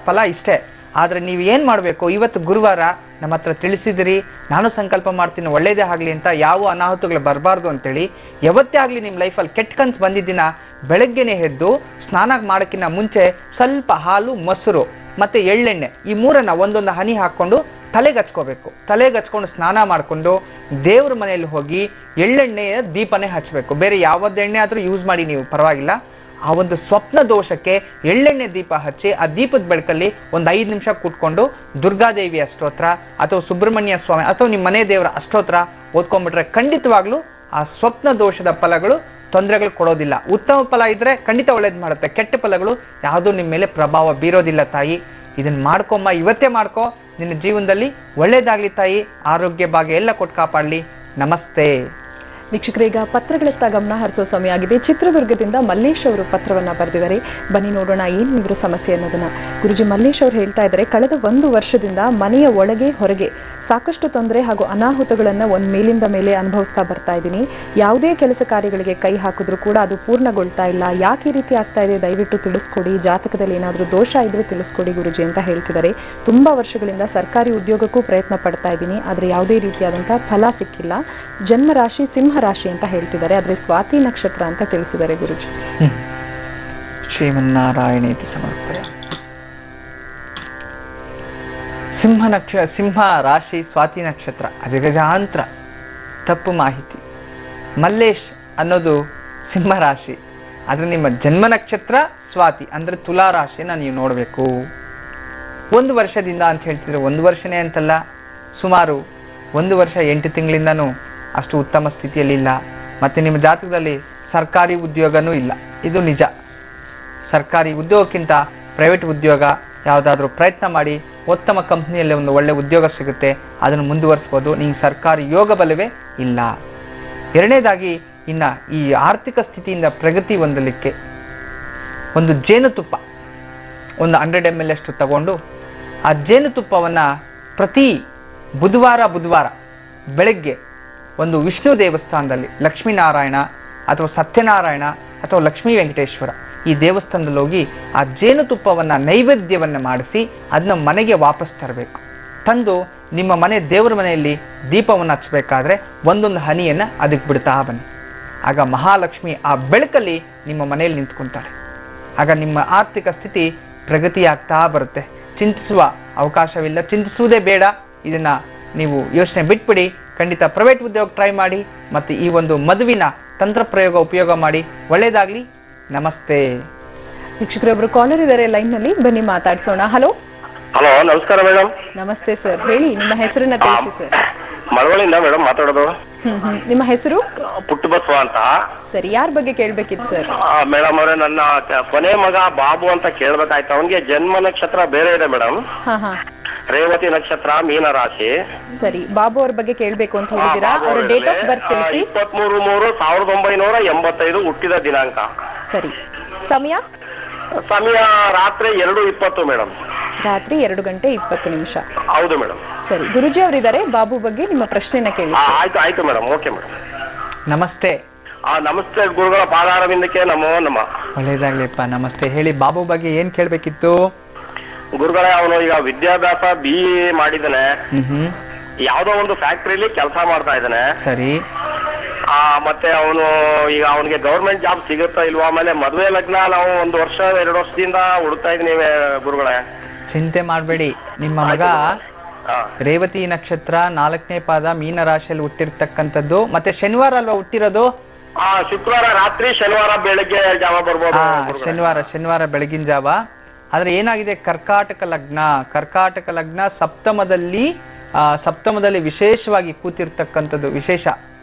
ಫಲ ಇಷ್ಟೇ. ಆದ್ರೆ ನೀವು ಏನ್ ಮಾಡ್ಬೇಕು, ಇವತ್ತು ಗುರುವಾರ ನಮ್ಮ ಹತ್ರ ತಿಳಿಸಿದಿರಿ, ನಾನು ಸಂಕಲ್ಪ ಮಾಡ್ತೀನಿ ಒಳ್ಳೇದೇ ಆಗ್ಲಿ ಅಂತ, ಯಾವ ಅನಾಹುತಗಳು ಬರಬಾರ್ದು ಅಂತೇಳಿ. ಯಾವತ್ತೇ ಆಗ್ಲಿ ನಿಮ್ಮ ಲೈಫಲ್ಲಿ ಕೆಟ್ಟ ಕನ್ಸು ಬಂದಿದ್ದಿನ ಬೆಳಗ್ಗೆನೆ ಎದ್ದು ಸ್ನಾನ ಮಾಡೋಕ್ಕಿಂತ ಮುಂಚೆ ಸ್ವಲ್ಪ ಹಾಲು, ಮೊಸರು ಮತ್ತೆ ಎಳ್ಳೆಣ್ಣೆ, ಈ ಮೂರನ್ನ ಒಂದೊಂದು ಹನಿ ಹಾಕೊಂಡು ತಲೆಗೆ ಹಚ್ಕೋಬೇಕು. ತಲೆಗೆ ಹಚ್ಕೊಂಡು ಸ್ನಾನ ಮಾಡಿಕೊಂಡು ದೇವ್ರ ಮನೆಯಲ್ಲಿ ಹೋಗಿ ಎಳ್ಳೆಣ್ಣೆಯ ದೀಪನೇ ಹಚ್ಚಬೇಕು. ಬೇರೆ ಯಾವ್ದು ಎಣ್ಣೆ ಆದ್ರೂ ಯೂಸ್ ಮಾಡಿ ನೀವು, ಪರವಾಗಿಲ್ಲ. ಆ ಒಂದು ಸ್ವಪ್ನ ದೋಷಕ್ಕೆ ಎಳ್ಳೆಣ್ಣೆ ದೀಪ ಹಚ್ಚಿ ಆ ದೀಪದ ಬೆಳಕಲ್ಲಿ ಒಂದು 5 ನಿಮಿಷ ಕೂತ್ಕೊಂಡು ದುರ್ಗಾದೇವಿಯ ಸ್ತೋತ್ರ ಅಥವಾ ಸುಬ್ರಹ್ಮಣ್ಯ ಸ್ವಾಮಿ ಅಥವಾ ನಿಮ್ಮ ಮನೆ ದೇವರ ಅಷ್ಟೋತ್ರ ಓದ್ಕೊಂಡ್ಬಿಟ್ರೆ ಖಂಡಿತವಾಗ್ಲೂ ಆ ಸ್ವಪ್ನ ದೋಷದ ಫಲಗಳು, ತೊಂದರೆಗಳು ಕೊಡೋದಿಲ್ಲ. ಉತ್ತಮ ಫಲ ಇದ್ರೆ ಖಂಡಿತ ಒಳ್ಳೇದು ಮಾಡುತ್ತೆ, ಕೆಟ್ಟ ಫಲಗಳು ಯಾವುದೂ ನಿಮ್ಮ ಮೇಲೆ ಪ್ರಭಾವ ಬೀರೋದಿಲ್ಲ ತಾಯಿ. ಇದನ್ನ ಮಾಡ್ಕೊಮ್ಮ, ಇವತ್ತೇ ಮಾಡ್ಕೊ, ನಿನ್ನ ಜೀವನದಲ್ಲಿ ಒಳ್ಳೇದಾಗ್ಲಿ ತಾಯಿ. ಆರೋಗ್ಯ ಭಾಗ್ಯ ಎಲ್ಲ ಕೊಟ್ಟು ಕಾಪಾಡಲಿ. ನಮಸ್ತೆ. ವೀಕ್ಷಕರೀಗ ಪತ್ರಗಳತ್ತ ಗಮನ ಹರಿಸೋ ಸಮಯ ಆಗಿದೆ. ಚಿತ್ರದುರ್ಗದಿಂದ ಮಲ್ಲೇಶ್ ಅವರು ಪತ್ರವನ್ನ ಬರೆದಿದ್ದಾರೆ. ಬನ್ನಿ ನೋಡೋಣ ಏನು ಇವರ ಸಮಸ್ಯೆ ಅನ್ನೋದನ್ನ. ಗುರುಜಿ, ಮಲ್ಲೇಶ್ ಅವರು ಹೇಳ್ತಾ ಇದ್ದಾರೆ, ಕಳೆದ 1 ವರ್ಷದಿಂದ ಮನೆಯ ಒಳಗೆ ಹೊರಗೆ ಸಾಕಷ್ಟು ತೊಂದರೆ ಹಾಗೂ ಅನಾಹುತಗಳನ್ನ ಮೇಲಿಂದ ಮೇಲೆ ಅನುಭವಿಸ್ತಾ ಬರ್ತಾ ಇದ್ದೀನಿ. ಯಾವುದೇ ಕೆಲಸ ಕಾರ್ಯಗಳಿಗೆ ಕೈ ಹಾಕಿದ್ರು ಕೂಡ ಅದು ಪೂರ್ಣಗೊಳ್ತಾ ಇಲ್ಲ. ಯಾಕೆ ಈ ರೀತಿ ಆಗ್ತಾ ಇದೆ ದಯವಿಟ್ಟು ತಿಳಿಸ್ಕೊಡಿ. ಜಾತಕದಲ್ಲಿ ಏನಾದರೂ ದೋಷ ಇದ್ರೆ ತಿಳಿಸ್ಕೊಡಿ ಗುರುಜಿ ಅಂತ ಹೇಳ್ತಿದ್ದಾರೆ. ತುಂಬಾ ವರ್ಷಗಳಿಂದ ಸರ್ಕಾರಿ ಉದ್ಯೋಗಕ್ಕೂ ಪ್ರಯತ್ನ ಪಡ್ತಾ ಇದ್ದೀನಿ, ಆದ್ರೆ ಯಾವುದೇ ರೀತಿಯಾದಂತಹ ಫಲ ಸಿಕ್ಕಿಲ್ಲ. ಜನ್ಮ ರಾಶಿ ಸಿಂಹ ರಾಶಿ ಅಂತ ಹೇಳ್ತಿದ್ದಾರೆ, ಆದ್ರೆ ಸ್ವಾತಿ ನಕ್ಷತ್ರ ಅಂತ ತಿಳಿಸಿದ್ದಾರೆ ಗುರುಜಿ. ಶ್ರೀಮನ್ನಾರಾಯಣೇತಿ ಸಮರ್ಪಯ. ಸಿಂಹ ರಾಶಿ ಸ್ವಾತಿ ನಕ್ಷತ್ರ, ಅಜಗಜಾಂತರ ತಪ್ಪು ಮಾಹಿತಿ. ಮಲ್ಲೇಶ್ ಅನ್ನೋದು ಸಿಂಹ ರಾಶಿ, ಆದ್ರೆ ನಿಮ್ಮ ಜನ್ಮ ನಕ್ಷತ್ರ ಸ್ವಾತಿ ಅಂದ್ರೆ ತುಲಾ ರಾಶಿಯನ್ನ ನೀವು ನೋಡಬೇಕು. 1 ವರ್ಷದಿಂದ ಅಂತ ಹೇಳ್ತಿದ್ರೆ 1 ವರ್ಷನೇ ಅಂತಲ್ಲ, ಸುಮಾರು 1 ವರ್ಷ 8 ತಿಂಗಳಿಂದನೂ ಅಷ್ಟು ಉತ್ತಮ ಸ್ಥಿತಿಯಲ್ಲಿಲ್ಲ. ಮತ್ತೆ ನಿಮ್ಮ ಜಾತಕದಲ್ಲಿ ಸರ್ಕಾರಿ ಉದ್ಯೋಗನೂ ಇಲ್ಲ, ಇದು ನಿಜ. ಸರ್ಕಾರಿ ಉದ್ಯೋಗಕ್ಕಿಂತ ಪ್ರೈವೇಟ್ ಉದ್ಯೋಗ ಯಾವುದಾದ್ರೂ ಪ್ರಯತ್ನ ಮಾಡಿ, ಉತ್ತಮ ಕಂಪ್ನಿಯಲ್ಲಿ ಒಂದು ಒಳ್ಳೆ ಉದ್ಯೋಗ ಸಿಗುತ್ತೆ, ಅದನ್ನು ಮುಂದುವರಿಸ್ಬೋದು. ನೀವು ಸರ್ಕಾರಿ ಯೋಗ ಬಲವೇ ಇಲ್ಲ. ಎರಡನೇದಾಗಿ, ಇನ್ನು ಈ ಆರ್ಥಿಕ ಸ್ಥಿತಿಯಿಂದ ಪ್ರಗತಿ ಹೊಂದಲಿಕ್ಕೆ ಒಂದು ಜೇನುತುಪ್ಪ ಒಂದು 100 ml ಅಷ್ಟು ತಗೊಂಡು ಆ ಜೇನುತುಪ್ಪವನ್ನು ಪ್ರತಿ ಬುಧವಾರ ಬೆಳಗ್ಗೆ ಒಂದು ವಿಷ್ಣು ದೇವಸ್ಥಾನದಲ್ಲಿ, ಲಕ್ಷ್ಮೀನಾರಾಯಣ ಅಥವಾ ಸತ್ಯನಾರಾಯಣ ಅಥವಾ ಲಕ್ಷ್ಮೀ ವೆಂಕಟೇಶ್ವರ ಈ ದೇವಸ್ಥಾನದಲ್ಲಿ ಹೋಗಿ ಆ ಜೇನುತುಪ್ಪವನ್ನು ನೈವೇದ್ಯವನ್ನು ಮಾಡಿಸಿ ಅದನ್ನ ಮನೆಗೆ ವಾಪಸ್ ತರಬೇಕು. ತಂದು ನಿಮ್ಮ ಮನೆ ದೇವರ ಮನೆಯಲ್ಲಿ ದೀಪವನ್ನು ಹಚ್ಚಬೇಕಾದ್ರೆ ಒಂದೊಂದು ಹನಿಯನ್ನು ಅದಕ್ಕೆ ಬಿಡ್ತಾ ಬನ್ನಿ. ಆಗ ಮಹಾಲಕ್ಷ್ಮಿ ಆ ಬೆಳಕಲ್ಲಿ ನಿಮ್ಮ ಮನೆಯಲ್ಲಿ ನಿಂತ್ಕೊಂತಾಳೆ. ಆಗ ನಿಮ್ಮ ಆರ್ಥಿಕ ಸ್ಥಿತಿ ಪ್ರಗತಿಯಾಗ್ತಾ ಬರುತ್ತೆ. ಚಿಂತಿಸುವ ಅವಕಾಶವಿಲ್ಲ, ಚಿಂತಿಸುವುದೇ ಬೇಡ. ಇದನ್ನ ನೀವು ಯೋಚನೆ ಬಿಟ್ಬಿಡಿ. ಖಂಡಿತ ಪ್ರೈವೇಟ್ ಉದ್ಯೋಗ ಟ್ರೈ ಮಾಡಿ, ಮತ್ತು ಈ ಒಂದು ಮದುವಿನ ತಂತ್ರ ಪ್ರಯೋಗ ಉಪಯೋಗ ಮಾಡಿ. ಒಳ್ಳೇದಾಗ್ಲಿ. ನಮಸ್ತೆ. ವೀಕ್ಷಕರೊಬ್ರು ಕಾಲರ್ ಇದ್ದಾರೆ ಲೈನ್ ನಲ್ಲಿ, ಬನ್ನಿ ಮಾತಾಡ್ಸೋಣ. ಹಲೋ. ಹಲೋ, ನಮಸ್ಕಾರ ಮೇಡಮ್. ನಮಸ್ತೆ ಸರ್, ಹೇಳಿ ನಿಮ್ಮ ಹೆಸರನ್ನ ತಿಳಿಸಿ ಸರ್. ಮಳವಳ್ಳಿಯಿಂದ ಮೇಡಮ್ ಮಾತಾಡೋದು. ನಿಮ್ಮ ಹೆಸರು? ಪುಟ್ಟಬಸವ ಅಂತ. ಸರಿ, ಯಾರ ಬಗ್ಗೆ ಕೇಳ್ಬೇಕಿತ್ತು ಸರ್? ಮೇಡಮ್ ಅವರೇ, ನನ್ನ ಕೊನೆ ಮಗ ಬಾಬು ಅಂತ ಕೇಳ್ಬೇಕಾಯ್ತು. ಅವನಿಗೆ ಜನ್ಮ ನಕ್ಷತ್ರ ಬೇರೆ ಇದೆ ಮೇಡಮ್. ರೇವತಿ ನಕ್ಷತ್ರ, ಮೀನ ರಾಶಿ. ಸರಿ, ಬಾಬು ಅವ್ರ ಬಗ್ಗೆ ಕೇಳ್ಬೇಕು ಅಂತ ಹೇಳಿದೀರಾ. ಅವರ ಡೇಟ್ ಆಫ್ ಬರ್ತ್ ತಿಳಿಸಿ. 23/3/1985 ಹುಟ್ಟಿದ ದಿನಾಂಕ. ಸರಿ, ಸಮಯ ರಾತ್ರಿ 2:20 ಮೇಡಮ್. ರಾತ್ರಿ 2:20. ಹೌದು ಮೇಡಮ್. ಸರಿ, ಗುರುಜಿ ಅವರಿದ್ದಾರೆ, ಬಾಬು ಬಗ್ಗೆ ನಿಮ್ಮ ಪ್ರಶ್ನೆನ ಕೇಳಿ. ಆಯ್ತು ಮೇಡಮ್. Okay madam. ನಮಸ್ತೆ. ನಮಸ್ತೆ ಗುರುಗಳ ಪಾದಾರವಿಂದಕ್ಕೆ ನಮೋ ನಮ. ಒಳ್ಳೇದಾಗ್ಲಿಪ್ಪ, ನಮಸ್ತೆ. ಹೇಳಿ, ಬಾಬು ಬಗ್ಗೆ ಏನ್ ಕೇಳ್ಬೇಕಿತ್ತು? ಗುರುಗಳೇ, ಅವನು ಈಗ ವಿದ್ಯಾಭ್ಯಾಸ BE ಮಾಡಿದ್ದಾನೆ. ಯಾವ್ದೋ ಒಂದು ಫ್ಯಾಕ್ಟ್ರಿಲಿ ಕೆಲಸ ಮಾಡ್ತಾ ಇದ್ದಾನೆ. ಸರಿ. ಮತ್ತೆ ಅವನು ಈಗ ಅವನಿಗೆ ಗೌರ್ಮೆಂಟ್ ಜಾಬ್ ಸಿಗುತ್ತಾ ಇಲ್ವಾ? ಆಮೇಲೆ ಮದುವೆ ಲಗ್ನ ನಾವು 1 ವರ್ಷ 2 ವರ್ಷದಿಂದ ಹುಡುಕ್ತಾ ಇದೀನಿ ಗುರುಗಳೇ. ಚಿಂತೆ ಮಾಡಬೇಡಿ. ನಿಮ್ಮ ಮಗ ರೇವತಿ ನಕ್ಷತ್ರ 4ನೇ ಪಾದ ಮೀನ ರಾಶಿಯಲ್ಲಿ ಹುಟ್ಟಿರ್ತಕ್ಕಂಥದ್ದು. ಮತ್ತೆ ಶನಿವಾರ ಅಲ್ವಾ ಹುಟ್ಟಿರೋದು? ಶುಕ್ರವಾರ ರಾತ್ರಿ, ಶನಿವಾರ ಬೆಳಗ್ಗೆ ಜಾವ ಬರ್ಬೋದು. ಶನಿವಾರ ಬೆಳಗಿನ ಜಾವ. ಆದ್ರೆ ಏನಾಗಿದೆ, ಕರ್ಕಾಟಕ ಲಗ್ನ ಸಪ್ತಮದಲ್ಲಿ ವಿಶೇಷವಾಗಿ ಕೂತಿರ್ತಕ್ಕಂಥದ್ದು. ವಿಶೇಷ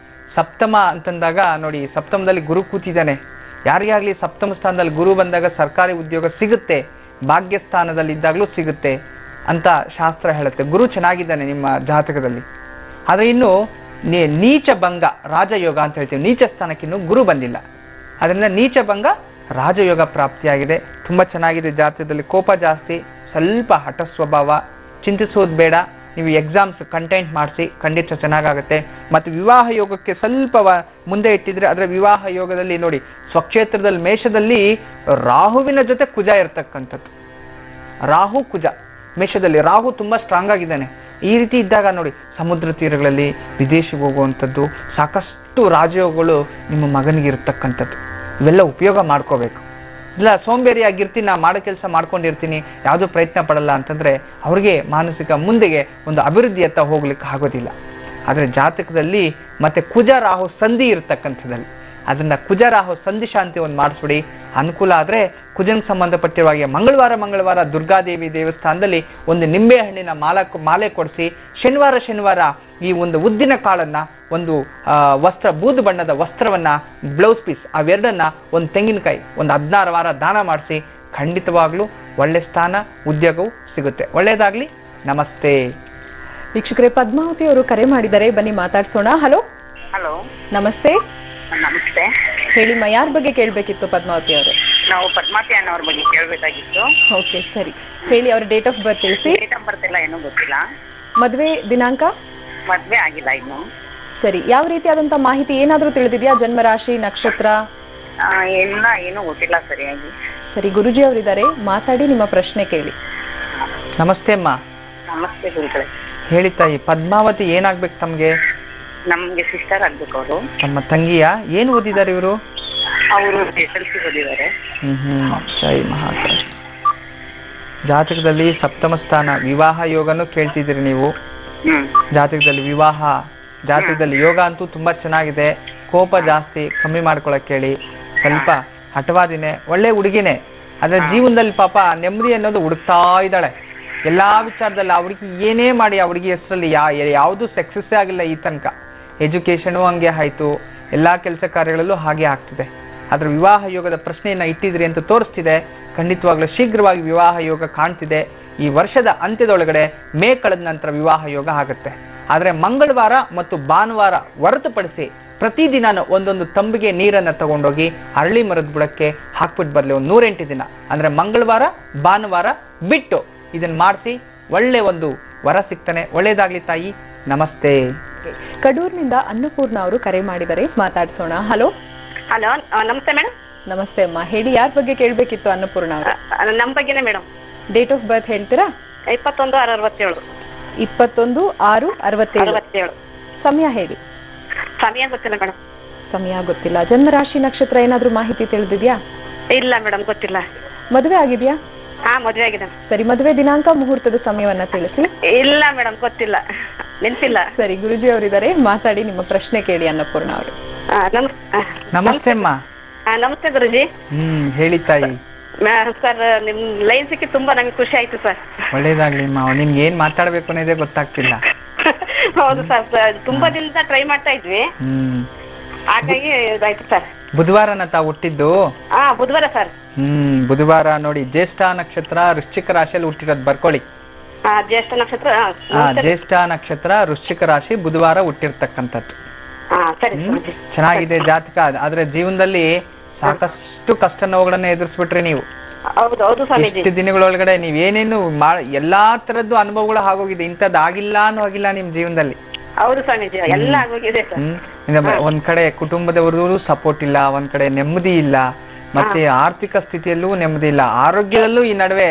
ಸಪ್ತಮ ಅಂತಂದಾಗ ನೋಡಿ, ಸಪ್ತಮದಲ್ಲಿ ಗುರು ಕೂತಿದ್ದಾನೆ. ಯಾರಿಗಾಗ್ಲಿ ಸಪ್ತಮ ಸ್ಥಾನದಲ್ಲಿ ಗುರು ಬಂದಾಗ ಸರ್ಕಾರಿ ಉದ್ಯೋಗ ಸಿಗುತ್ತೆ, ಭಾಗ್ಯ ಸ್ಥಾನದಲ್ಲಿ ಇದ್ದಾಗಲೂ ಸಿಗುತ್ತೆ ಅಂತ ಶಾಸ್ತ್ರ ಹೇಳುತ್ತೆ. ಗುರು ಚೆನ್ನಾಗಿದ್ದಾನೆ ನಿಮ್ಮ ಜಾತಕದಲ್ಲಿ. ಆದರೆ ಇನ್ನು ನೀಚ ಭಂಗ ರಾಜಯೋಗ ಅಂತ ಹೇಳ್ತೀವಿ. ನೀಚ ಸ್ಥಾನಕ್ಕಿನ್ನೂ ಗುರು ಬಂದಿಲ್ಲ. ಅದರಿಂದ ನೀಚ ಭಂಗ ರಾಜಯೋಗ ಪ್ರಾಪ್ತಿಯಾಗಿದೆ. ತುಂಬ ಚೆನ್ನಾಗಿದೆ. ಜಾತಕದಲ್ಲಿ ಕೋಪ ಜಾಸ್ತಿ, ಸ್ವಲ್ಪ ಹಠ ಸ್ವಭಾವ. ಚಿಂತಿಸೋದು ಬೇಡ. ನೀವು ಎಕ್ಸಾಮ್ಸ್ ಕಂಟೆಂಟ್ ಮಾಡಿಸಿ, ಖಂಡಿತ ಚೆನ್ನಾಗಾಗುತ್ತೆ. ಮತ್ತು ವಿವಾಹ ಯೋಗಕ್ಕೆ ಸ್ವಲ್ಪ ಮುಂದೆ ಇಟ್ಟಿದ್ರೆ ಅದರ ವಿವಾಹ ಯೋಗದಲ್ಲಿ ನೋಡಿ, ಸ್ವಕ್ಷೇತ್ರದಲ್ಲಿ ಮೇಷದಲ್ಲಿ ರಾಹುವಿನ ಜೊತೆ ಕುಜ ಇರ್ತಕ್ಕಂಥದ್ದು. ರಾಹು ಕುಜ ಮೇಷದಲ್ಲಿ. ರಾಹು ತುಂಬ ಸ್ಟ್ರಾಂಗ್ ಆಗಿದ್ದಾನೆ. ಈ ರೀತಿ ಇದ್ದಾಗ ನೋಡಿ, ಸಮುದ್ರ ತೀರಗಳಲ್ಲಿ ವಿದೇಶಿಗೆ ಹೋಗುವಂಥದ್ದು, ಸಾಕಷ್ಟು ರಾಜಯೋಗಗಳು ನಿಮ್ಮ ಮಗನಿಗೆ ಇರತಕ್ಕಂಥದ್ದು. ಇವೆಲ್ಲ ಉಪಯೋಗ ಮಾಡ್ಕೋಬೇಕು. ಇಲ್ಲ ಸೋಂಬೇರಿ ಆಗಿರ್ತೀನಿ, ನಾ ಮಾಡೋ ಕೆಲಸ ಮಾಡ್ಕೊಂಡಿರ್ತೀನಿ, ಯಾವುದೋ ಪ್ರಯತ್ನ ಪಡಲ್ಲ ಅಂತಂದರೆ ಅವ್ರಿಗೆ ಮಾನಸಿಕ ಮುಂದೆಗೆ ಒಂದು ಅಭಿವೃದ್ಧಿಯತ್ತ ಹೋಗ್ಲಿಕ್ಕೆ ಆಗೋದಿಲ್ಲ. ಆದರೆ ಜಾತಕದಲ್ಲಿ ಮತ್ತೆ ಕುಜ ರಾಹು ಸಂಧಿ ಇರ್ತಕ್ಕಂಥದ್ದಲ್ಲಿ ಅದನ್ನು ಕುಜ ರಾಹು ಸಂಧಿ ಶಾಂತಿ ಒಂದು ಮಾಡಿಸ್ಬಿಡಿ. ಅನುಕೂಲ ಆದರೆ ಕುಜನಿಗೆ ಸಂಬಂಧಪಟ್ಟಿರುವಾಗೆ ಮಂಗಳವಾರ ದುರ್ಗಾದೇವಿ ದೇವಸ್ಥಾನದಲ್ಲಿ ಒಂದು ನಿಂಬೆ ಹಣ್ಣಿನ ಮಾಲೆ ಕೊಡಿಸಿ, ಶನಿವಾರ ಈ ಒಂದು ಉದ್ದಿನ ಕಾಳನ್ನು, ಒಂದು ವಸ್ತ್ರ, ಬೂದು ಬಣ್ಣದ ವಸ್ತ್ರವನ್ನು, ಬ್ಲೌಸ್ ಪೀಸ್ ಅವೆರಡನ್ನ, ಒಂದು ತೆಂಗಿನಕಾಯಿ, ಒಂದು 16 ವಾರ ದಾನ ಮಾಡಿಸಿ. ಖಂಡಿತವಾಗ್ಲೂ ಒಳ್ಳೆ ಸ್ಥಾನ, ಉದ್ಯೋಗವು ಸಿಗುತ್ತೆ. ಒಳ್ಳೆಯದಾಗಲಿ. ನಮಸ್ತೆ. ವೀಕ್ಷಕರೇ, ಪದ್ಮಾವತಿ ಅವರು ಕರೆ ಮಾಡಿದ್ದಾರೆ, ಬನ್ನಿ ಮಾತಾಡ್ಸೋಣ. ಹಲೋ. ನಮಸ್ತೆ. ನಮಸ್ತೆ. ಹೇಳಿಮ್ಮ, ಯಾರ ಬಗ್ಗೆ ಕೇಳಬೇಕಿತ್ತು ಪದ್ಮಾವತಿ ಅವರು? ನಾವು ಪದ್ಮಾವತಿ ಅನ್ನೋರ ಬಗ್ಗೆ ಕೇಳಬೇಕಾಗಿತ್ತು. ಓಕೆ, ಸರಿ. ಹೇಳಿ, ಅವ್ರ ಡೇಟ್ ಆಫ್ ಬರ್ತ್ ತಿಳಿಸಿ. ಡೇಟ್ ಆಫ್ ಬರ್ತ್ ಎಲ್ಲ ಏನೂ ಗೊತ್ತಿಲ್ಲ. ಮದುವೆ ದಿನಾಂಕ? ಮದುವೆ ಆಗಿಲ್ಲ ಇನ್ನು. ಸರಿ. ಯಾವ ರೀತಿಯಾದಂತ ಮಾಹಿತಿ ಏನಾದರೂ ತಿಳಿದಿದೆಯಾ? ಜನ್ಮರಾಶಿ, ನಕ್ಷತ್ರ ಎಲ್ಲ ಏನೂ ಗೊತ್ತಿಲ್ಲ ಸರಿಯಾಗಿ. ಸರಿ, ಗುರುಜಿ ಅವರಿದ್ದಾರೆ, ಮಾತಾಡಿ, ನಿಮ್ಮ ಪ್ರಶ್ನೆ ಕೇಳಿ. ನಮಸ್ತೆ ಅಮ್ಮ. ನಮಸ್ತೆ ಗುರುಗಳೇ. ಹೇಳಿ ತಾಯಿ, ಪದ್ಮಾವತಿ ಏನಾಗ್ಬೇಕು ತಮಗೆ? ನಮ್ಗೆ ಸಿಸ್ಟರ್ ಆಗ್ಬೇಕು ಅವರು. ತಮ್ಮ ತಂಗಿಯ? ಏನು ಓದಿದ್ದಾರೆ ಇವರು? ಅವರು SLC ಓದಿದ್ದಾರೆ. ಜೈ ಮಹಾಕಾಳ. ಜಾತಕದಲ್ಲಿ ಸಪ್ತಮ ಸ್ಥಾನ, ವಿವಾಹ ಯೋಗನೂ ಕೇಳ್ತಿದ್ದೀರಿ ನೀವು. ಜಾತಕದಲ್ಲಿ ವಿವಾಹ, ಜಾತಕದಲ್ಲಿ ಯೋಗ ಅಂತೂ ತುಂಬಾ ಚೆನ್ನಾಗಿದೆ. ಕೋಪ ಜಾಸ್ತಿ, ಕಮ್ಮಿ ಮಾಡ್ಕೊಳಕ್ ಹೇಳಿ. ಸ್ವಲ್ಪ ಹಠವಾದಿನೇ, ಒಳ್ಳೆ ಹುಡುಗಿನೇ. ಆದ್ರೆ ಜೀವನದಲ್ಲಿ ಪಾಪ ನೆಮ್ಮದಿ ಅನ್ನೋದು ಹುಡುಕ್ತಾ ಇದ್ದಾಳೆ ಎಲ್ಲಾ ವಿಚಾರದಲ್ಲಿ. ಆ ಹುಡುಗಿ ಏನೇ ಮಾಡಿ, ಆ ಹುಡುಗಿ ಹೆಸರಲ್ಲಿ ಯಾವುದು ಸಕ್ಸಸ್ಸೇ ಆಗಿಲ್ಲ ಈ ತನಕ. ಎಜುಕೇಶನು ಹಂಗೆ ಆಯ್ತು, ಎಲ್ಲಾ ಕೆಲಸ ಕಾರ್ಯಗಳಲ್ಲೂ ಹಾಗೆ ಆಗ್ತಿದೆ. ಆದ್ರೆ ವಿವಾಹ ಯೋಗದ ಪ್ರಶ್ನೆಯನ್ನ ಇಟ್ಟಿದ್ರಿ ಅಂತ ತೋರಿಸ್ತಿದೆ. ಖಂಡಿತವಾಗ್ಲೂ ಶೀಘ್ರವಾಗಿ ವಿವಾಹ ಯೋಗ ಕಾಣ್ತಿದೆ. ಈ ವರ್ಷದ ಅಂತ್ಯದೊಳಗಡೆ, ಮೇ ಕಳೆದ ನಂತರ ವಿವಾಹ ಯೋಗ ಆಗುತ್ತೆ. ಆದರೆ ಮಂಗಳವಾರ ಮತ್ತು ಭಾನುವಾರ ಹೊರತುಪಡಿಸಿ ಪ್ರತಿದಿನ ಒಂದೊಂದು ತಂಬಿಗೆ ನೀರನ್ನು ತಗೊಂಡೋಗಿ ಅರಳಿ ಮರದ ಬುಡಕ್ಕೆ ಹಾಕ್ಬಿಟ್ಟು ಬರಲಿ. ಒಂದು 108 ದಿನ, ಅಂದರೆ ಮಂಗಳವಾರ ಭಾನುವಾರ ಬಿಟ್ಟು ಇದನ್ನು ಮಾಡಿಸಿ. ಒಳ್ಳೆ ಒಂದು ವರ ಸಿಗ್ತಾನೆ. ಒಳ್ಳೇದಾಗ್ಲಿ ತಾಯಿ. ನಮಸ್ತೆ. ಕಡೂರಿನಿಂದ ಅನ್ನಪೂರ್ಣ ಅವರು ಕರೆ ಮಾಡಿದರೆ, ಮಾತಾಡ್ಸೋಣ. ಹಲೋ. ನಮಸ್ತೆ ಮೇಡಮ್. ನಮಸ್ತೆ ಅಮ್ಮ. ಹೇಳಿ, ಯಾರ ಬಗ್ಗೆ ಕೇಳಬೇಕಿತ್ತು ಅನ್ನಪೂರ್ಣ ಅವರು? ನಮ್ಮ ಬಗ್ಗೆನೇ ಮೇಡಮ್. ಡೇಟ್ ಆಫ್ ಬರ್ತ್ ಹೇಳ್ತೀರಾ? 21/6/67. 21/6/67. ಸಮಯ ಹೇಳಿ. ಸಮಯ ಗೊತ್ತಿಲ್ಲ ಮೇಡಮ್. ಸಮಯ ಗೊತ್ತಿಲ್ಲ. ಜನ್ಮರಾಶಿ, ನಕ್ಷತ್ರ ಏನಾದ್ರೂ ಮಾಹಿತಿ ತಿಳಿದಿದ್ಯಾ? ಇಲ್ಲ ಮೇಡಮ್, ಗೊತ್ತಿಲ್ಲ. ಮದುವೆ ಆಗಿದೆಯಾ? ಮದುವೆ ಆಗಿದೆ. ಸರಿ, ಮದುವೆ ದಿನಾಂಕ, ಮುಹೂರ್ತದ ಸಮಯವನ್ನ ತಿಳಿಸಿ. ಇಲ್ಲ ಮೇಡಮ್, ಗೊತ್ತಿಲ್ಲ, ನೆನಪಿಲ್ಲ. ಸರಿ, ಗುರುಜಿ ಅವರಿದ್ದಾರೆ, ಮಾತಾಡಿ, ನಿಮ್ಮ ಪ್ರಶ್ನೆ ಕೇಳಿ ಅನ್ನಪೂರ್ಣ ಅವರು. ನಮಸ್ತೆ ಅಮ್ಮ. ನಮಸ್ತೆ ಗುರುಜಿ. ಹೇಳಿ ತಾಯಿ. ಸರ್, ನಿಮ್ ಲೈನ್ ಸಿಕ್ಕಿ ತುಂಬಾ ನಂಗೆ ಖುಷಿ ಆಯ್ತು ಸರ್. ಒಳ್ಳೇದಾಗ್ಲಿ ಅಮ್ಮ. ನಿಮ್ಗೆ ಏನ್ ಮಾತಾಡ್ಬೇಕು ಅನ್ನೋದೇ ಗೊತ್ತಾಗ್ತಿಲ್ಲ. ಹೌದು ಸರ್, ತುಂಬಾ ದಿನದಿಂದ ಟ್ರೈ ಮಾಡ್ತಾ ಇದ್ವಿ, ಹಾಗಾಗಿ ಇದಾಯ್ತು ಸರ್. ಬುಧವಾರನ ತಾವು ಹುಟ್ಟಿದ್ದು? ಬುಧವಾರ ಸರ್. ಬುಧವಾರ ನೋಡಿ, ಜ್ಯೇಷ್ಠ ನಕ್ಷತ್ರ, ವೃಶ್ಚಿಕ ರಾಶಿಯಲ್ಲಿ ಹುಟ್ಟಿರೋದು ಬರ್ಕೊಳ್ಳಿ. ಜ್ಯೇಷ್ಠ ನಕ್ಷತ್ರ. ಜ್ಯೇಷ್ಠ ನಕ್ಷತ್ರ, ವೃಶ್ಚಿಕ ರಾಶಿ, ಬುಧವಾರ ಹುಟ್ಟಿರ್ತಕ್ಕಂಥದ್ದು. ಚೆನ್ನಾಗಿದೆ ಜಾತಕ. ಆದ್ರೆ ಜೀವನದಲ್ಲಿ ಸಾಕಷ್ಟು ಕಷ್ಟ ನೋವುಗಳನ್ನ ಎದುರಿಸ್ಬಿಟ್ರಿ ನೀವು. ಇಷ್ಟು ದಿನಗಳೊಳಗಡೆ ನೀವೇನೇನು ಎಲ್ಲಾ ತರದ್ದು ಅನುಭವಗಳು ಆಗೋಗಿದೆ. ಇಂಥದ್ದು ಆಗಿಲ್ಲ ಅನ್ನೋ ಆಗಿಲ್ಲ ನಿಮ್ ಜೀವನದಲ್ಲಿ. ಹೌದು ಸ್ವಾಮೀಜಿ, ಎಲ್ಲ ಆಗೋಗಿದೆ ಸರ್. ಒಂದ್ ಕಡೆ ಕುಟುಂಬದವರು ಸಪೋರ್ಟ್ ಇಲ್ಲ, ಒಂದ್ ಕಡೆ ನೆಮ್ಮದಿ ಇಲ್ಲ, ಮತ್ತೆ ಆರ್ಥಿಕ ಸ್ಥಿತಿಯಲ್ಲೂ ನೆಮ್ಮದಿ ಇಲ್ಲ, ಆರೋಗ್ಯದಲ್ಲೂ ಈ ನಡುವೆ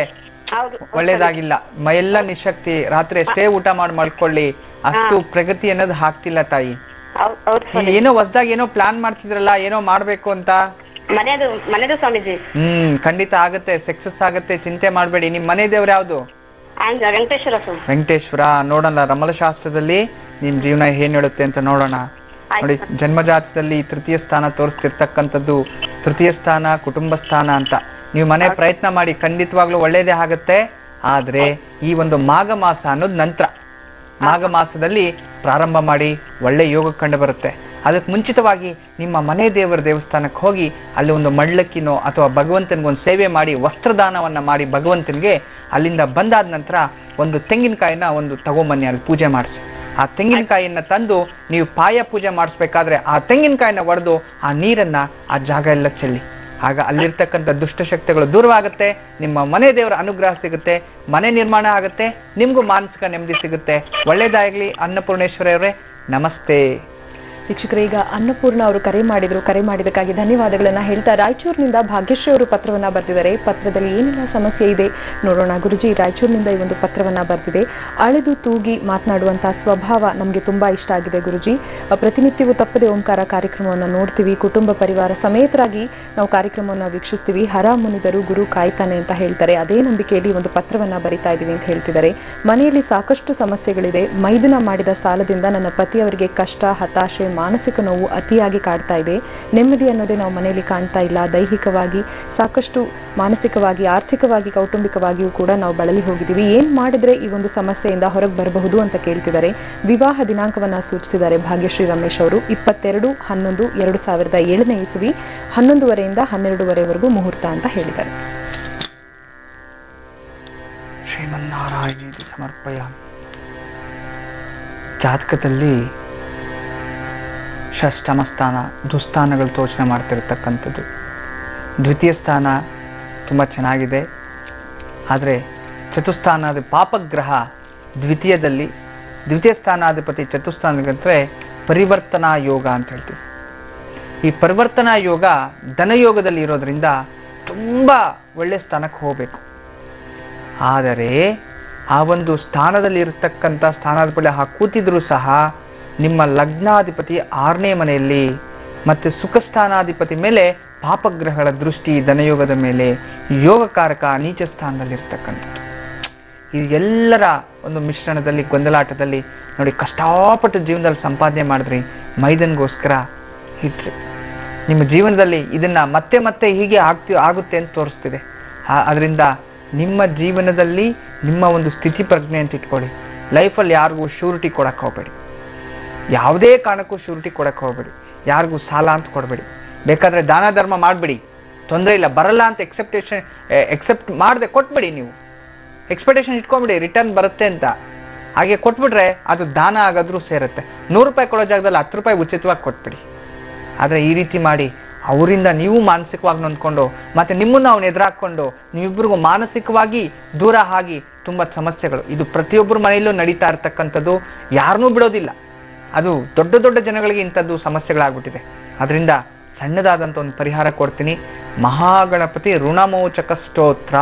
ಒಳ್ಳೇದಾಗಿಲ್ಲ. ಮೈಯೆಲ್ಲ ನಿಶಕ್ತಿ, ರಾತ್ರಿ ಎಷ್ಟೇ ಊಟ ಮಾಡಿ ಮಲ್ಕೊಳ್ಳಿ, ಅಷ್ಟು ಪ್ರಗತಿ ಅನ್ನೋದು ಆಗ್ತಿಲ್ಲ ತಾಯಿ. ಏನೋ ಹೊಸದಾಗಿ ಏನೋ ಪ್ಲಾನ್ ಮಾಡ್ತಿದ್ರಲ್ಲ, ಏನೋ ಮಾಡ್ಬೇಕು ಅಂತ. ಮನೆದು ಸ್ವಾಮೀಜಿ. ಖಂಡಿತ ಆಗತ್ತೆ, ಸಕ್ಸಸ್ ಆಗತ್ತೆ, ಚಿಂತೆ ಮಾಡ್ಬೇಡಿ. ನಿಮ್ ಮನೆ ದೇವ್ರು ಯಾವ್ದು? ವೆಂಕಟೇಶ್ವರ. ವೆಂಕಟೇಶ್ವರ. ನೋಡೋಣ ರಮಲಶಾಸ್ತ್ರದಲ್ಲಿ ನಿಮ್ ಜೀವನ ಏನ್ ಹೇಳುತ್ತೆ ಅಂತ ನೋಡೋಣ. ನೋಡಿ, ಜನ್ಮಜಾತದಲ್ಲಿ ತೃತೀಯ ಸ್ಥಾನ ತೋರಿಸ್ತಿರ್ತಕ್ಕಂಥದ್ದು, ತೃತೀಯ ಸ್ಥಾನ ಕುಟುಂಬ ಸ್ಥಾನ ಅಂತ. ನೀವು ಮನೆ ಪ್ರಯತ್ನ ಮಾಡಿ, ಖಂಡಿತವಾಗ್ಲೂ ಒಳ್ಳೇದೇ ಆಗತ್ತೆ. ಆದ್ರೆ ಈ ಒಂದು ಮಾಘ ಮಾಸ ಅನ್ನೋದು ನಂತರ, ಮಾಘ ಮಾಸದಲ್ಲಿ ಪ್ರಾರಂಭ ಮಾಡಿ ಒಳ್ಳೆ ಯೋಗ ಕಂಡು ಬರುತ್ತೆ. ಅದಕ್ಕೆ ಮುಂಚಿತವಾಗಿ ನಿಮ್ಮ ಮನೆ ದೇವರ ದೇವಸ್ಥಾನಕ್ಕೆ ಹೋಗಿ ಅಲ್ಲಿ ಒಂದು ಮಳ್ಳಕ್ಕಿನೋ ಅಥವಾ ಭಗವಂತನಿಗೊಂದು ಸೇವೆ ಮಾಡಿ, ವಸ್ತ್ರದಾನವನ್ನ ಮಾಡಿ ಭಗವಂತನಿಗೆ, ಅಲ್ಲಿಂದ ಬಂದಾದ ನಂತರ ಒಂದು ತೆಂಗಿನಕಾಯಿನ ಒಂದು ತಗೊಂಬನ್ನಿ, ಅಲ್ಲಿ ಪೂಜೆ ಮಾಡಿಸಿ. ಆ ತೆಂಗಿನಕಾಯಿಯನ್ನ ತಂದು ನೀವು ಪಾಯ ಪೂಜೆ ಮಾಡಿಸ್ಬೇಕಾದ್ರೆ ಆ ತೆಂಗಿನಕಾಯಿನ ಒಡೆದು ಆ ನೀರನ್ನ ಆ ಜಾಗ ಎಲ್ಲ ಚೆಲ್ಲಿ. ಆಗ ಅಲ್ಲಿರ್ತಕ್ಕಂಥ ದುಷ್ಟಶಕ್ತಿಗಳು ದೂರವಾಗುತ್ತೆ, ನಿಮ್ಮ ಮನೆ ದೇವರ ಅನುಗ್ರಹ ಸಿಗುತ್ತೆ, ಮನೆ ನಿರ್ಮಾಣ ಆಗುತ್ತೆ, ನಿಮ್ಗೂ ಮಾನಸಿಕ ನೆಮ್ಮದಿ ಸಿಗುತ್ತೆ. ಒಳ್ಳೇದಾಗ್ಲಿ ಅನ್ನಪೂರ್ಣೇಶ್ವರಿ ಅವರೇ, ನಮಸ್ತೆ. ವೀಕ್ಷಕರೇ, ಈಗ ಅನ್ನಪೂರ್ಣ ಅವರು ಕರೆ ಮಾಡಿದಕ್ಕಾಗಿ ಧನ್ಯವಾದಗಳನ್ನ ಹೇಳ್ತಾ ರಾಯಚೂರಿನಿಂದ ಭಾಗ್ಯಶ್ರೀ ಅವರು ಪತ್ರವನ್ನ ಬರೆದಿದ್ದಾರೆ. ಪತ್ರದಲ್ಲಿ ಏನೆಲ್ಲ ಸಮಸ್ಯೆ ಇದೆ ನೋಡೋಣ. ಗುರುಜಿ, ರಾಯಚೂರಿನಿಂದ ಈ ಒಂದು ಪತ್ರವನ್ನ ಬರೆದಿದೆ. ಅಳೆದು ತೂಗಿ ಮಾತನಾಡುವಂತಹ ಸ್ವಭಾವ ನಮಗೆ ತುಂಬಾ ಇಷ್ಟ ಆಗಿದೆ ಗುರುಜಿ. ಪ್ರತಿನಿತ್ಯವೂ ತಪ್ಪದೆ ಓಂಕಾರ ಕಾರ್ಯಕ್ರಮವನ್ನು ನೋಡ್ತೀವಿ, ಕುಟುಂಬ ಪರಿವಾರ ಸಮೇತರಾಗಿ ನಾವು ಕಾರ್ಯಕ್ರಮವನ್ನು ವೀಕ್ಷಿಸ್ತೀವಿ. ಹರ ಮುನಿದರು ಗುರು ಕಾಯ್ತಾನೆ ಅಂತ ಹೇಳ್ತಾರೆ. ಅದೇ ನಂಬಿಕೆಯಲ್ಲಿ ಒಂದು ಪತ್ರವನ್ನ ಬರಿತಾ ಇದೀವಿ ಅಂತ ಹೇಳ್ತಿದ್ದಾರೆ. ಮನೆಯಲ್ಲಿ ಸಾಕಷ್ಟು ಸಮಸ್ಯೆಗಳಿದೆ. ಮೈದುನ ಮಾಡಿದ ಸಾಲದಿಂದ ನನ್ನ ಪತಿಯವರಿಗೆ ಕಷ್ಟ, ಹತಾಶೆ, ಮಾನಸಿಕ ನೋವು ಅತಿಯಾಗಿ ಕಾಡ್ತಾ ಇದೆ. ನೆಮ್ಮದಿ ಅನ್ನೋದೇ ನಾವು ಮನೆಯಲ್ಲಿ ಕಾಣ್ತಾ ಇಲ್ಲ. ದೈಹಿಕವಾಗಿ ಸಾಕಷ್ಟು, ಮಾನಸಿಕವಾಗಿ, ಆರ್ಥಿಕವಾಗಿ, ಕೌಟುಂಬಿಕವಾಗಿಯೂ ಕೂಡ ನಾವು ಬಳಲಿ ಹೋಗಿದ್ದೀವಿ. ಏನ್ ಮಾಡಿದ್ರೆ ಈ ಒಂದು ಸಮಸ್ಯೆಯಿಂದ ಹೊರಗೆ ಬರಬಹುದು ಅಂತ ಕೇಳ್ತಿದ್ದಾರೆ. ವಿವಾಹ ದಿನಾಂಕವನ್ನ ಸೂಚಿಸಿದ್ದಾರೆ ಭಾಗ್ಯಶ್ರೀ ರಮೇಶ್ ಅವರು. 22/11/2007 ಇಸವಿ 11:30 ಇಂದ 12:30ವರೆಗೂ ಮುಹೂರ್ತ ಅಂತ ಹೇಳಿದ್ದಾರೆ. ಶ್ರೀಮನ್ನಾರಾಯಣ ಸಮರ್ಪಯ. ಜಾತಕದಲ್ಲಿ ಷಷ್ಠಮ ಸ್ಥಾನ ದುಸ್ಥಾನಗಳು ತೋಚನೆ ಮಾಡ್ತಿರ್ತಕ್ಕಂಥದ್ದು. ದ್ವಿತೀಯ ಸ್ಥಾನ ತುಂಬ ಚೆನ್ನಾಗಿದೆ, ಆದರೆ ಚತುಸ್ಥಾನಾದ ಪಾಪಗ್ರಹ ದ್ವಿತೀಯ ಸ್ಥಾನಾಧಿಪತಿ ಚತುಸ್ಥಾನಕ್ಕೆ ಪರಿವರ್ತನಾ ಯೋಗ ಅಂತ ಹೇಳ್ತೀವಿ. ಈ ಪರಿವರ್ತನಾ ಯೋಗ ಧನಯೋಗದಲ್ಲಿ ಇರೋದ್ರಿಂದ ತುಂಬ ಒಳ್ಳೆ ಸ್ಥಾನಕ್ಕೆ ಹೋಗಬೇಕು. ಆದರೆ ಆ ಒಂದು ಸ್ಥಾನದಲ್ಲಿ ಇರತಕ್ಕಂಥ ಸ್ಥಾನಾಧಿಪತಿ ಕೂತಿದ್ರೂ ಸಹ ನಿಮ್ಮ ಲಗ್ನಾಧಿಪತಿ 6ನೇ ಮನೆಯಲ್ಲಿ ಮತ್ತು ಸುಖಸ್ಥಾನಾಧಿಪತಿ ಮೇಲೆ ಪಾಪಗ್ರಹಗಳ ದೃಷ್ಟಿ ಧನಯೋಗದ ಮೇಲೆ, ಯೋಗಕಾರಕ ನೀಚ ಸ್ಥಾನದಲ್ಲಿರ್ತಕ್ಕಂಥದ್ದು. ಇದು ಎಲ್ಲರ ಒಂದು ಮಿಶ್ರಣದಲ್ಲಿ, ಗೊಂದಲಾಟದಲ್ಲಿ ನೋಡಿ, ಕಷ್ಟಪಟ್ಟು ಜೀವನದಲ್ಲಿ ಸಂಪಾದನೆ ಮಾಡಿದ್ರಿ, ಮೈದನ್ಗೋಸ್ಕರ ಇಟ್ರಿ. ನಿಮ್ಮ ಜೀವನದಲ್ಲಿ ಇದನ್ನ ಮತ್ತೆ ಮತ್ತೆ ಹೀಗೆ ಆಗುತ್ತೆ ಅಂತ ತೋರಿಸ್ತಿದೆ. ಅದರಿಂದ ನಿಮ್ಮ ಜೀವನದಲ್ಲಿ ನಿಮ್ಮ ಒಂದು ಸ್ಥಿತಿ ಪ್ರಜ್ಞೆ ಅಂತ ಇಟ್ಕೊಳ್ಳಿ. ಲೈಫಲ್ಲಿ ಯಾರಿಗೂ ಶ್ಯೂರಿಟಿ ಕೊಡಕ್ಕೆ ಹೋಗಬೇಡಿ, ಯಾವುದೇ ಕಾರಣಕ್ಕೂ ಶ್ಯೂರಿಟಿ ಕೊಡಕ್ಕೆ ಹೋಗಬೇಡಿ, ಯಾರಿಗೂ ಸಾಲ ಅಂತ ಕೊಡಬೇಡಿ. ಬೇಕಾದರೆ ದಾನ ಧರ್ಮ ಮಾಡಿಬಿಡಿ, ತೊಂದರೆ ಇಲ್ಲ. ಬರಲ್ಲ ಅಂತ ಎಕ್ಸೆಪ್ಟ್ ಮಾಡದೆ ಕೊಟ್ಬಿಡಿ. ನೀವು ಎಕ್ಸ್ಪೆಕ್ಟೇಷನ್ ಇಟ್ಕೊಂಬಿಡಿ ರಿಟರ್ನ್ ಬರುತ್ತೆ ಅಂತ. ಹಾಗೆ ಕೊಟ್ಬಿಟ್ರೆ ಅದು ದಾನ ಆಗಾದ್ರೂ ಸೇರುತ್ತೆ. 100 ರೂಪಾಯಿ ಕೊಡೋ ಜಾಗದಲ್ಲಿ 10 ರೂಪಾಯಿ ಉಚಿತವಾಗಿ ಕೊಟ್ಬಿಡಿ. ಆದರೆ ಈ ರೀತಿ ಮಾಡಿ ಅವರಿಂದ ನೀವು ಮಾನಸಿಕವಾಗಿ ನೊಂದ್ಕೊಂಡು ಮತ್ತೆ ನಿಮ್ಮನ್ನು ಅವನು ಎದುರಾಕೊಂಡು ನೀವಿಬ್ಬರಿಗೂ ಮಾನಸಿಕವಾಗಿ ದೂರ ಆಗಿ ತುಂಬ ಸಮಸ್ಯೆಗಳು. ಇದು ಪ್ರತಿಯೊಬ್ಬರ ಮನೆಯಲ್ಲೂ ನಡೀತಾ ಇರ್ತಕ್ಕಂಥದ್ದು, ಯಾರನ್ನೂ ಬಿಡೋದಿಲ್ಲ. ಅದು ದೊಡ್ಡ ದೊಡ್ಡ ಜನಗಳಿಗೆ ಇಂಥದ್ದು ಸಮಸ್ಯೆಗಳಾಗ್ಬಿಟ್ಟಿದೆ. ಅದರಿಂದ ಸಣ್ಣದಾದಂಥ ಒಂದು ಪರಿಹಾರ ಕೊಡ್ತೀನಿ. ಮಹಾಗಣಪತಿ ಋಣಮೋಚಕ ಸ್ತೋತ್ರ,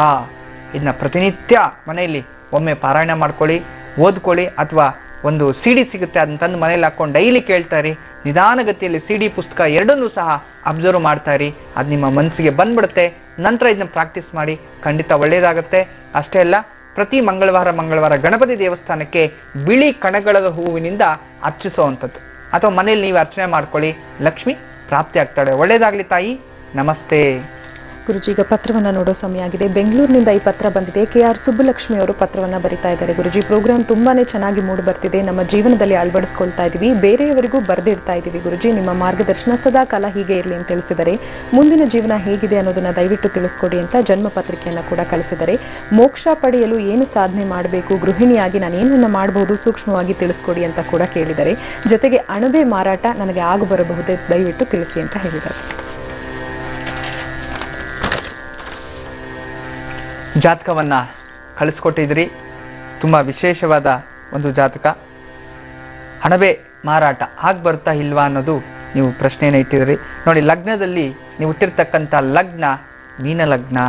ಇದನ್ನ ಪ್ರತಿನಿತ್ಯ ಮನೆಯಲ್ಲಿ ಒಮ್ಮೆ ಪಾರಾಯಣ ಮಾಡ್ಕೊಳ್ಳಿ, ಓದ್ಕೊಳ್ಳಿ. ಅಥವಾ ಒಂದು CD ಸಿಗುತ್ತೆ, ಅದನ್ನ ತಂದು ಮನೇಲಿ ಹಾಕೊಂಡು ಡೈಲಿ ಕೇಳ್ತಾ ಇರಿ. ನಿಧಾನಗತಿಯಲ್ಲಿ CD ಪುಸ್ತಕ ಎರಡನ್ನೂ ಸಹ ಅಬ್ಸರ್ವ್ ಮಾಡ್ತಾ ಇರಿ. ಅದು ನಿಮ್ಮ ಮನಸ್ಸಿಗೆ ಬಂದ್ಬಿಡುತ್ತೆ. ನಂತರ ಇದನ್ನ ಪ್ರಾಕ್ಟೀಸ್ ಮಾಡಿ, ಖಂಡಿತ ಒಳ್ಳೆಯದಾಗುತ್ತೆ. ಅಷ್ಟೇ ಅಲ್ಲ, ಪ್ರತಿ ಮಂಗಳವಾರ ಗಣಪತಿ ದೇವಸ್ಥಾನಕ್ಕೆ ಬಿಳಿ ಕಣಗಳದ ಹೂವಿನಿಂದ ಅರ್ಚಿಸುವಂಥದ್ದು, ಅಥವಾ ಮನೇಲಿ ನೀವು ಅರ್ಚನೆ ಮಾಡ್ಕೊಳ್ಳಿ, ಲಕ್ಷ್ಮಿ ಪ್ರಾಪ್ತಿ ಆಗ್ತಾಳೆ. ಒಳ್ಳೆಯದಾಗಲಿ ತಾಯಿ. ನಮಸ್ತೆ. ಗುರುಜಿ, ಈಗ ಪತ್ರವನ್ನ ನೋಡೋ ಸಮಯ ಆಗಿದೆ. ಬೆಂಗಳೂರಿನಿಂದ ಈ ಪತ್ರ ಬಂದಿದೆ. KR ಸುಬ್ಬಲಕ್ಷ್ಮಿ ಅವರು ಪತ್ರವನ್ನ ಬರಿತಾ ಇದ್ದಾರೆ. ಗುರುಜಿ, ಪ್ರೋಗ್ರಾಮ್ ತುಂಬಾನೇ ಚೆನ್ನಾಗಿ ಮೂಡಿ ಬರ್ತಿದೆ, ನಮ್ಮ ಜೀವನದಲ್ಲಿ ಅಳವಡಿಸ್ಕೊಳ್ತಾ ಇದೀವಿ, ಬೇರೆಯವರಿಗೂ ಬರೆದಿಡ್ತಾ ಇದೀವಿ. ಗುರುಜಿ, ನಿಮ್ಮ ಮಾರ್ಗದರ್ಶನ ಸದಾ ಕಾಲ ಹೀಗೆ ಇರಲಿ ಅಂತ ತಿಳಿಸಿದ್ದಾರೆ. ಮುಂದಿನ ಜೀವನ ಹೇಗಿದೆ ಅನ್ನೋದನ್ನ ದಯವಿಟ್ಟು ತಿಳಿಸ್ಕೊಡಿ ಅಂತ ಜನ್ಮ ಪತ್ರಿಕೆಯನ್ನ ಕೂಡ ಕಳಿಸಿದ್ದಾರೆ. ಮೋಕ್ಷ ಪಡೆಯಲು ಏನು ಸಾಧನೆ ಮಾಡಬೇಕು, ಗೃಹಿಣಿಯಾಗಿ ನಾನು ಏನನ್ನ ಮಾಡಬಹುದು, ಸೂಕ್ಷ್ಮವಾಗಿ ತಿಳಿಸ್ಕೊಡಿ ಅಂತ ಕೂಡ ಕೇಳಿದ್ದಾರೆ. ಜೊತೆಗೆ ಅಣಬೆ ಮಾರಾಟ ನನಗೆ ಆಗಬರಬಹುದೇ, ದಯವಿಟ್ಟು ತಿಳಿಸಿ ಅಂತ ಹೇಳಿದ್ದಾರೆ. ಜಾತಕವನ್ನು ಕಳಿಸ್ಕೊಟ್ಟಿದ್ರಿ. ತುಂಬ ವಿಶೇಷವಾದ ಒಂದು ಜಾತಕ. ಹಣವೇ ಮಾರಾಟ ಆಗಿ ಬರ್ತಾ ಇಲ್ವಾ ಅನ್ನೋದು ನೀವು ಪ್ರಶ್ನೆಯನ್ನು ಇಟ್ಟಿದ್ದೀರಿ. ನೋಡಿ, ಲಗ್ನದಲ್ಲಿ ನೀವು ಹುಟ್ಟಿರ್ತಕ್ಕಂಥ ಲಗ್ನ ಮೀನ ಲಗ್ನ,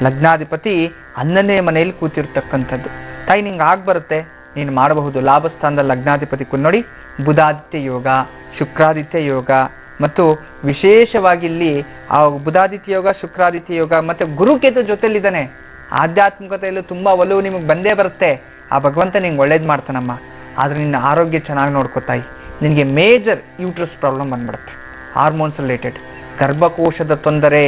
ಲಗ್ನಾಧಿಪತಿ 11ನೇ ಮನೆಯಲ್ಲಿ ಕೂತಿರ್ತಕ್ಕಂಥದ್ದು. ತಾಯಿ, ನಿಂಗೆ ಆಗಿ ಬರುತ್ತೆ, ನೀನು ಮಾಡಬಹುದು. ಲಾಭಸ್ಥಾನದ ಲಗ್ನಾಧಿಪತಿ ನೋಡಿ, ಬುಧಾದಿತ್ಯ ಯೋಗ, ಶುಕ್ರಾದಿತ್ಯ ಯೋಗ ಮತ್ತು ವಿಶೇಷವಾಗಿ ಇಲ್ಲಿ ಆ ಬುಧಾದಿತ್ಯ ಯೋಗ, ಶುಕ್ರಾದಿತ್ಯ ಯೋಗ ಮತ್ತು ಗುರುಕೇತು ಜೊತೆಲಿದ್ದಾನೆ. ಆಧ್ಯಾತ್ಮಿಕತೆಯಲ್ಲೂ ತುಂಬ ಒಲವು ನಿಮಗೆ ಬಂದೇ ಬರುತ್ತೆ. ಆ ಭಗವಂತ ನಿಂಗೆ ಒಳ್ಳೇದು ಮಾಡ್ತಾನಮ್ಮ. ಆದರೆ ನಿನ್ನ ಆರೋಗ್ಯ ಚೆನ್ನಾಗಿ ನೋಡ್ಕೋತಾಯಿ. ನಿನಗೆ ಮೇಜರ್ ಯೂಟ್ರಸ್ ಪ್ರಾಬ್ಲಮ್ ಬಂದ್ಬಿಡುತ್ತೆ, ಹಾರ್ಮೋನ್ಸ್ ರಿಲೇಟೆಡ್, ಗರ್ಭಕೋಶದ ತೊಂದರೆ.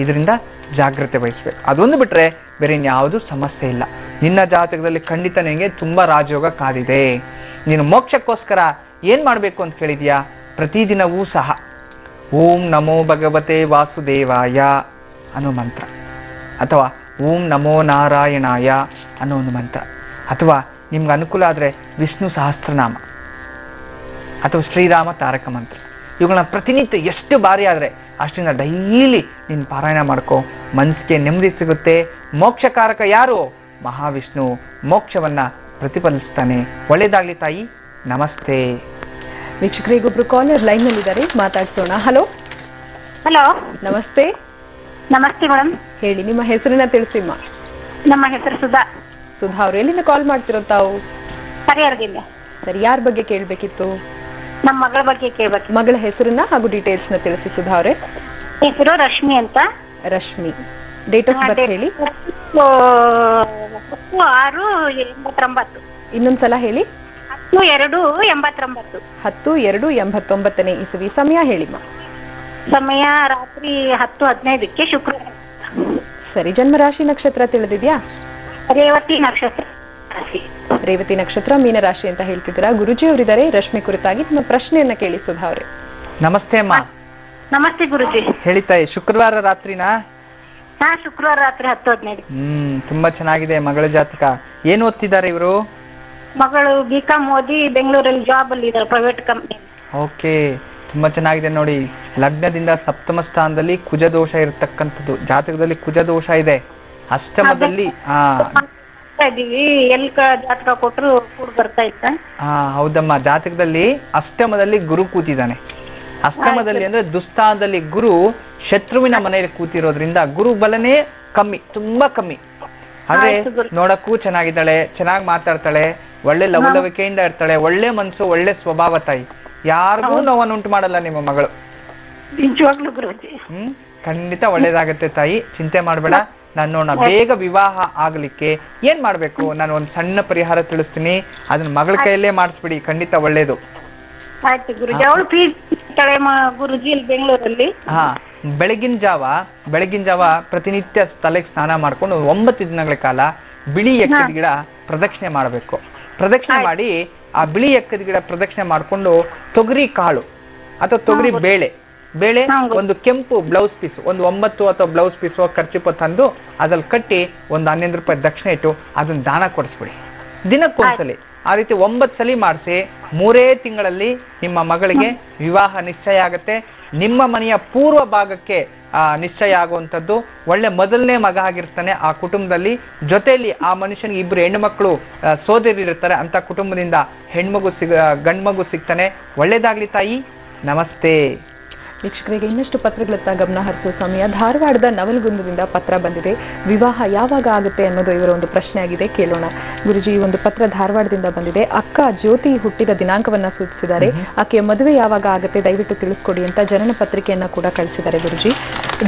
ಇದರಿಂದ ಜಾಗ್ರತೆ ವಹಿಸ್ಬೇಕು. ಅದೊಂದು ಬಿಟ್ಟರೆ ಬೇರೆ ಇನ್ಯಾವುದೂ ಸಮಸ್ಯೆ ಇಲ್ಲ. ನಿನ್ನ ಜಾತಕದಲ್ಲಿ ಖಂಡಿತ ನಿನಗೆ ತುಂಬ ರಾಜಯೋಗ ಕಾದಿದೆ. ನೀನು ಮೋಕ್ಷಕ್ಕೋಸ್ಕರ ಏನು ಮಾಡಬೇಕು ಅಂತ ಕೇಳಿದ್ಯಾ? ಪ್ರತಿದಿನವೂ ಸಹ ಓಂ ನಮೋ ಭಗವತೆ ವಾಸುದೇವಾಯ ಅನ್ನೋ ಮಂತ್ರ, ಅಥವಾ ಓಂ ನಮೋ ನಾರಾಯಣಾಯ ಅನ್ನೋ ಒಂದು ಮಂತ್ರ, ಅಥವಾ ನಿಮ್ಗೆ ಅನುಕೂಲ ಆದರೆ ವಿಷ್ಣು ಸಹಸ್ರನಾಮ ಅಥವಾ ಶ್ರೀರಾಮ ತಾರಕ ಮಂತ್ರ, ಇವುಗಳನ್ನ ಪ್ರತಿನಿತ್ಯ ಎಷ್ಟು ಬಾರಿ ಆದರೆ ಅಷ್ಟರಿಂದ ಡೈಲಿ ನೀನು ಪಾರಾಯಣ ಮಾಡ್ಕೋ. ಮನಸ್ಸಿಗೆ ನೆಮ್ಮದಿ ಸಿಗುತ್ತೆ. ಮೋಕ್ಷಕಾರಕ ಯಾರು? ಮಹಾವಿಷ್ಣು ಮೋಕ್ಷವನ್ನು ಪ್ರತಿಫಲಿಸ್ತಾನೆ. ಒಳ್ಳೆಯದಾಗಲಿ ತಾಯಿ. ನಮಸ್ತೆ. ವೀಕ್ಷಕರೇ, ಈಗೊಬ್ರು ಕಾಲರ್ ಲೈನ್ನಲ್ಲಿದ್ದಾರೆ, ಮಾತಾಡ್ಸೋಣ. ಹಲೋ ಹಲೋ, ನಮಸ್ತೆ. ನಮಸ್ತೆ ಮೇಡಮ್. ಹೇಳಿ, ನಿಮ್ಮ ಹೆಸರನ್ನ ತಿಳಿಸಿಮ್ಮ. ನಮ್ಮ ಹೆಸರು ಸುಧಾ. ಸುಧಾ ಅವ್ರು ಎಲ್ಲಿಂದ ಕಾಲ್ ಮಾಡ್ತಿರೋ ತಾವು? ಹರಿಹರದಿಂದ. ಸರಿ, ಯಾರ ಬಗ್ಗೆ ಕೇಳಬೇಕಿತ್ತು? ನಮ್ಮ ಮಗಳ ಬಗ್ಗೆ ಕೇಳ್ಬೇಕು. ಮಗಳ ಹೆಸರನ್ನ ಹಾಗೂ ಡೀಟೇಲ್ಸ್ನ ತಿಳಿಸಿ ಸುಧಾ ಅವರೇ. ಹೆಸರು ರಶ್ಮಿ ಅಂತ. ರಶ್ಮಿ. ಡೇಟ್ ಆಫ್ ಬರ್ತ್ ಹೇಳಿ. 10/6/89. ಇನ್ನೊಂದ್ಸಲ ಹೇಳಿ. 10/2/89. 10/2/89ನೇ ಇಸವಿ. ಸಮಯ ಹೇಳಿಮ್ಮ. ಸಮಯ ರಾತ್ರಿ 10:15ಕ್ಕೆ, ಶುಕ್ರವಾರ. ಸರಿ, ಜನ್ಮರಾಶಿ ನಕ್ಷತ್ರ ತಿಳಿದಿದ್ಯಾ? ರೇವತಿ ನಕ್ಷತ್ರ. ರೇವತಿ ನಕ್ಷತ್ರ, ಮೀನರಾಶಿ ಅಂತ ಹೇಳ್ತಿದ್ದೀರಾ. ಗುರುಜಿ ಅವರಿದ್ದಾರೆ, ರಶ್ಮಿ ಕುರಿತಾಗಿ ನಿಮ್ಮ ಪ್ರಶ್ನೆಯನ್ನ ಕೇಳಿ ಸುಧಾ ಅವರೇ. ನಮಸ್ತೆ ಅಮ್ಮ. ನಮಸ್ತೆ ಗುರುಜಿ. ಹೇಳಿತಾಯಿ, ಶುಕ್ರವಾರ ರಾತ್ರಿನಾ? ಹಾ, ಶುಕ್ರವಾರ ರಾತ್ರಿ 10:15. ತುಂಬಾ ಚೆನ್ನಾಗಿದೆ ಮಗಳ ಜಾತಕ. ಏನು ಓದ್ತಿದ್ದಾರೆ ಇವರು? ಮಗಳು B.Com ಓದಿ ಬೆಂಗಳೂರಲ್ಲಿ ಜಾಬ್ ಅಲ್ಲಿ ಇದ್ದಾರೆ, ಪ್ರೈವೇಟ್ ಕಂಪ್ನಿ. ಓಕೆ, ತುಂಬಾ ಚೆನ್ನಾಗಿದೆ. ನೋಡಿ, ಲಗ್ನದಿಂದ ಸಪ್ತಮ ಸ್ಥಾನದಲ್ಲಿ ಕುಜ ದೋಷ ಇರತಕ್ಕಂಥದ್ದು. ಜಾತಕದಲ್ಲಿ ಕುಜ ದೋಷ ಇದೆ. ಅಷ್ಟಮದಲ್ಲಿ ಜಾತಕ ಕೊಟ್ಟರು ಕೂಡ ಬರ್ತಾ ಇತ್ತ. ಹೌದಮ್ಮ, ಜಾತಕದಲ್ಲಿ ಅಷ್ಟಮದಲ್ಲಿ ಗುರು ಕೂತಿದ್ದಾನೆ. ಅಷ್ಟಮದಲ್ಲಿ ಅಂದ್ರೆ ದುಸ್ಥಾನದಲ್ಲಿ ಗುರು ಶತ್ರುವಿನ ಮನೆಯಲ್ಲಿ ಕೂತಿರೋದ್ರಿಂದ ಗುರು ಬಲನೇ ಕಮ್ಮಿ, ತುಂಬಾ ಕಮ್ಮಿ. ಆದ್ರೆ ನೋಡಕ್ಕೂ ಚೆನ್ನಾಗಿದ್ದಾಳೆ, ಚೆನ್ನಾಗಿ ಮಾತಾಡ್ತಾಳೆ, ಒಳ್ಳೆ ಲವಲವಿಕೆಯಿಂದ ಇರ್ತಾಳೆ, ಒಳ್ಳೆ ಮನ್ಸು, ಒಳ್ಳೆ ಸ್ವಭಾವ ತಾಯಿ. ಯಾರಿಗೂ ನೋವನ್ನು ಉಂಟು ಮಾಡಲ್ಲ ನಿಮ್ಮ ಮಗಳು. ನಿಜವಾಗ್ಲೂ ಗುರುಜಿ. ಖಂಡಿತ ಒಳ್ಳೇದಾಗತ್ತೆ ತಾಯಿ, ಚಿಂತೆ ಮಾಡಬೇಡ. ನಾನು ನೋಡೋಣ, ಬೇಗ ವಿವಾಹ ಆಗ್ಲಿಕ್ಕೆ ಏನ್ ಮಾಡ್ಬೇಕು, ನಾನು ಒಂದು ಸಣ್ಣ ಪರಿಹಾರ ತಿಳಿಸ್ತೀನಿ, ಅದನ್ನ ಮಗಳ ಕೈಯಲ್ಲೇ ಮಾಡಿಸ್ಬಿಡಿ, ಖಂಡಿತ ಒಳ್ಳೇದು. ಆಯ್ತು ಗುರುಜಿ. ಅವಳು ಗುರುಜಿ ಬೆಂಗಳೂರಲ್ಲಿ. ಬೆಳಗಿನ ಜಾವ ಪ್ರತಿನಿತ್ಯ ತಲೆಗೆ ಸ್ನಾನ ಮಾಡ್ಕೊಂಡು 9 ದಿನಗಳ ಕಾಲ ಬಿಳಿ ಎಕ್ಕದ ಗಿಡ ಪ್ರದಕ್ಷಿಣೆ ಮಾಡಬೇಕು. ಪ್ರದಕ್ಷಿಣೆ ಮಾಡಿ ಆ ಬಿಳಿ ಎಕ್ಕದ ಗಿಡ ಪ್ರದಕ್ಷಿಣೆ ಮಾಡ್ಕೊಂಡು ತೊಗರಿ ಕಾಳು ಅಥವಾ ತೊಗರಿ ಬೇಳೆ ಒಂದು ಕೆಂಪು ಬ್ಲೌಸ್ ಪೀಸ್, ಒಂದು 9 ಅಥವಾ ಬ್ಲೌಸ್ ಪೀಸು ಖರ್ಚಿಪು ತಂದು ಅದ್ರಲ್ಲಿ ಕಟ್ಟಿ ಒಂದು 11 ರೂಪಾಯಿ ದಕ್ಷಿಣೆ ಇಟ್ಟು ಅದನ್ನ ದಾನ ಕೊಡಿಸ್ಬಿಡಿ ದಿನಕ್ಕೊಂದ್ಸಲಿ. ಆ ರೀತಿ 9 ಸಲ ಮಾಡಿಸಿ 3 ತಿಂಗಳಲ್ಲಿ ನಿಮ್ಮ ಮಗಳಿಗೆ ವಿವಾಹ ನಿಶ್ಚಯ ಆಗುತ್ತೆ. ನಿಮ್ಮ ಮನೆಯ ಪೂರ್ವ ಭಾಗಕ್ಕೆ ನಿಶ್ಚಯ ಆಗುವಂಥದ್ದು. ಒಳ್ಳೆ ಮೊದಲನೇ ಮಗ ಆಗಿರ್ತಾನೆ ಆ ಕುಟುಂಬದಲ್ಲಿ. ಜೊತೆಯಲ್ಲಿ ಆ ಮನುಷ್ಯನಿಗೆ 2 ಹೆಣ್ಣು ಮಕ್ಕಳು ಸೋದರಿ ಇರ್ತಾರೆ. ಅಂತ ಕುಟುಂಬದಿಂದ ಗಂಡು ಮಗು ಸಿಗ್ತಾನೆ. ಒಳ್ಳೇದಾಗ್ಲಿ ತಾಯಿ. ನಮಸ್ತೆ. ವೀಕ್ಷಕರಿಗೆ ಇನ್ನಷ್ಟು ಪತ್ರಗಳತ್ತ ಗಮನ ಹರಿಸುವ ಸಮಯ. ಧಾರವಾಡದ ನವಲಗುಂದದಿಂದ ಪತ್ರ ಬಂದಿದೆ. ವಿವಾಹ ಯಾವಾಗ ಆಗುತ್ತೆ ಅನ್ನೋದು ಇವರ ಒಂದು ಪ್ರಶ್ನೆ ಆಗಿದೆ, ಕೇಳೋಣ. ಗುರುಜಿ, ಈ ಒಂದು ಪತ್ರ ಧಾರವಾಡದಿಂದ ಬಂದಿದೆ. ಅಕ್ಕ ಜ್ಯೋತಿ ಹುಟ್ಟಿದ ದಿನಾಂಕವನ್ನ ಸೂಚಿಸಿದ್ದಾರೆ. ಆಕೆಯ ಮದುವೆ ಯಾವಾಗ ಆಗುತ್ತೆ ದಯವಿಟ್ಟು ತಿಳಿಸ್ಕೊಡಿ ಅಂತ ಜನನ ಪತ್ರಿಕೆಯನ್ನ ಕೂಡ ಕಳಿಸಿದ್ದಾರೆ ಗುರುಜಿ.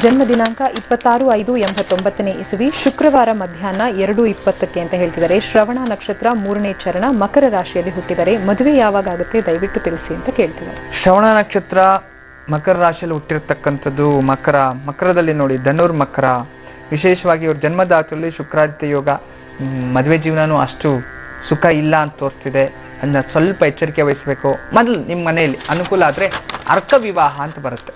ಜನ್ಮ ದಿನಾಂಕ 26/5/89ನೇ ಇಸವಿ, ಶುಕ್ರವಾರ ಮಧ್ಯಾಹ್ನ 2:20ಕ್ಕೆ ಅಂತ ಹೇಳ್ತಿದ್ದಾರೆ. ಶ್ರವಣ ನಕ್ಷತ್ರ 3ನೇ ಚರಣ, ಮಕರ ರಾಶಿಯಲ್ಲಿ ಹುಟ್ಟಿದ್ದಾರೆ. ಮದುವೆ ಯಾವಾಗ ಆಗುತ್ತೆ ದಯವಿಟ್ಟು ತಿಳಿಸಿ ಅಂತ ಕೇಳ್ತಿದ್ದಾರೆ. ಶ್ರವಣ ನಕ್ಷತ್ರ ಮಕರ ರಾಶಿಯಲ್ಲಿ ಹುಟ್ಟಿರ್ತಕ್ಕಂಥದ್ದು. ಮಕರದಲ್ಲಿ ನೋಡಿ, ಧನುರ್ ಮಕರ. ವಿಶೇಷವಾಗಿ ಇವ್ರ ಜನ್ಮದಾತರಲ್ಲಿ ಶುಕ್ರಾದಿತ್ಯ ಯೋಗ. ಮದುವೆ ಜೀವನನೂ ಅಷ್ಟು ಸುಖ ಇಲ್ಲ ಅಂತ ತೋರಿಸ್ತಿದೆ. ಅದನ್ನ ಸ್ವಲ್ಪ ಎಚ್ಚರಿಕೆ ವಹಿಸಬೇಕು. ಮೊದಲು ನಿಮ್ಮ ಮನೆಯಲ್ಲಿ ಅನುಕೂಲ ಆದರೆ ಅರ್ಕ ವಿವಾಹ ಅಂತ ಬರುತ್ತೆ.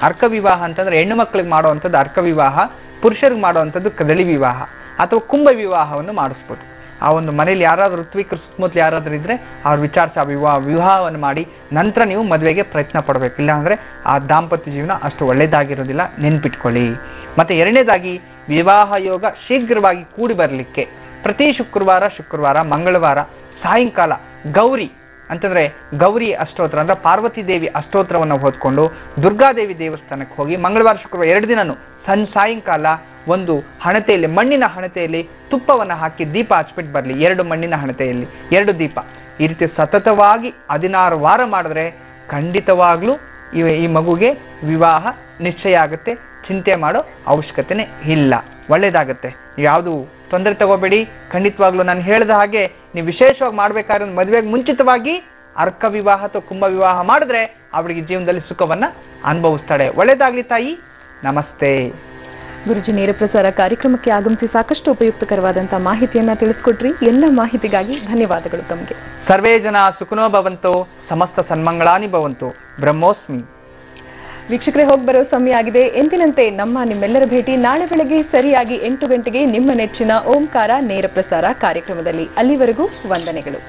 ಅರ್ಕ ವಿವಾಹ ಅಂತಂದ್ರೆ ಹೆಣ್ಣು ಮಕ್ಕಳಿಗೆ ಮಾಡುವಂಥದ್ದು ಅರ್ಕ ವಿವಾಹ, ಪುರುಷರಿಗೆ ಮಾಡುವಂಥದ್ದು ಕದಳಿ ವಿವಾಹ ಅಥವಾ ಕುಂಭ ವಿವಾಹವನ್ನು ಮಾಡಿಸ್ಬೋದು. ಆ ಒಂದು ಮನೇಲಿ ಯಾರಾದರೂ ಋತ್ವಿಕರು ಸುತ್ತಮುತ್ತಲು ಯಾರಾದರೂ ಇದ್ದರೆ ಅವ್ರು ವಿಚಾರಿಸಿ ಆ ವಿವಾಹವನ್ನು ಮಾಡಿ ನಂತರ ನೀವು ಮದುವೆಗೆ ಪ್ರಯತ್ನ ಪಡಬೇಕು. ಇಲ್ಲ ಅಂದರೆ ಆ ದಾಂಪತ್ಯ ಜೀವನ ಅಷ್ಟು ಒಳ್ಳೆಯದಾಗಿರೋದಿಲ್ಲ, ನೆನ್ಪಿಟ್ಕೊಳ್ಳಿ. ಮತ್ತು ಎರಡನೇದಾಗಿ, ವಿವಾಹ ಯೋಗ ಶೀಘ್ರವಾಗಿ ಕೂಡಿ ಬರಲಿಕ್ಕೆ ಪ್ರತಿ ಶುಕ್ರವಾರ ಮಂಗಳವಾರ ಸಾಯಂಕಾಲ ಗೌರಿ ಅಂತಂದ್ರೆ ಗೌರಿ ಅಷ್ಟೋತ್ರ ಅಂದ್ರೆ ಪಾರ್ವತಿ ದೇವಿ ಅಷ್ಟೋತ್ರವನ್ನು ಓದ್ಕೊಂಡು ದುರ್ಗಾದೇವಿ ದೇವಸ್ಥಾನಕ್ಕೆ ಹೋಗಿ ಮಂಗಳವಾರ ಶುಕ್ರವಾರ 2 ದಿನನೂ ಸಾಯಂಕಾಲ ಒಂದು ಹಣತೆಯಲ್ಲಿ ಮಣ್ಣಿನ ಹಣತೆಯಲ್ಲಿ ತುಪ್ಪವನ್ನು ಹಾಕಿ ದೀಪ ಹಚ್ಬಿಟ್ಟು ಬರಲಿ. 2 ಮಣ್ಣಿನ ಹಣತೆಯಲ್ಲಿ 2 ದೀಪ. ಈ ರೀತಿ ಸತತವಾಗಿ 16 ವಾರ ಮಾಡಿದ್ರೆ ಖಂಡಿತವಾಗ್ಲೂ ಈ ಮಗುಗೆ ವಿವಾಹ ನಿಶ್ಚಯ ಆಗುತ್ತೆ. ಚಿಂತೆ ಮಾಡೋ ಅವಶ್ಯಕತೆನೇ ಇಲ್ಲ, ಒಳ್ಳೇದಾಗತ್ತೆ. ಯಾವುದು ತೊಂದರೆ ತಗೋಬೇಡಿ. ಖಂಡಿತವಾಗ್ಲೂ ನಾನು ಹೇಳಿದ ಹಾಗೆ ನೀವು ವಿಶೇಷವಾಗಿ ಮಾಡ್ಬೇಕಾದ್ರೆ ಮದುವೆಗೆ ಮುಂಚಿತವಾಗಿ ಅರ್ಕ ವಿವಾಹ ಅಥವಾ ಕುಂಭ ವಿವಾಹ ಮಾಡಿದ್ರೆ ಅವಳಿಗೆ ಜೀವನದಲ್ಲಿ ಸುಖವನ್ನ ಅನುಭವಿಸ್ತಾಳೆ. ಒಳ್ಳೇದಾಗ್ಲಿ ತಾಯಿ. ನಮಸ್ತೆ. ಗುರುಜಿ, ನೇರ ಪ್ರಸಾರ ಕಾರ್ಯಕ್ರಮಕ್ಕೆ ಆಗಮಿಸಿ ಸಾಕಷ್ಟು ಉಪಯುಕ್ತಕರವಾದಂತಹ ಮಾಹಿತಿಯನ್ನ ತಿಳಿಸ್ಕೊಟ್ರಿ. ಎಲ್ಲ ಮಾಹಿತಿಗಾಗಿ ಧನ್ಯವಾದಗಳು ತಮಗೆ. ಸರ್ವೇ ಜನ ಸುಖನೋ ಭವಂತು, ಸಮಸ್ತ ಸನ್ಮಂಗಳಾನಿ ಭವಂತು. ಬ್ರಹ್ಮೋಸ್ಮಿ. ವೀಕ್ಷಕರೇ, ಹೋಗಿ ಬರೋ ಸಮಯ ಆಗಿದೆ. ಎಂದಿನಂತೆ ನಿಮ್ಮೆಲ್ಲರ ಭೇಟಿ ನಾಳೆ ಬೆಳಗ್ಗೆ ಸರಿಯಾಗಿ 8 ಗಂಟೆಗೆ ನಿಮ್ಮ ನೆಚ್ಚಿನ ಓಂಕಾರ ನೇರ ಪ್ರಸಾರ ಕಾರ್ಯಕ್ರಮದಲ್ಲಿ. ಅಲ್ಲಿವರೆಗೂ ವಂದನೆಗಳು.